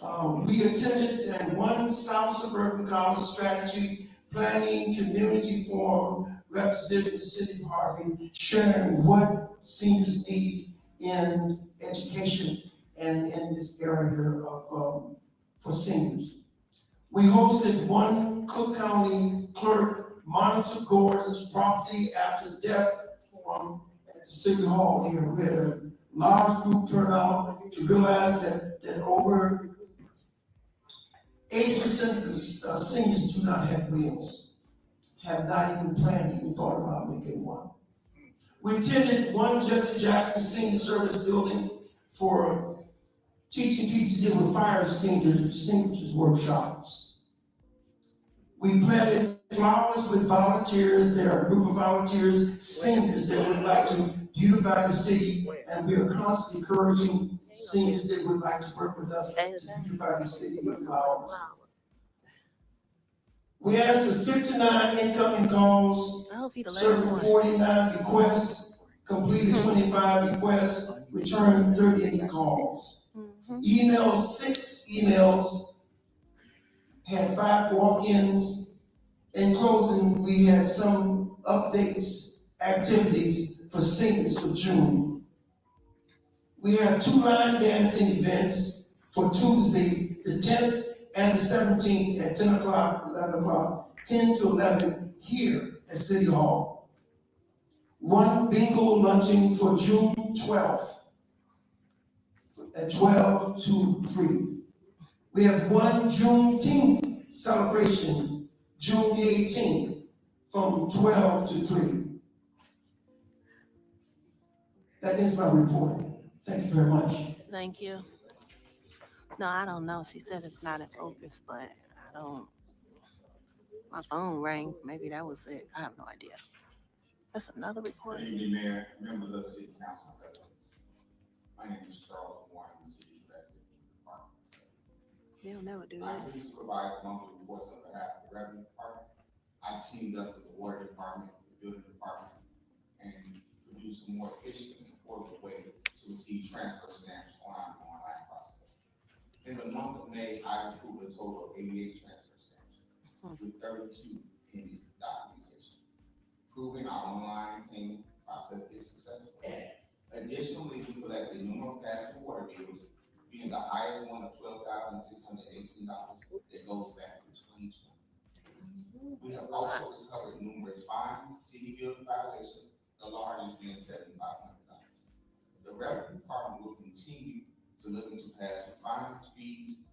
We attended one South Suburban College Strategy Planning Community Forum representing the city of Harvey, sharing what seniors need in education and in this area of for seniors. We hosted one Cook County Clerk Monitor Gordon's property after death forum at the City Hall here, where a large group turned out to realize that over 80% of the seniors do not have wills, have not even planned, even thought about making one. We attended one Jesse Jackson Senior Service Building for teaching people to deal with fire extinguishers workshops. We planted flowers with volunteers. There are a group of volunteers, seniors that would like to beautify the city, and we are constantly encouraging seniors that would like to work with us to beautify the city with flowers. We asked for 69 incoming calls, served 49 requests, completed 25 requests, returned 38 calls. Emailed 6 emails, had 5 walk-ins. In closing, we had some updates, activities for seniors for June. We have 2 line dancing events for Tuesdays, the 10th and the 17th at 10 o'clock, 11 o'clock, 10 to 11 here at City Hall. One bingo luncheon for June 12th at 12 to 3. We have one Juneteenth celebration, June the 18th, from 12 to 3. That is my report. Thank you very much. Thank you. No, I don't know. She said it's not in focus, but I don't. My phone rang. Maybe that was it. I have no idea. That's another report. Good evening, Mayor, members of the City Council, and residents. My name is Charles Warren, the City Executive Department. They'll never do I this. please provide monthly reports on behalf of the Revenue Department. I teamed up with the Water Department, the Building Department, and produced a more efficient and affordable way to receive transfer stamps on the online process. In the month of May, I approved a total of 88 transfer stamps with 32 pending documentation, proving our online payment process is successful. Additionally, we collected numerous past water bills, being the highest one of $12,618 that goes back to 2020. We have also recovered numerous fines, city building violations, the largest being $7,500. The Revenue Department will continue to look into passing fines, fees,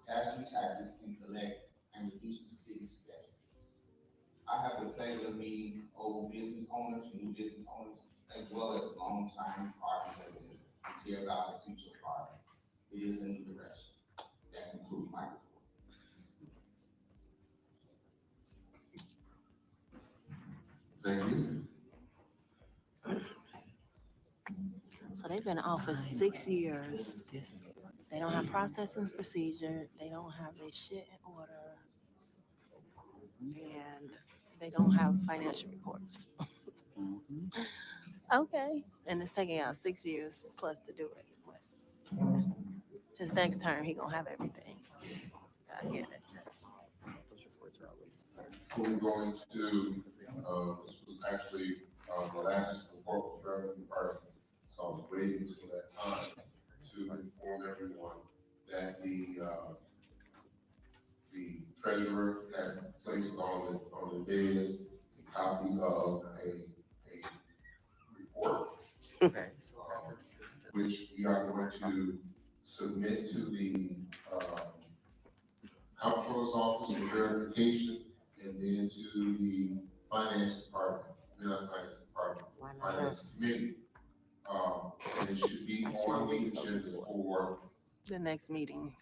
past due taxes, and collect and reduce the city's deficits. I have the pleasure of meeting old business owners, new business owners, as well as long-time Harvey residents who care about the future of Harvey. It is a new direction. That concludes my report. Thank you. So they've been in office 6 years. They don't have processing procedure. They don't have their shit in order. And they don't have financial reports. Okay. And it's taking out 6 years plus to do it. But his next term, he gonna have everything. I get it. Before we go into, this was actually the last report was Revenue Department, so I was waiting until that time to inform everyone that the treasurer has placed on the dais a copy of a report, which we are going to submit to the, comptroller's office for verification, and then to the finance department, not finance department, finance committee. And it should be on the agenda for The next meeting.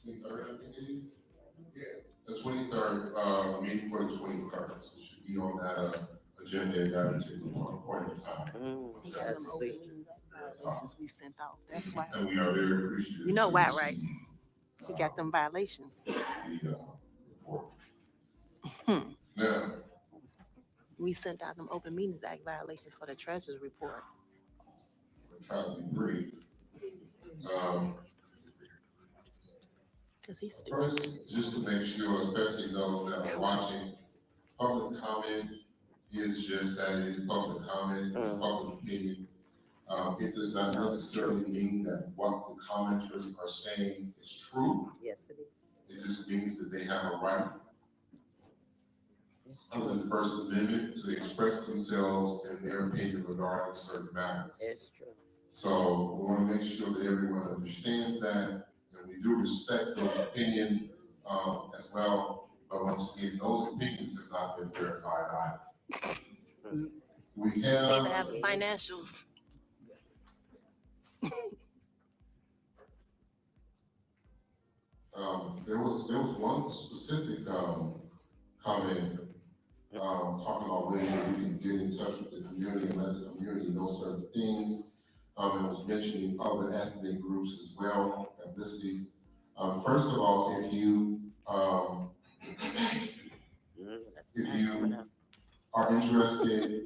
23rd, I think it is. The 23rd, meeting for the 23rd, so it should be on that, agenda at that particular point in time. Yes. Violations we sent out. That's why. And we are very appreciative. You know why, right? We got them violations. The, report. Hmm. Now, We sent out them open meetings act violations for the treasurer's report. I'm trying to be brief. Cause he's stupid. First, just to make sure, especially those that are watching, public comment is just that, it is public comment, it's public opinion. It does not necessarily mean that what the commenters are saying is true. Yes, it is. It just means that they have a right under the First Amendment to express themselves and their opinion regarding certain matters. It's true. So we want to make sure that everyone understands that, and we do respect those opinions as well. But once again, those opinions have not been verified either. We They have have the financials. there was one specific comment talking about ways that we can get in touch with the community and let the community know certain things. It was mentioning other ethnic groups as well, ethnicities. First of all, if you are interested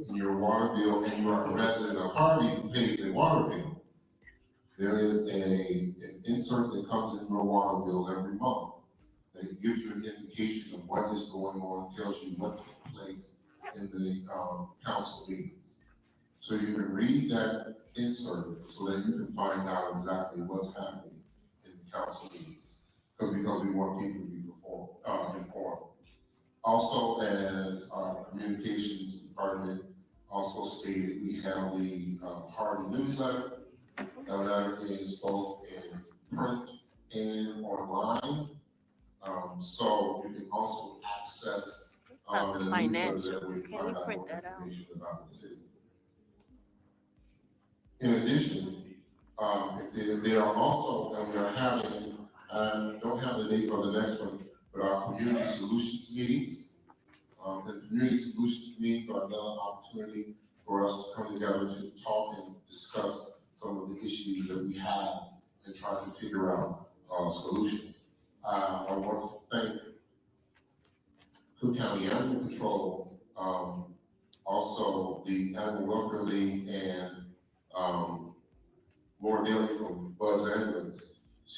in your water bill and you are a resident of Harvey who pays a water bill, there is an insert that comes in your water bill every month that gives you an indication of what is going on, tells you what took place in the council meetings. So you can read that insert so that you can find out exactly what's happening in the council meetings, because we want people to be informed. Also, as our communications department also stated, we have the Harvey newsletter. That letter is both in print and online. So you can also access the the financials. Can you print that out? about the city. In addition, if they are also, and we are having, don't have the date for the next one, but our community solutions meetings. The community solutions meetings are another opportunity for us to come together to talk and discuss some of the issues that we have and try to figure out solutions. I want to thank Cook County Animal Control, also the Animal Welfare League, and Laura Daly from Buzz Ambulance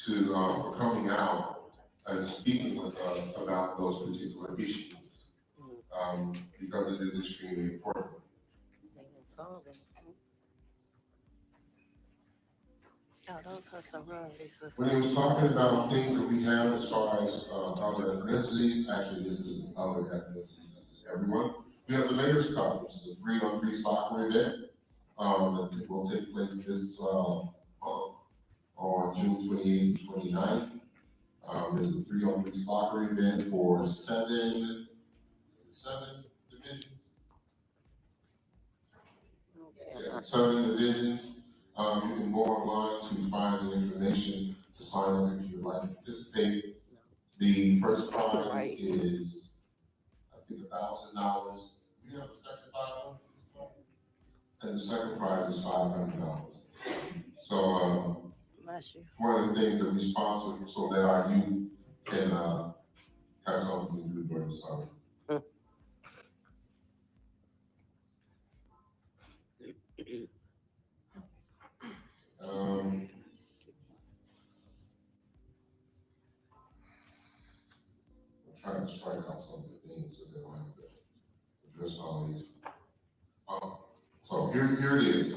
for coming out and speaking with us about those particular issues, because it is extremely important. Oh, those are sororities. When he was talking about things that we have as far as other ethnicities, actually this is other ethnicities, this is everyone. We have the Mayor's Conference, the 3-on-3 soccer event that will take place this month on June 28th and 29th. There's a 3-on-3 soccer event for seven divisions. Yeah, 7 divisions. You can go online to find the information to sign up if you would like to participate. The first prize is, I think, $1,000. We have a second prize, and the second prize is $500. So, Bless you. one of the things that we sponsor so that our youth can have something to do during the summer. I'm trying to strike out some of the things so that I have to address all these. So here it is.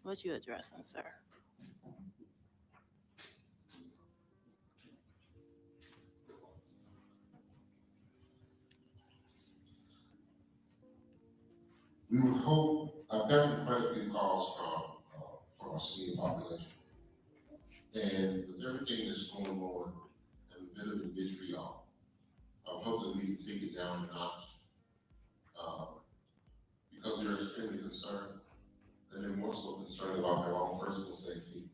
What you addressing, sir? We would hope, I've gotten quite a few calls senior population. And with everything that's going on and the bit of the vitriol, I hope that we can take it down a notch. Because they're extremely concerned, and they're more so concerned about their own personal safety.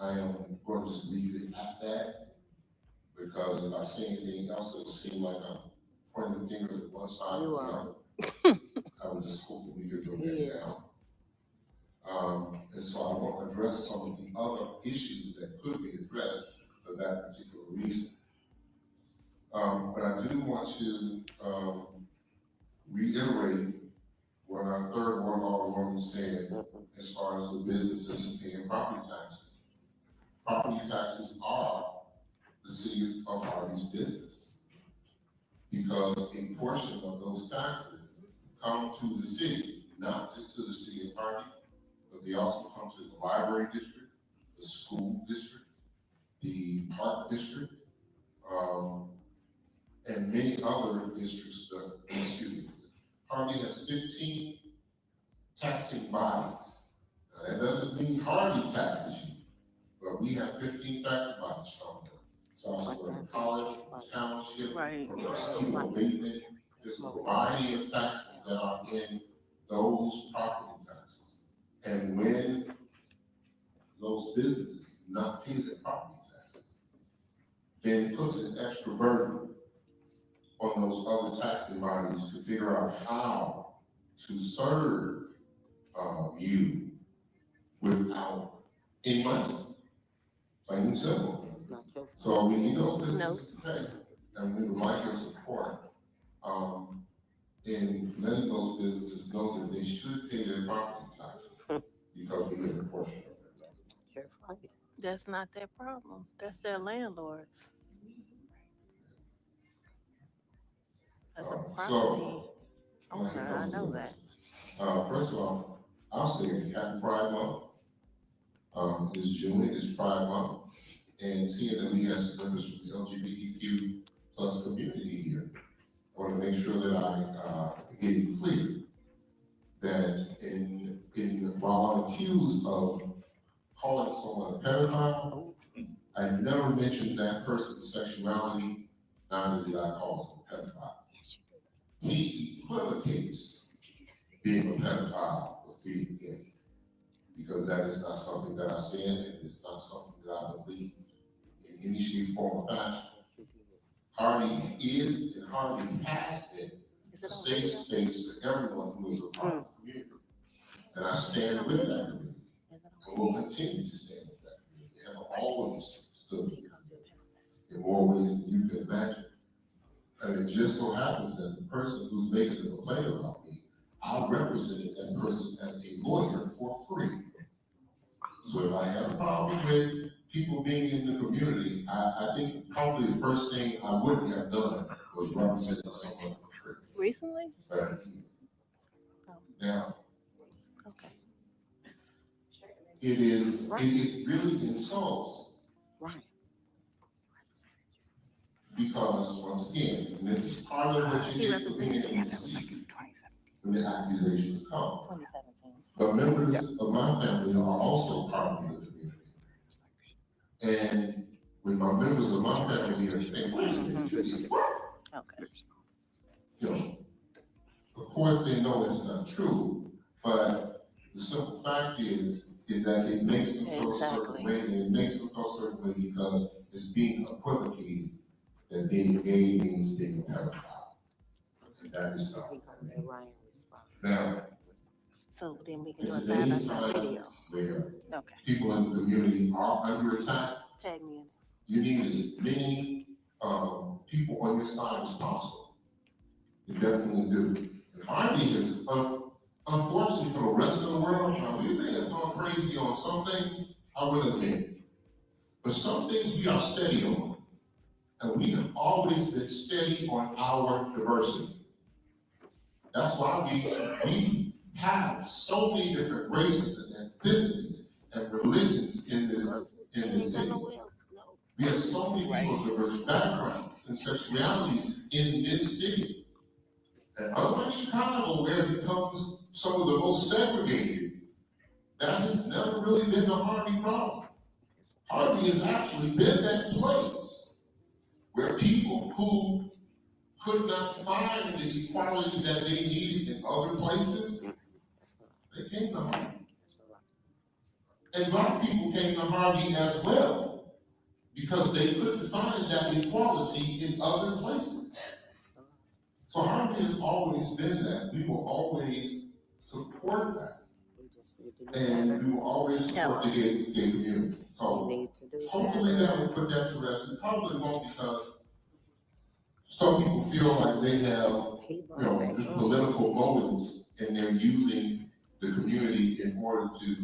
I am going to just leave it at that, because if I say anything else, it will seem like I'm pointing the finger at one side or the other. I would just hope that we could bring that down. And so I want to address some of the other issues that could be addressed for that particular reason. But I do want to reiterate what our third ward alderwoman said as far as the businesses paying property taxes. Property taxes are the city's of Harvey's business, because a portion of those taxes come to the city, not just to the city of Harvey, but they also come to the library district, the school district, the park district, and many other districts. Harvey has 15 taxing bodies. Now, that doesn't mean Harvey taxes you, but we have 15 taxing bodies from there. Southwest College, Township, Steam Abatement. There's a variety of taxes that are in those property taxes. And when those businesses do not pay their property taxes, then it puts an extra burden on those other taxing bodies to figure out how to serve you without any money, plain and simple. So we need those businesses to pay, and we would like your support in letting those businesses know that they should pay their property taxes, because we get a portion of them. That's not their problem. That's their landlords. As a property owner, I know that. First of all, I'll say happy Pride Month. It's June, it's Pride Month. And seeing that we have some members from the LGBTQ plus community here, I want to make sure that I get it clear that while I'm accused of calling someone a pedophile, I never mentioned that person's sexuality, neither did I call him a pedophile. He equivocates being a pedophile with being gay, because that is not something that I said, and it's not something that I believe in any shape, form, or fashion. Harvey is, and Harvey has been, a safe space for everyone who is a part of the community. And I stand with that community, and will continue to stand with that community, and have always stood with the community in more ways than you can imagine. And it just so happens that the person who's making a complaint about me, I represented that person as a lawyer for free. So if I have a problem with people being in the community, I think probably the first thing I wouldn't have done was represent someone for free. Recently? Now, okay. It really insults. Right. Because once again, and this is part of what you get from being in DC when the accusations come. But members of my family are also part of the community. And when my members of my family are saying, wait a minute, you know, of course they know it's not true, but the simple fact is that it makes them feel a certain way, and it makes them feel a certain way because it's being equivocated that being gay means being a pedophile. And that is not what I mean. Now, so then we can do a it's side by any side time video. where Okay. people in the community are under attack. Tag me in. You need as many people on your side as possible. You definitely do. And Harvey is, unfortunately for the rest of the world, now we may have gone crazy on some things, I will admit. But some things we are steady on. And we have always been steady on our diversity. That's why we have so many different races and ethnicities and religions in this city. We have so many people of diverse backgrounds and sexualities in this city. And unlike Chicago, where it becomes some of the most segregated, That has never really been the Harvey problem. Harvey has actually been that place where people who could not find the equality that they needed in other places, they came to Harvey. And black people came to Harvey as well, because they couldn't find that equality in other places. So Harvey has always been that. We will always support that. And we will always support the gay community. So hopefully that will put that to rest. It probably won't, because some people feel like they have, just political motives, and they're using the community in order to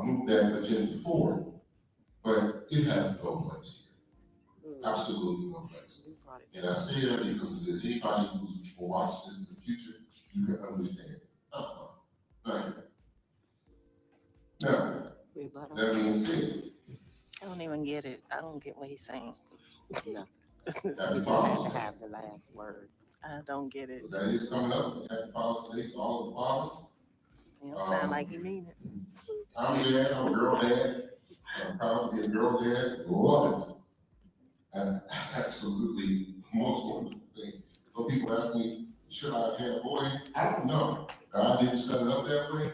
move that agenda forward. But it has no place here. Absolutely no place. And I say that because if there's anybody who will watch this in the future, you can understand. Not yet. Now, that being said, I don't even get it. I don't get what he's saying. No. He just had to have the last word. I don't get it. So that is coming up. Happy Father's Day to all the fathers. You don't sound like you mean it. I'm a dad, I'm a girl dad. I'm proud to be a girl dad. Love it. And absolutely most wonderful thing. So people ask me, should I have had boys? I don't know. God didn't set it up that way.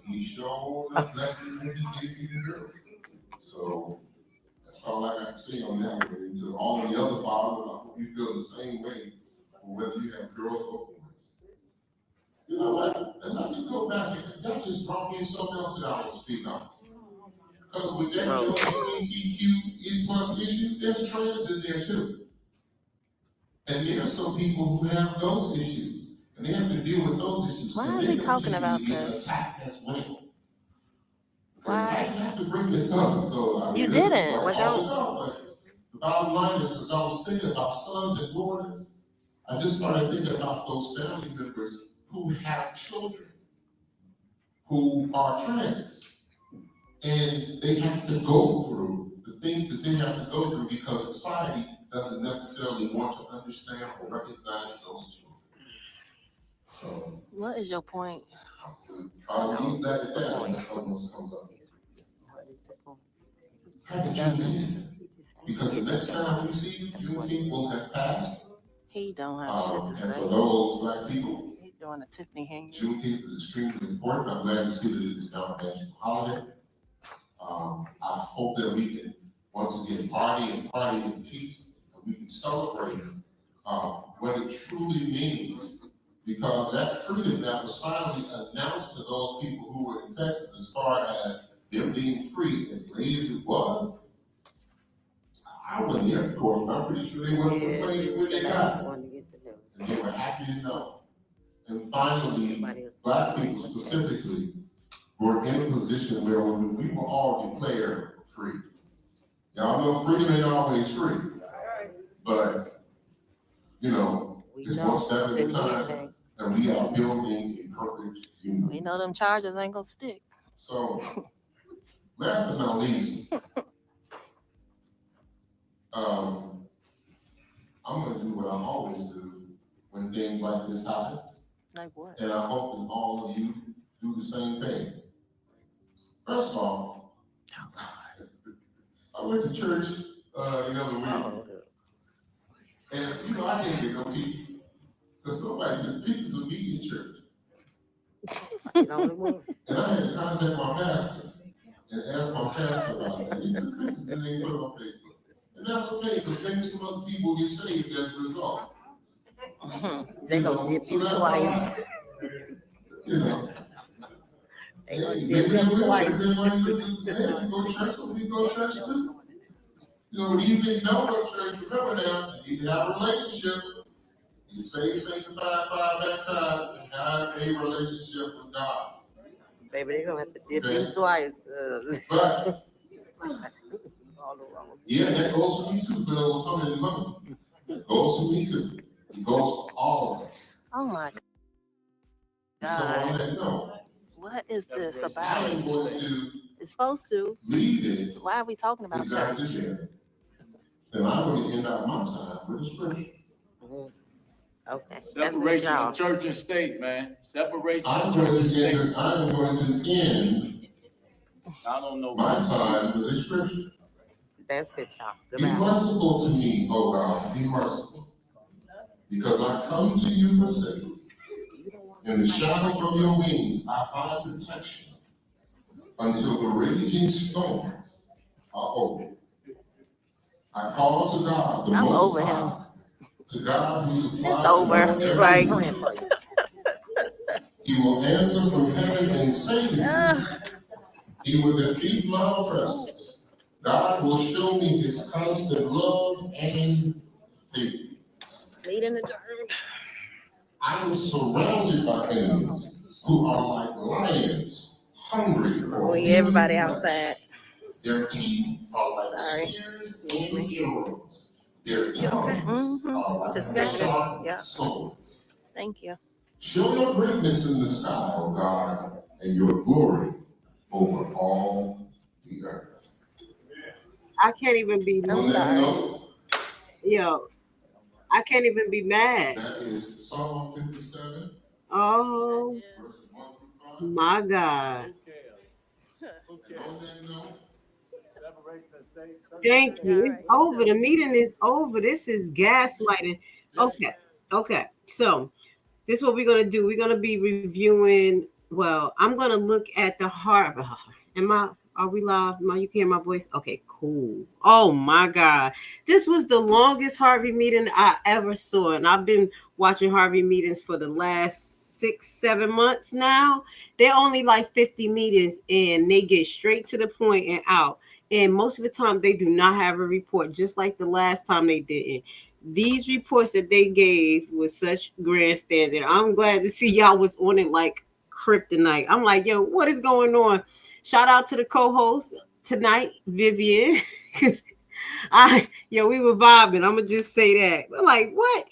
He showed us blessed when he gave me the girl. So that's all I got to say on that one. And to all the other fathers, I hope you feel the same way, whether you have girls or boys. You know what? And let me go back. That just brought me to something else that I want to speak on. Because with that LGBTQ plus issue, there's trans in there too. And there are some people who have those issues, and they have to deal with those issues. Why are we talking about this? As well. Why? I have to bring this up. So You didn't. But the bottom line is, as I was thinking about sons and daughters, I just started thinking about those family members who have children who are trans. And they have to go through the things that they have to go through because society doesn't necessarily want to understand or recognize those children. So, what is your point? I'll leave that at that when something else comes up. Happy Juneteenth. Because the next time we see you, Juneteenth will have passed. He don't have shit to And say. for those black people, He's doing a Tiffany hang. Juneteenth is extremely important. I'm glad to see that it is now a national holiday. I hope that we can once again party in peace, and we can celebrate what it truly means, because that freedom that was finally announced to those people who were in Texas, as far as them being free, as late as it was, I wasn't there, of course, but I'm pretty sure they weren't complaining when they got it. And they were happy to know. And finally, black people specifically were in a position where we were all declared free. Y'all know freedom ain't always free, but it's one step at a time, and we are building a perfect union. We know them charges ain't gonna stick. So, last but not least, I'm gonna do what I always do when things like this happen. Like what? And I hope that all of you do the same thing. First of all, I went to church the other week, and I didn't get no peace because somebody took pictures of me in church. And I had to contact my pastor and ask my pastor about it. He took pictures and they put it on Facebook. And that's okay, because maybe some other people get saved as a result. They gonna dip you twice. They gonna dip you twice. You go to church, so we go to church too. When you think you don't go to church, remember now, you need to have a relationship. You saved, sanctified, fire baptized, and have a relationship with God. Baby, they're gonna have to dip you twice. But yeah, that goes for me too, for those coming in money. It goes for me too. It goes for all of us. Oh my God. So on that note, what is this about? I'm going to It's supposed to. leave it Why are we talking about exactly church? there. And I'm going to end out my time with a scripture. Okay. Separation of church and state, man. Separation I'm of church going and state. to end I don't know. My time with the scripture. That's it, y'all. Be merciful to me, O God, be merciful. Because I come to you for safety. In the shadow of your wings, I find protection until the raging storms are over. I call to God, the I'm Most over High, him. to God who supplies It's over, every right? need. He will answer from heaven and save me. He will defeat my oppressors. God will show me his constant love and faithfulness. Meeting adjourned. I am surrounded by enemies who are like lions, hungry for Yeah, everybody human outside. flesh. Their teeth are like spears and arrows. Their tongues are like sharp swords. Thank you. Show your greatness in the sky, O God, and your glory over all the earth. I can't even be On that note, yo, I can't even be mad. that is Psalm 57. Oh Verses 1 through 5. my God. And on that note, Thank you. It's over. The meeting is over. This is gaslighting. Okay. So this is what we're gonna do. We're gonna be reviewing. Well, I'm gonna look at the heart. Are we live? You hear my voice? Okay, cool. Oh my God. This was the longest Harvey meeting I ever saw. And I've been watching Harvey meetings for the last 6-7 months now. They're only like 50 meetings and they get straight to the point and out. And most of the time they do not have a report, just like the last time they didn't. These reports that they gave was such grandstanding. I'm glad to see y'all was on it like kryptonite. I'm like, yo, what is going on? Shout out to the co-host tonight, Vivian. We were vibing. I'm gonna just say that. But like, what?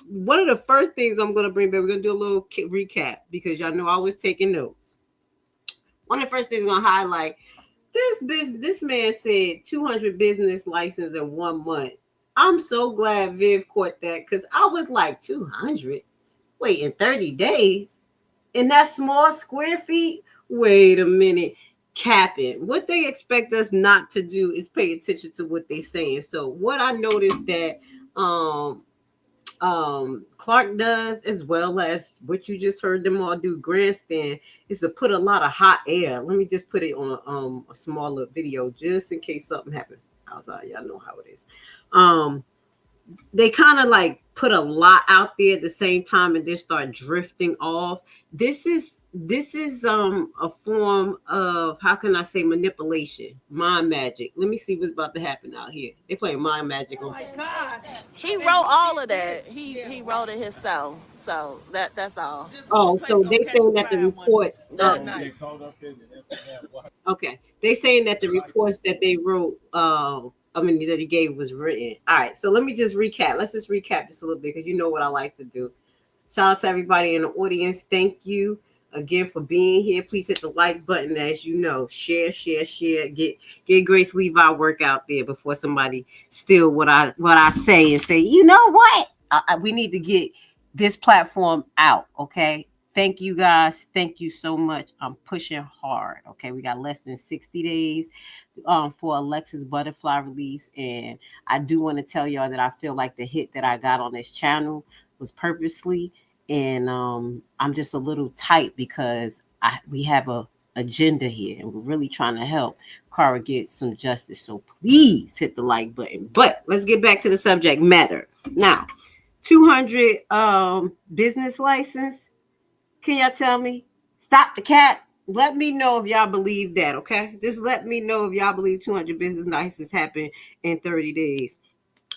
One of the first things I'm gonna bring back, we're gonna do a little recap because y'all know I was taking notes. One of the first things I'm gonna highlight this man said 200 business license in 1 month. I'm so glad Viv caught that because I was like 200. Wait, in 30 days? In that small square feet? Wait a minute. Capping. What they expect us not to do is pay attention to what they're saying. So what I noticed that Clerk does, as well as what you just heard them all do, grandstand, is to put a lot of hot air. Let me just put it on a smaller video just in case something happened outside. Y'all know how it is. They kind of like put a lot out there at the same time and then start drifting off. This is a form of, how can I say, manipulation, mind magic. Let me see what's about to happen out here. They playing mind magic. Oh my gosh. He wrote all of that. He wrote it himself. So that's all. Oh, so they saying that the reports. Okay, they saying that the reports that they wrote, that he gave was written. All right, so let me just recap. Let's just recap this a little bit because you know what I like to do. Shout out to everybody in the audience. Thank you again for being here. Please hit the like button, as you know. Share. Get Grace Levi work out there before somebody steal what I say and say, you know what? We need to get this platform out. Okay. Thank you guys. Thank you so much. I'm pushing hard. Okay. We got less than 60 days for Alexis Butterfly release. And I do want to tell y'all that I feel like the hit that I got on this channel was purposely. And I'm just a little tight because we have a agenda here and we're really trying to help Cara get some justice. So please hit the like button. But let's get back to the subject matter. Now, 200 business license. Can y'all tell me? Stop the cap. Let me know if y'all believe that, okay? Just let me know if y'all believe 200 business licenses happen in 30 days.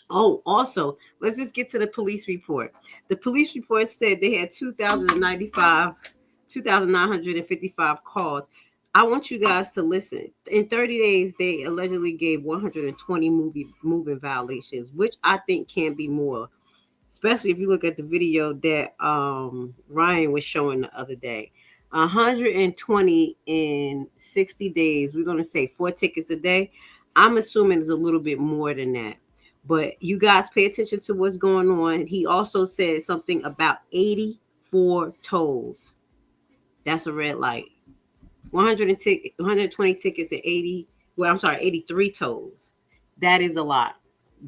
Oh, also, let's just get to the police report. The police report said they had 2,955 calls. I want you guys to listen. In 30 days, they allegedly gave 120 moving violations, which I think can be more. Especially if you look at the video that Ryan was showing the other day. 120 in 60 days. We're going to say 4 tickets a day. I'm assuming it's a little bit more than that. But you guys pay attention to what's going on. He also said something about 84 tolls. That's a red light. 120 tickets and 83 tows. That is a lot.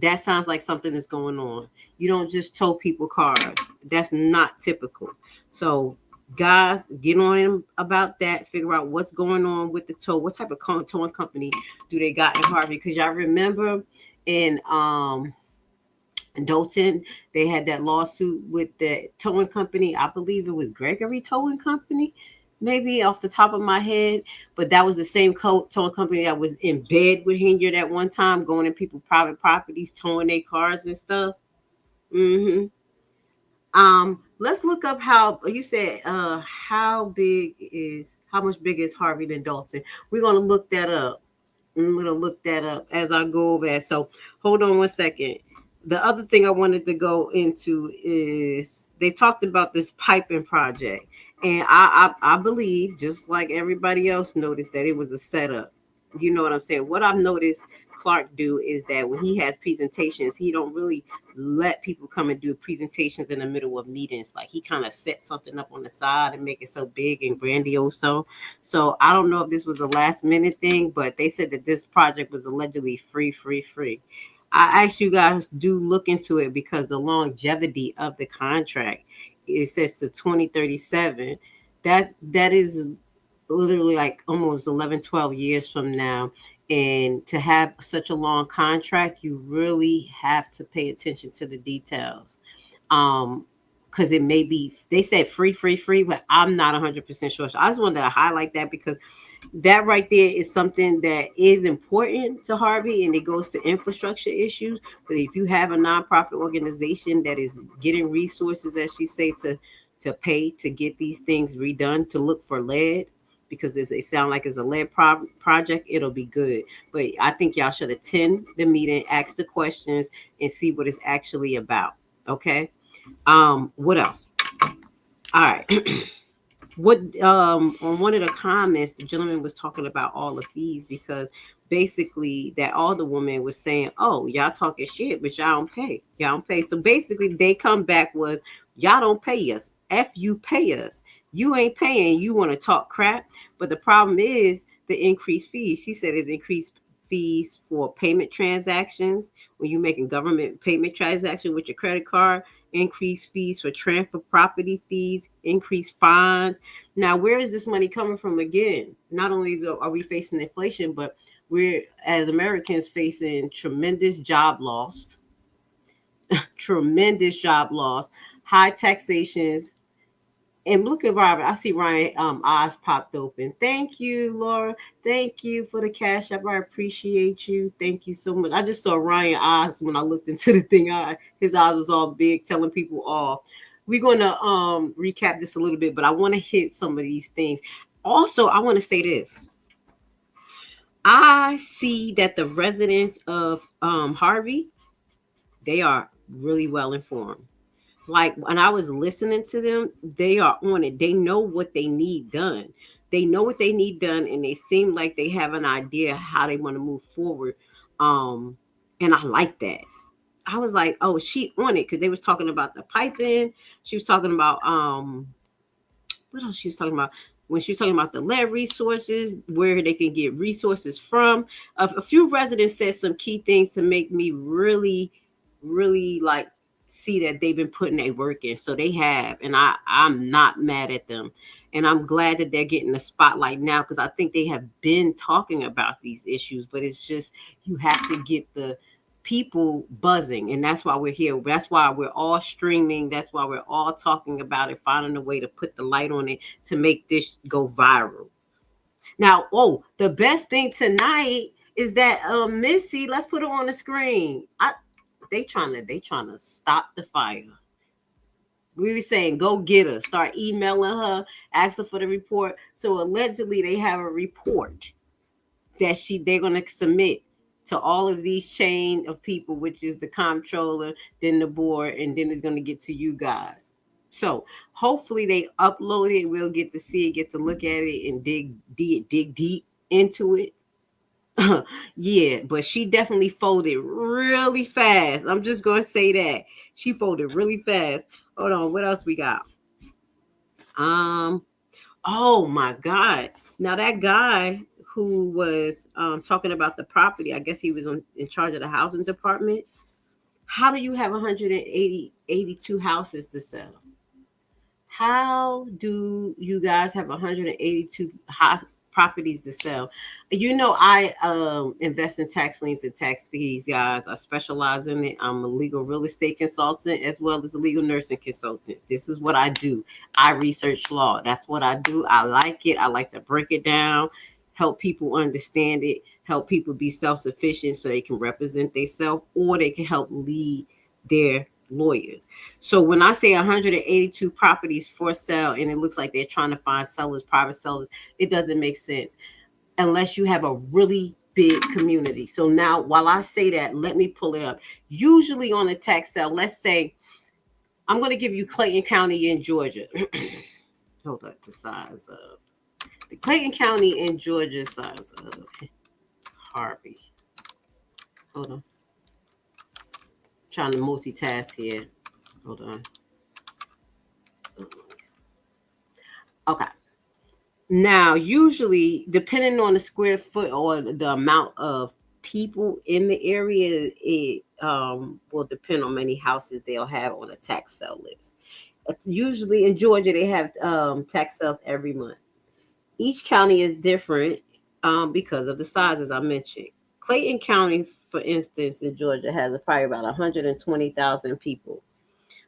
That sounds like something is going on. You don't just tow people cars. That's not typical. So, guys, get on them about that. Figure out what's going on with the tow. What type of towing company do they got in Harvey? Because y'all remember in Dalton, they had that lawsuit with the towing company. I believe it was Gregory Towing Company, maybe off the top of my head. But that was the same towing company that was in bed with Hingyard at one time, going in people's private properties, towing their cars and stuff. Mm-hmm. Let's look up how you said how much bigger is Harvey than Dalton. We're gonna look that up. I'm gonna look that up as I go over that. So hold on one second. The other thing I wanted to go into is they talked about this piping project, and I believe, just like everybody else noticed, that it was a setup. You know what I'm saying? What I've noticed Clark do is that when he has presentations, he don't really let people come and do presentations in the middle of meetings. Like he kind of set something up on the side and make it so big and grandiose. So I don't know if this was a last minute thing, but they said that this project was allegedly free. I asked you guys do look into it because the longevity of the contract, it says to 2037. That is literally like almost 11, 12 years from now. And to have such a long contract, you really have to pay attention to the details. Because it may be, they said free, but I'm not 100% sure. So I just wanted to highlight that because that right there is something that is important to Harvey, and it goes to infrastructure issues. But if you have a nonprofit organization that is getting resources, as she say, to pay to get these things redone, to look for lead, because it sound like it's a lead project, it'll be good. But I think y'all should attend the meeting, ask the questions, and see what it's actually about. Okay. What else? All right. What on one of the comments, the gentleman was talking about all the fees because basically that alderwoman was saying, "Oh, y'all talking shit, but y'all don't pay. Y'all don't pay." So basically, they come back was, "Y'all don't pay us. F you pay us. You ain't paying. You want to talk crap." But the problem is the increased fees. She said it's increased fees for payment transactions when you're making government payment transaction with your credit card, increased fees for transfer property fees, increased fines. Now, where is this money coming from again? Not only are we facing inflation, but we're, as Americans, facing tremendous job loss, high taxations. And look at Robert. I see Ryan eyes popped open. Thank you, Laura. Thank you for the cash app. I appreciate you. Thank you so much. I just saw Ryan eyes when I looked into the thing. His eyes was all big, telling people off. We're gonna recap this a little bit, but I want to hit some of these things. Also, I want to say this. I see that the residents of Harvey, they are really well informed. Like when I was listening to them, they are on it. They know what they need done. And they seem like they have an idea how they want to move forward. And I like that. I was like, oh, she on it, because they was talking about the piping. She was talking about what else she was talking about? When she was talking about the lead resources, where they can get resources from. A few residents said some key things to make me really, really like see that they've been putting their work in. So they have, and I'm not mad at them. And I'm glad that they're getting the spotlight now, because I think they have been talking about these issues, but it's just you have to get the people buzzing, and that's why we're here. That's why we're all streaming. That's why we're all talking about it, finding a way to put the light on it to make this go viral. Now, the best thing tonight is that Missy, let's put her on the screen. They trying to stop the fire. We were saying go get her, start emailing her, ask her for the report. So allegedly they have a report that they're going to submit to all of these chain of people, which is the comptroller, then the board, and then it's going to get to you guys. So hopefully they upload it. We'll get to see it, get to look at it, and dig deep into it. Yeah, but she definitely folded really fast. I'm just going to say that. She folded really fast. Hold on, what else we got? Oh my God. Now that guy who was talking about the property, I guess he was in charge of the housing department. How do you have 82 houses to sell? How do you guys have 182 properties to sell? You know, I invest in tax liens and tax fees, guys. I specialize in it. I'm a legal real estate consultant as well as a legal nursing consultant. This is what I do. I research law. That's what I do. I like it. I like to break it down, help people understand it, help people be self-sufficient so they can represent themselves or they can help lead their lawyers. So when I say 182 properties for sale and it looks like they're trying to find sellers, private sellers, it doesn't make sense unless you have a really big community. So now while I say that, let me pull it up. Usually on a tax sale, let's say I'm going to give you Clayton County in Georgia. Hold up, the size of the Clayton County in Georgia size of Harvey. Hold on. Trying to multitask here. Hold on. Okay. Now, usually, depending on the square foot or the amount of people in the area, it will depend on many houses they'll have on a tax sale list. It's usually in Georgia, they have tax sales every month. Each county is different because of the sizes I mentioned. Clayton County, for instance, in Georgia, has probably about 120,000 people.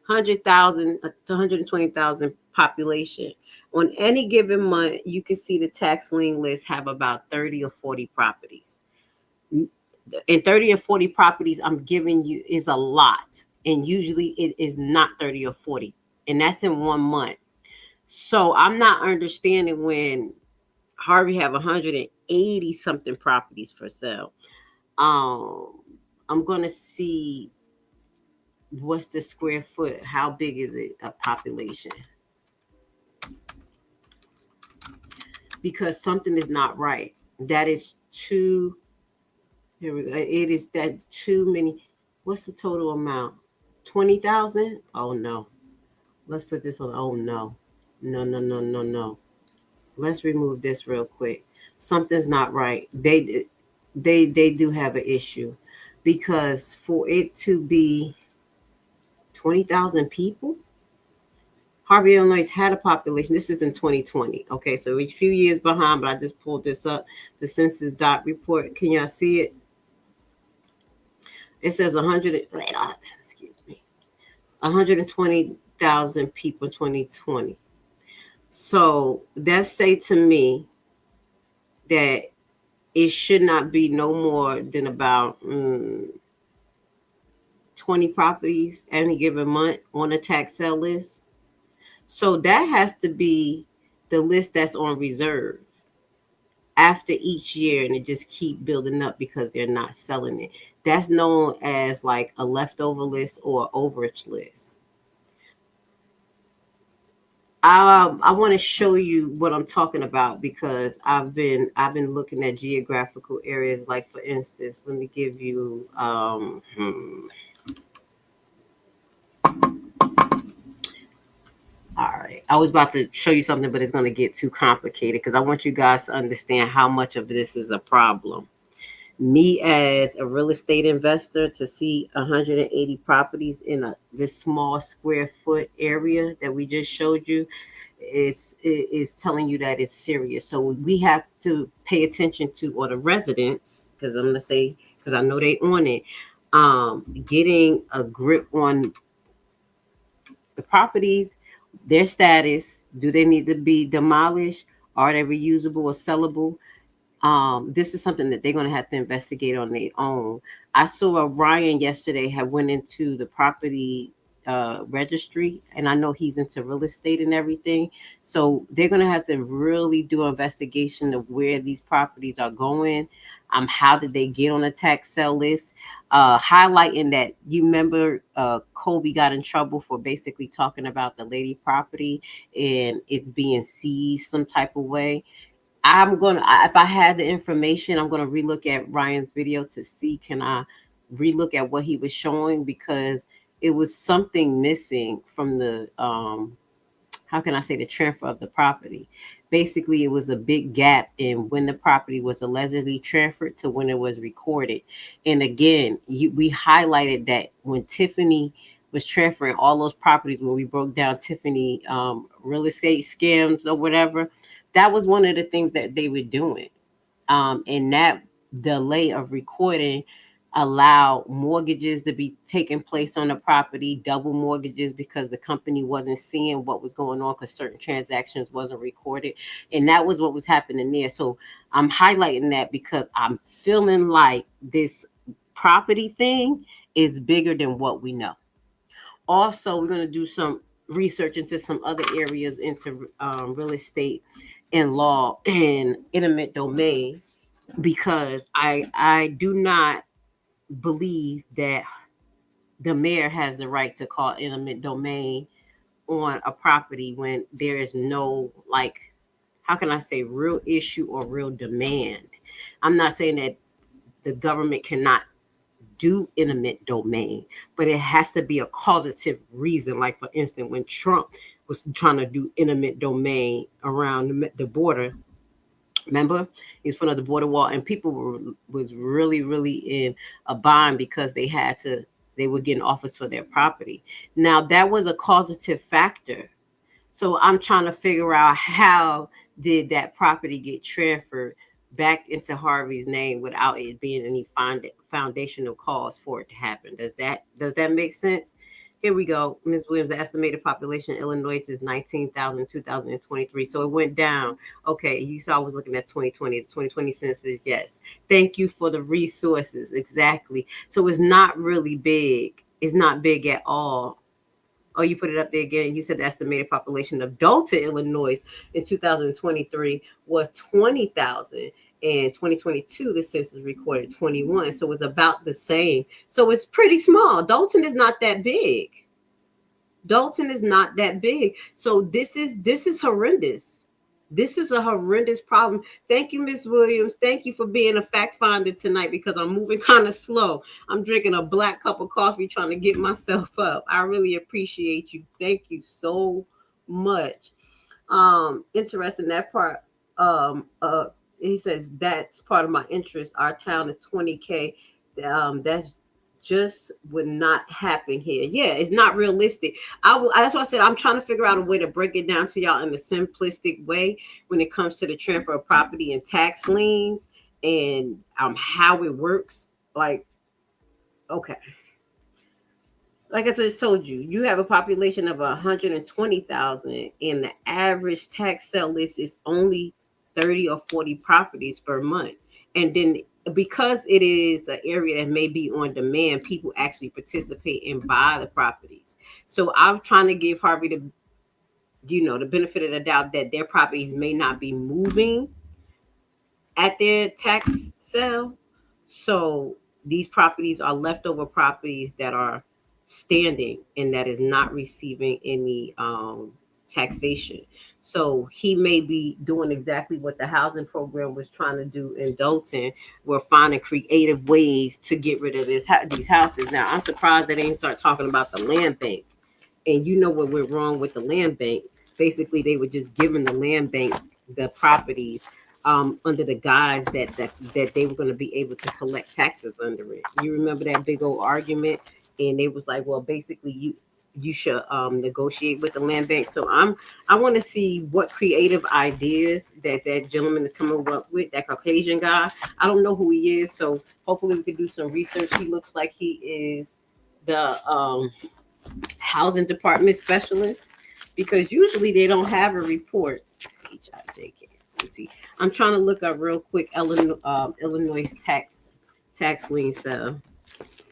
100,000 to 120,000 population. On any given month, you can see the tax lien list have about 30 or 40 properties. And 30 or 40 properties I'm giving you is a lot. And usually it is not 30 or 40. And that's in 1 month. So I'm not understanding when Harvey have 180 something properties for sale. I'm going to see what's the square foot? How big is it? A population? Because something is not right. That is too. Here we go. It is that's too many. What's the total amount? 20,000? Oh no. Let's put this on. Oh no. No. Let's remove this real quick. Something's not right. They do have an issue because for it to be 20,000 people. Harvey, Illinois had a population. This is in 2020. Okay, so we're a few years behind, but I just pulled this up. The census dot report. Can y'all see it? It says 120,000 people 2020. So that say to me that it should not be no more than about 20 properties any given month on a tax sale list. So that has to be the list that's on reserve after each year, and it just keep building up because they're not selling it. That's known as like a leftover list or overage list. I want to show you what I'm talking about because I've been looking at geographical areas. Like for instance, let me give you all right. I was about to show you something, but it's going to get too complicated because I want you guys to understand how much of this is a problem. Me as a real estate investor to see 180 properties in this small square foot area that we just showed you is telling you that it's serious. So we have to pay attention to, or the residents, because I'm going to say, because I know they on it, getting a grip on the properties, their status. Do they need to be demolished? Are they reusable or sellable? This is something that they're going to have to investigate on their own. I saw Ryan yesterday had went into the property registry, and I know he's into real estate and everything. So they're going to have to really do an investigation of where these properties are going. How did they get on a tax sale list? Highlighting that, you remember Kobe got in trouble for basically talking about the lady property and it's being seized some type of way. If I had the information, I'm gonna relook at Ryan's video to see, can I relook at what he was showing, because it was something missing from the how can I say, the transfer of the property. Basically, it was a big gap in when the property was allegedly transferred to when it was recorded. And again, we highlighted that when Tiffany was transferring all those properties, when we broke down Tiffany real estate scams or whatever, that was one of the things that they were doing. And that delay of recording allowed mortgages to be taking place on the property, double mortgages, because the company wasn't seeing what was going on because certain transactions wasn't recorded. And that was what was happening there. So I'm highlighting that because I'm feeling like this property thing is bigger than what we know. Also, we're going to do some research into some other areas into real estate and law and eminent domain, because I do not believe that the mayor has the right to call eminent domain on a property when there is no, like, how can I say, real issue or real demand. I'm not saying that the government cannot do eminent domain, but it has to be a causative reason. Like, for instance, when Trump was trying to do eminent domain around the border, remember, he's putting up the border wall, and people was really in a bind because they were getting offers for their property. Now, that was a causative factor. So I'm trying to figure out, how did that property get transferred back into Harvey's name without it being any foundational cause for it to happen? Does that make sense? Here we go. Ms. Williams, the estimated population in Illinois is 19,000 in 2023. So it went down. Okay, you saw I was looking at 2020. The 2020 census, yes. Thank you for the resources. Exactly. So it's not really big. It's not big at all. Oh, you put it up there again. You said the estimated population of adults in Illinois in 2023 was 20,000. In 2022, the census recorded 21. So it's about the same. So it's pretty small. Dalton is not that big. Dalton is not that big. So this is horrendous. This is a horrendous problem. Thank you, Ms. Williams. Thank you for being a fact finder tonight, because I'm moving kind of slow. I'm drinking a black cup of coffee trying to get myself up. I really appreciate you. Thank you so much. Interesting, that part. He says that's part of my interest. Our town is 20K. That's just would not happen here. Yeah, it's not realistic. That's why I said I'm trying to figure out a way to break it down to y'all in a simplistic way when it comes to the transfer of property and tax liens and how it works. Like, okay. Like I just told you, you have a population of 120,000, and the average tax sale list is only 30 or 40 properties per month. And then because it is an area that may be on demand, people actually participate and buy the properties. So I'm trying to give Harvey the benefit of the doubt that their properties may not be moving at their tax sale. So these properties are leftover properties that are standing and that is not receiving any taxation. So he may be doing exactly what the housing program was trying to do in Dalton. We're finding creative ways to get rid of these houses. Now, I'm surprised that they didn't start talking about the land bank. And you know what went wrong with the land bank. Basically, they were just giving the land bank the properties under the guise that they were going to be able to collect taxes under it. You remember that big old argument? And they was like, well, basically, you should negotiate with the land bank. So I want to see what creative ideas that gentleman is coming up with, that Caucasian guy. I don't know who he is, so hopefully we can do some research. He looks like he is the housing department specialist, because usually they don't have a report. I'm trying to look up real quick Illinois tax lien sale,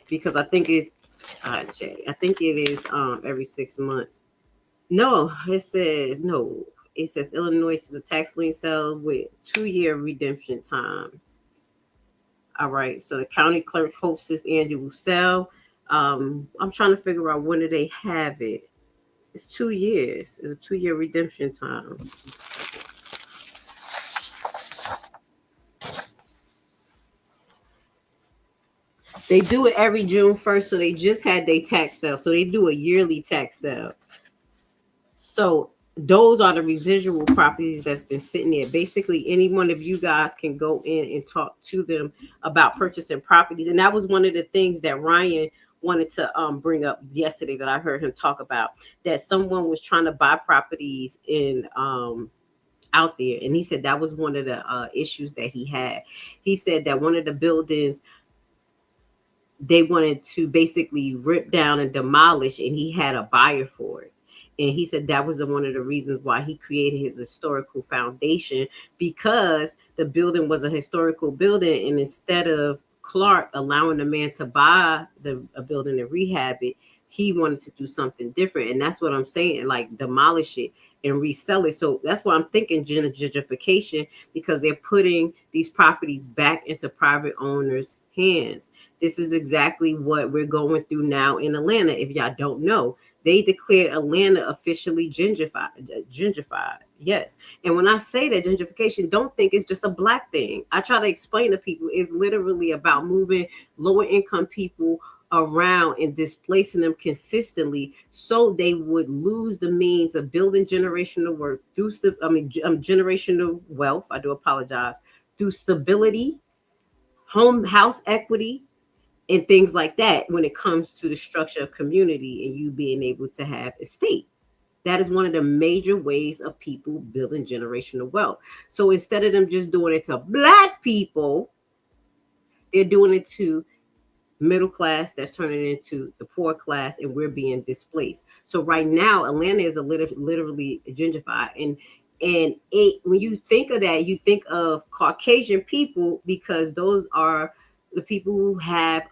because I think it's I think it is every 6 months. No, it says Illinois is a tax lien sale with 2-year redemption time. All right, so the county clerk hosts this annual sale. I'm trying to figure out when do they have it. It's 2 years. It's a 2-year redemption time. They do it every June 1st, so they just had their tax sale. So they do a yearly tax sale. So those are the residual properties that's been sitting there. Basically, any one of you guys can go in and talk to them about purchasing properties. And that was one of the things that Ryan wanted to bring up yesterday that I heard him talk about, that someone was trying to buy properties in out there, and he said that was one of the issues that he had. He said that one of the buildings they wanted to basically rip down and demolish, and he had a buyer for it. And he said that was one of the reasons why he created his historical foundation, because the building was a historical building, and instead of Clark allowing the man to buy a building and rehab it, he wanted to do something different. And that's what I'm saying, like demolish it and resell it. So that's why I'm thinking gentrification, because they're putting these properties back into private owners' hands. This is exactly what we're going through now in Atlanta. If y'all don't know, they declared Atlanta officially gentrified. Yes. And when I say that gentrification, don't think it's just a black thing. I try to explain to people it's literally about moving lower income people around and displacing them consistently, so they would lose the means of building generational work through generational wealth. I do apologize. Through stability, house equity, and things like that when it comes to the structure of community and you being able to have estate. That is one of the major ways of people building generational wealth. So instead of them just doing it to black people, they're doing it to middle class that's turning into the poor class, and we're being displaced. So right now Atlanta is literally gentrified, and when you think of that, you think of Caucasian people, because those are the people who have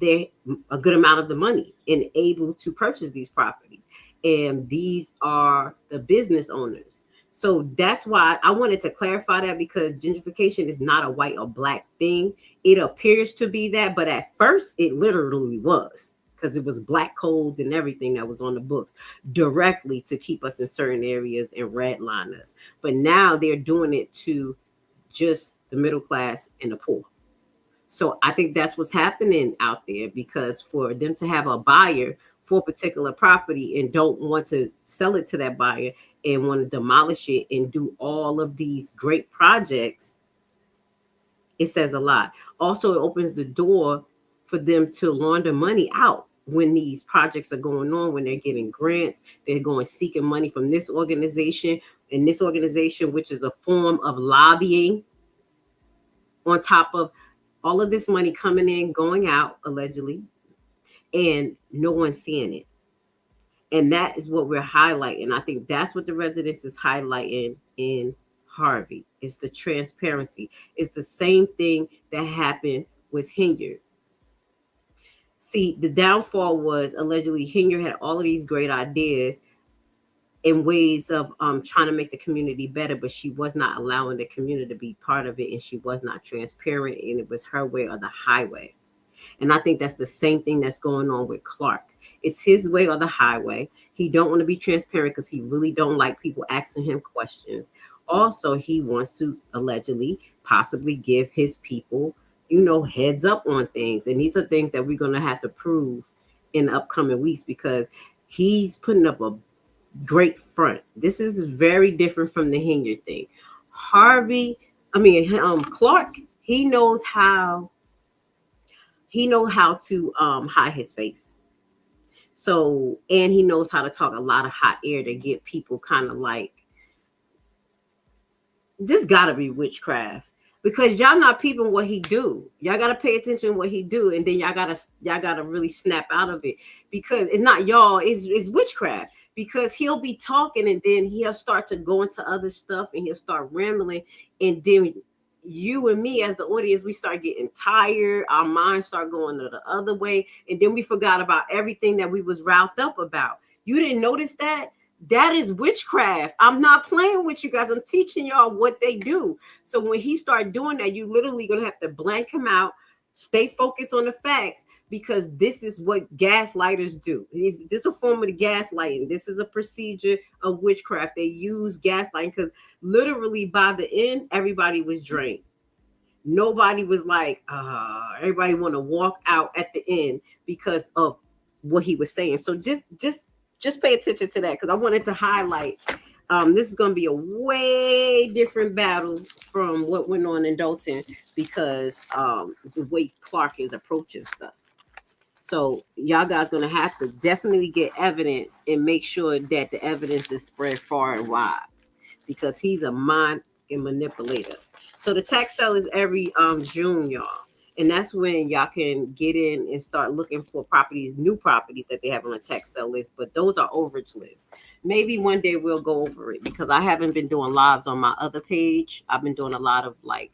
a good amount of the money and able to purchase these properties, and these are the business owners. So that's why I wanted to clarify that, because gentrification is not a white or black thing. It appears to be that, but at first it literally was, because it was black codes and everything that was on the books directly to keep us in certain areas and redline us. But now they're doing it to just the middle class and the poor. So I think that's what's happening out there, because for them to have a buyer for a particular property and don't want to sell it to that buyer and want to demolish it and do all of these great projects, it says a lot. Also, it opens the door for them to launder money out when these projects are going on, when they're getting grants, they're going seeking money from this organization and this organization, which is a form of lobbying, on top of all of this money coming in, going out, allegedly, and no one's seeing it. And that is what we're highlighting. I think that's what the residents is highlighting in Harvey. It's the transparency. It's the same thing that happened with Hilliard. See, the downfall was allegedly Hilliard had all of these great ideas in ways of trying to make the community better, but she was not allowing the community to be part of it, and she was not transparent, and it was her way or the highway. And I think that's the same thing that's going on with Clark. It's his way or the highway. He don't want to be transparent because he really don't like people asking him questions. Also, he wants to allegedly possibly give his people, heads up on things. And these are things that we're going to have to prove in the upcoming weeks, because he's putting up a great front. This is very different from the Hilliard thing. Clark, he knows how to hide his face. So, and he knows how to talk a lot of hot air to get people kind of like, this gotta be witchcraft, because y'all not peeping what he do. Y'all gotta pay attention to what he do, and then y'all gotta really snap out of it, because it's not y'all, it's witchcraft. Because he'll be talking and then he'll start to go into other stuff and he'll start rambling, and then you and me as the audience, we start getting tired, our minds start going the other way, and then we forgot about everything that we was riled up about. You didn't notice that? That is witchcraft. I'm not playing with you guys. I'm teaching y'all what they do. So when he start doing that, you literally gonna have to blank him out, stay focused on the facts, because this is what gaslighters do. This is a form of the gaslighting. This is a procedure of witchcraft. They use gaslighting, because literally by the end, everybody was drained. Nobody was like, everybody want to walk out at the end because of what he was saying. So just pay attention to that, because I wanted to highlight this is going to be a way different battle from what went on in Dalton because the way Clark is approaching stuff. So y'all guys going to have to definitely get evidence and make sure that the evidence is spread far and wide because he's a mind and manipulator. So the tax sale is every June, y'all. And that's when y'all can get in and start looking for properties, new properties that they have on a tax sale list. But those are overage lists. Maybe one day we'll go over it because I haven't been doing lives on my other page. I've been doing a lot of like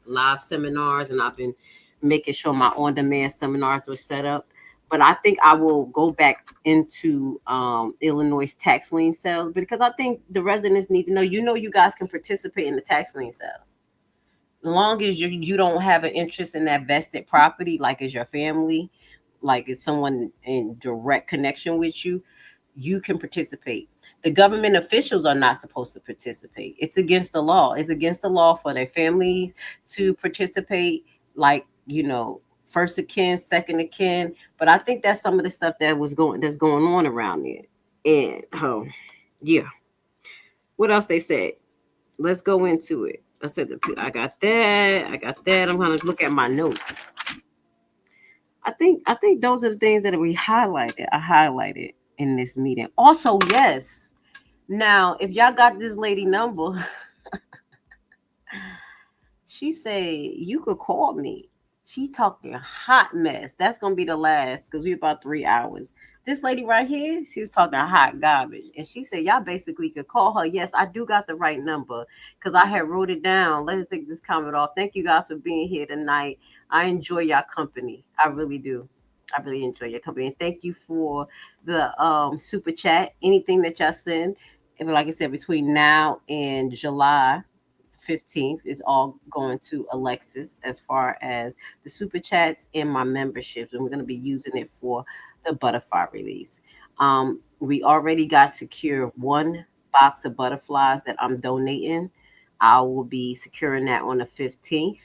live seminars, and I've been making sure my on-demand seminars were set up. But I think I will go back into Illinois tax lien sales because I think the residents need to know. You guys can participate in the tax lien sales. As long as you don't have an interest in that vested property, like as your family, like it's someone in direct connection with you, you can participate. The government officials are not supposed to participate. It's against the law. It's against the law for their families to participate, like, first of kin, second of kin. But I think that's some of the stuff that's going on around there. And yeah. What else they said? Let's go into it. I said I got that. I'm gonna look at my notes. I think those are the things that we highlighted. I highlighted in this meeting. Also, yes. Now, if y'all got this lady number, she said you could call me. She talking hot mess. That's gonna be the last because we about 3 hours. This lady right here, she was talking hot garbage, and she said y'all basically could call her. Yes, I do got the right number because I had wrote it down. Let's take this comment off. Thank you guys for being here tonight. I enjoy your company. I really do. I really enjoy your company, and thank you for the super chat. Anything that y'all send, and like I said, between now and July 15th is all going to Alexis as far as the super chats and my memberships, and we're going to be using it for the butterfly release. We already got secure 1 box of butterflies that I'm donating. I will be securing that on the 15th.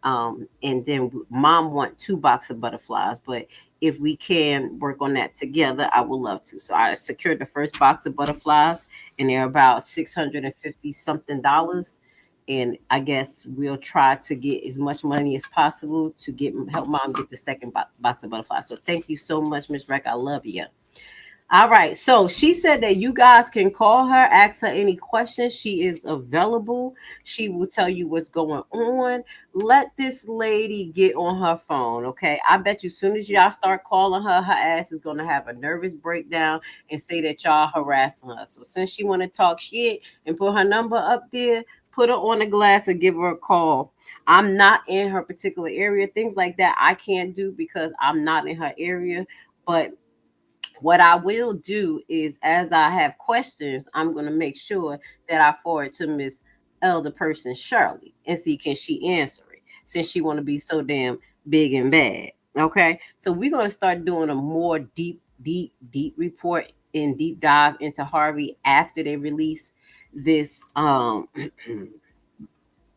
And then mom want 2 boxes of butterflies, but if we can work on that together, I would love to. So I secured the first box of butterflies, and they're about $650 something. And I guess we'll try to get as much money as possible to help mom get the second box of butterflies. So thank you so much, Miss Reck. I love you. All right. So she said that you guys can call her, ask her any questions. She is available. She will tell you what's going on. Let this lady get on her phone. Okay. I bet you as soon as y'all start calling her, her ass is going to have a nervous breakdown and say that y'all harassing her. So since she want to talk shit and put her number up there, put her on the glass and give her a call. I'm not in her particular area. Things like that I can't do because I'm not in her area. But what I will do is, as I have questions, I'm going to make sure that I forward to Miss Elderperson Shirley and see can she answer it, since she want to be so damn big and bad. Okay, so we're going to start doing a more deep report and deep dive into Harvey after they release this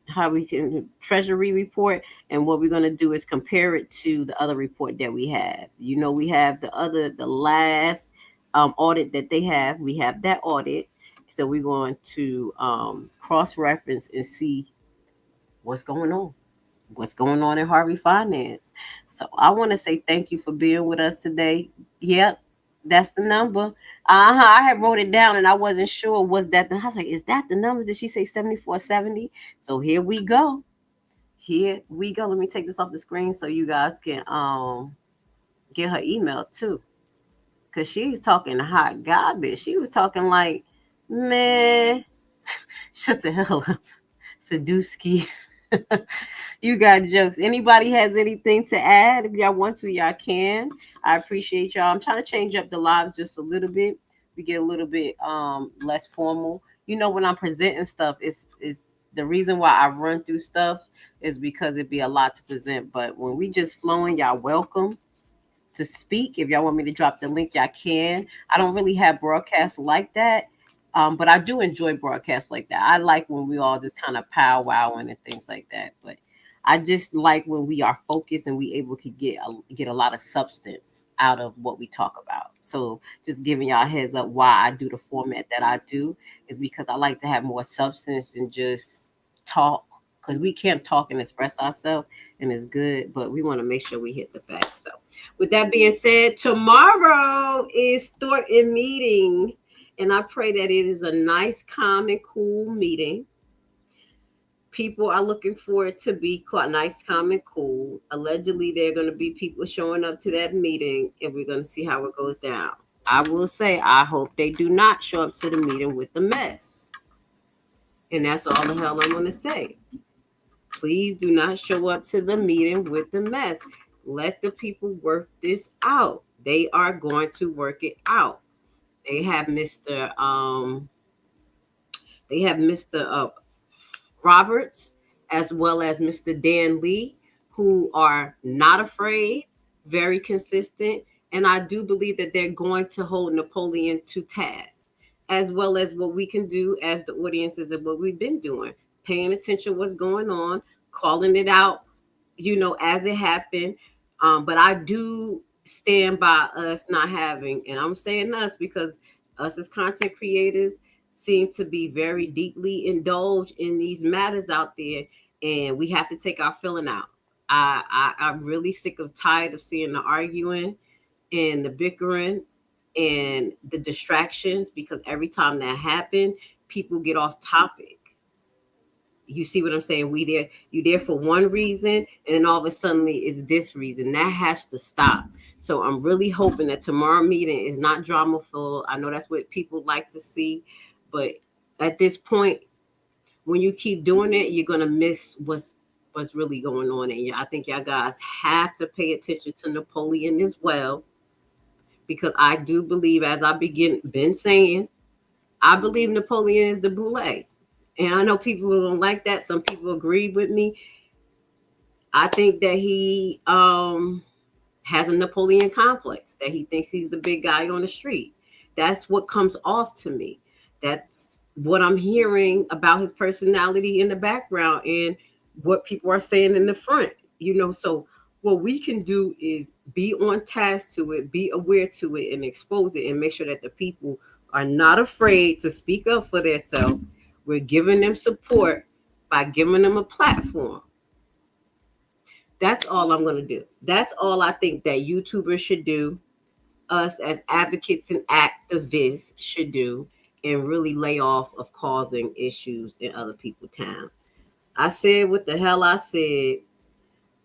Harvey Treasury report, and what we're going to do is compare it to the other report that we have. We have the last audit that they have. We have that audit, so we're going to cross-reference and see what's going on in Harvey Finance. So I want to say thank you for being with us today. Yep, that's the number. I had wrote it down and I wasn't sure was that I was like, is that the number? Did she say 7470? So here we go. Let me take this off the screen so you guys can get her email too. Cause she's talking hot garbage. She was talking like, man, shut the hell up. Sadusky. You got jokes. Anybody has anything to add? If y'all want to, y'all can. I appreciate y'all. I'm trying to change up the lives just a little bit. We get a little bit less formal. When I'm presenting stuff, is the reason why I run through stuff is because it'd be a lot to present. But when we just flowing, y'all welcome to speak. If y'all want me to drop the link, y'all can. I don't really have broadcasts like that. But I do enjoy broadcasts like that. I like when we all just kind of powwowing and things like that. But I just like when we are focused and we able to get a lot of substance out of what we talk about. So just giving y'all a heads up why I do the format that I do is because I like to have more substance than just talk. Because we can't talk and express ourselves, and it's good, but we want to make sure we hit the facts. So, with that being said, tomorrow is Thornton meeting, and I pray that it is a nice, calm, and cool meeting. People are looking for it to be quite nice, calm, and cool. Allegedly, there are going to be people showing up to that meeting, and we're going to see how it goes down. I will say, I hope they do not show up to the meeting with the mess. And that's all the hell I'm going to say. Please do not show up to the meeting with the mess. Let the people work this out. They are going to work it out. They have Mr. Roberts as well as Mr. Dan Lee, who are not afraid, very consistent, and I do believe that they're going to hold Napoleon to task, as well as what we can do as the audiences of what we've been doing, paying attention to what's going on, calling it out, as it happened. But I do stand by us not having, and I'm saying us because us as content creators seem to be very deeply indulged in these matters out there, and we have to take our feeling out. I'm really sick of tired of seeing the arguing and the bickering and the distractions, because every time that happens, people get off topic. You see what I'm saying? You there for one reason, and then all of a sudden it's this reason. That has to stop. So I'm really hoping that tomorrow meeting is not drama full. I know that's what people like to see, but at this point, when you keep doing it, you're gonna miss what's really going on. And I think y'all guys have to pay attention to Napoleon as well, because I do believe, as I been saying, I believe Napoleon is the boule. And I know people who don't like that. Some people agree with me. I think that he has a Napoleon complex, that he thinks he's the big guy on the street. That's what comes off to me. That's what I'm hearing about his personality in the background and what people are saying in the front. So what we can do is be on task to it, be aware to it, and expose it, and make sure that the people are not afraid to speak up for themselves. We're giving them support by giving them a platform. That's all I'm going to do. That's all I think that YouTubers should do, us as advocates and activists should do, and really lay off of causing issues in other people's town. I said what the hell I said.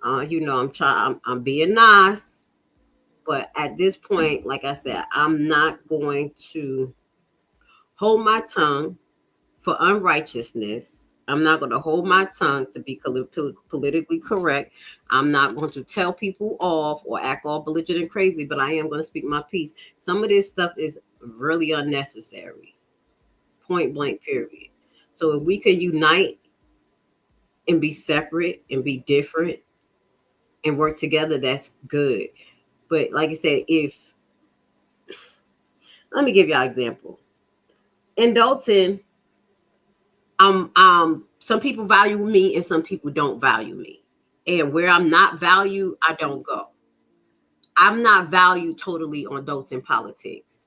I'm being nice, but at this point, like I said, I'm not going to hold my tongue for unrighteousness. I'm not going to hold my tongue to be politically correct. I'm not going to tell people off or act all belligerent and crazy, but I am going to speak my piece. Some of this stuff is really unnecessary. Point blank, period. So if we can unite and be separate and be different and work together, that's good. But like I said, let me give y'all an example. In Dalton, some people value me and some people don't value me. And where I'm not valued, I don't go. I'm not valued totally on Dalton politics.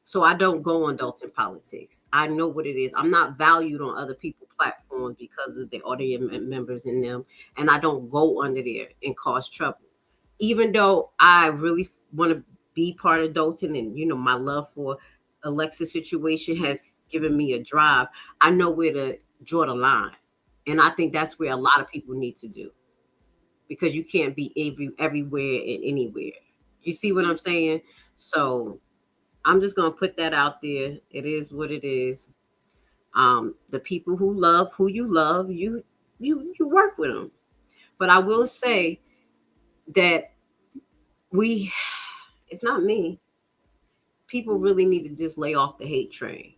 So I don't go on Dalton politics. I know what it is. I'm not valued on other people's platforms because of the audience members in them. And I don't go under there and cause trouble. Even though I really want to be part of Dalton, and my love for Alexa's situation has given me a drive, I know where to draw the line. And I think that's where a lot of people need to do, because you can't be everywhere and anywhere. You see what I'm saying? So I'm just going to put that out there. It is what it is. The people who love who you love, you work with them. But I will say that it's not me. People really need to just lay off the hate train.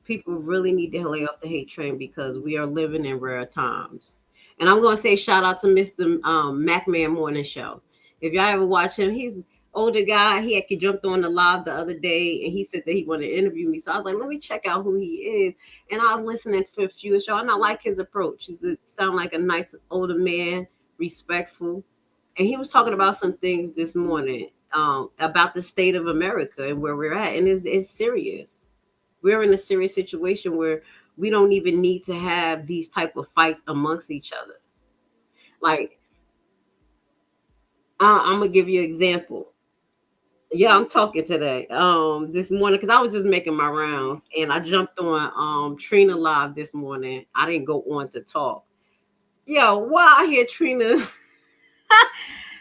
People really need to lay off the hate train, because we are living in rare times. And I'm going to say shout out to Mr. Macman Morning Show. If y'all ever watch him, older guy. He actually jumped on the live the other day, and he said that he wanted to interview me. So I was like, let me check out who he is. And I was listening for a few shows, and I like his approach. He sound like a nice older man, respectful. And he was talking about some things this morning about the state of America and where we're at, and it's serious. We're in a serious situation where we don't even need to have these type of fights amongst each other. Like, I'm gonna give you an example. Yeah, I'm talking today. This morning, because I was just making my rounds, and I jumped on Trina live this morning. I didn't go on to talk. Yo, why I hear Trina?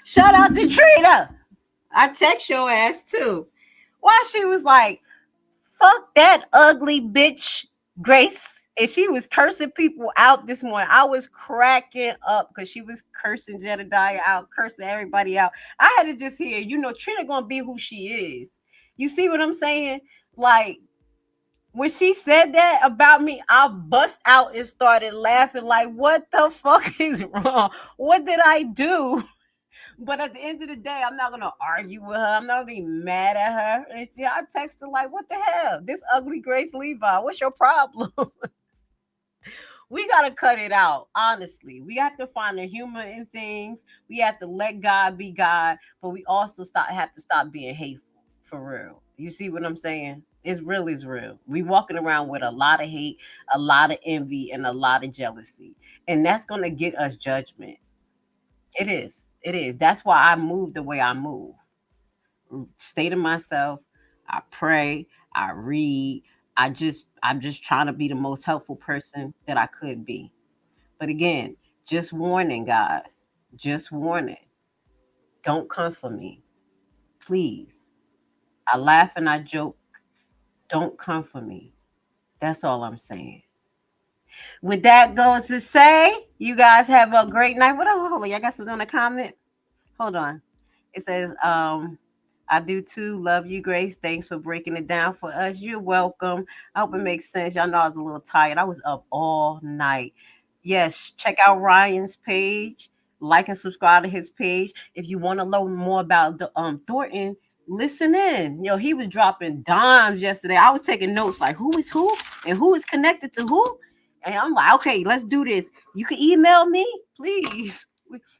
Shout out to Trina. I text your ass too. Why she was like, fuck that ugly bitch, Grace. And she was cursing people out this morning. I was cracking up because she was cursing Jedediah out, cursing everybody out. I had to just hear, Trina gonna be who she is. You see what I'm saying? Like, when she said that about me, I bust out and started laughing like, what the fuck is wrong? What did I do? But at the end of the day, I'm not going to argue with her. I'm not going to be mad at her. And I text her like, what the hell? This ugly Grace Levi, what's your problem? We got to cut it out, honestly. We have to find the humor in things. We have to let God be God. But we also have to stop being hateful, for real. You see what I'm saying? It's real is real. We walking around with a lot of hate, a lot of envy, and a lot of jealousy. And that's going to get us judgment. It is. It is. That's why I move the way I move. Stay to myself. I pray. I read. I'm just trying to be the most helpful person that I could be. But again, just warning, guys. Just warning. Don't come for me. Please. I laugh and I joke. Don't come for me. That's all I'm saying. With that goes to say, you guys have a great night. Hold on, y'all got something on the comment? Hold on. It says, I do too. Love you, Grace. Thanks for breaking it down for us. You're welcome. I hope it makes sense. Y'all know I was a little tired. I was up all night. Yes, check out Ryan's page. Like and subscribe to his page. If you want to learn more about Thornton, listen in. He was dropping dimes yesterday. I was taking notes like who is who and who is connected to who. And I'm like, okay, let's do this. You can email me, please.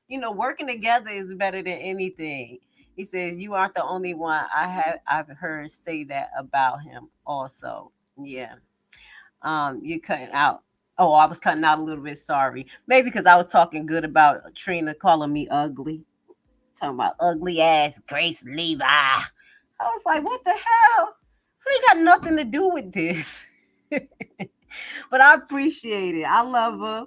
Working together is better than anything. He says, you aren't the only one. I've heard say that about him also. Yeah. You're cutting out. Oh, I was cutting out a little bit. Sorry. Maybe because I was talking good about Trina calling me ugly. Talking about ugly ass Grace Levi. I was like, what the hell? We got nothing to do with this. But I appreciate it. I love her.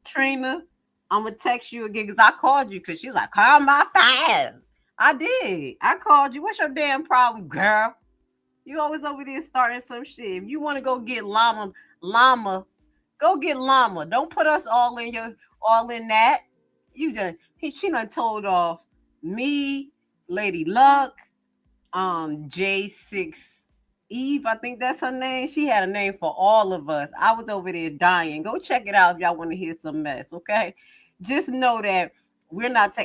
Trina, I'm going to text you again because I called you because she was like, call my phone. I did. I called you. What's your damn problem, girl? You always over there starting some shit. If you want to go get llama, go get llama. Don't put us all in that. She done told off me, Lady Luck, J6 Eve, I think that's her name. She had a name for all of us. I was over there dying. Go check it out if y'all want to hear some mess, okay? Just know that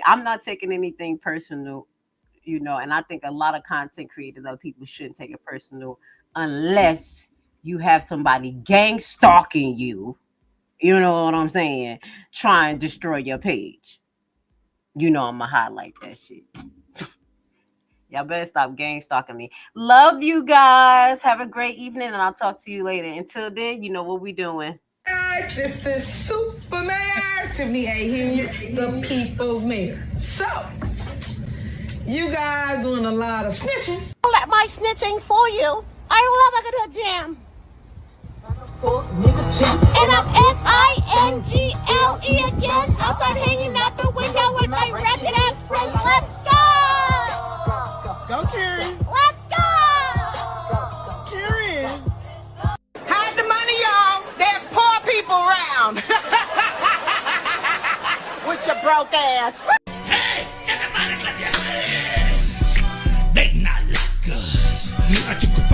I'm not taking anything personal, and I think a lot of content creators, other people shouldn't take it personal unless you have somebody gang stalking you, you know what I'm saying, try and destroy your page. I'm gonna highlight that shit. Y'all better stop gang stalking me. Love you guys. Have a great evening, and I'll talk to you later. Until then, you know what we doing. Guys, this is Super Mayor Tiffany A. here, the People's Mayor. So, you guys doing a lot of snitching. Let my snitching for you. I love a good jam. And I'm SINGLE again, outside hanging out the window with my wretched ass friends. Let's go! Go, Karen. Let's go! Karen. Hide the money, y'all. There's poor people around. With your broke ass. Hey, everybody clap your hands. They not like us. I took a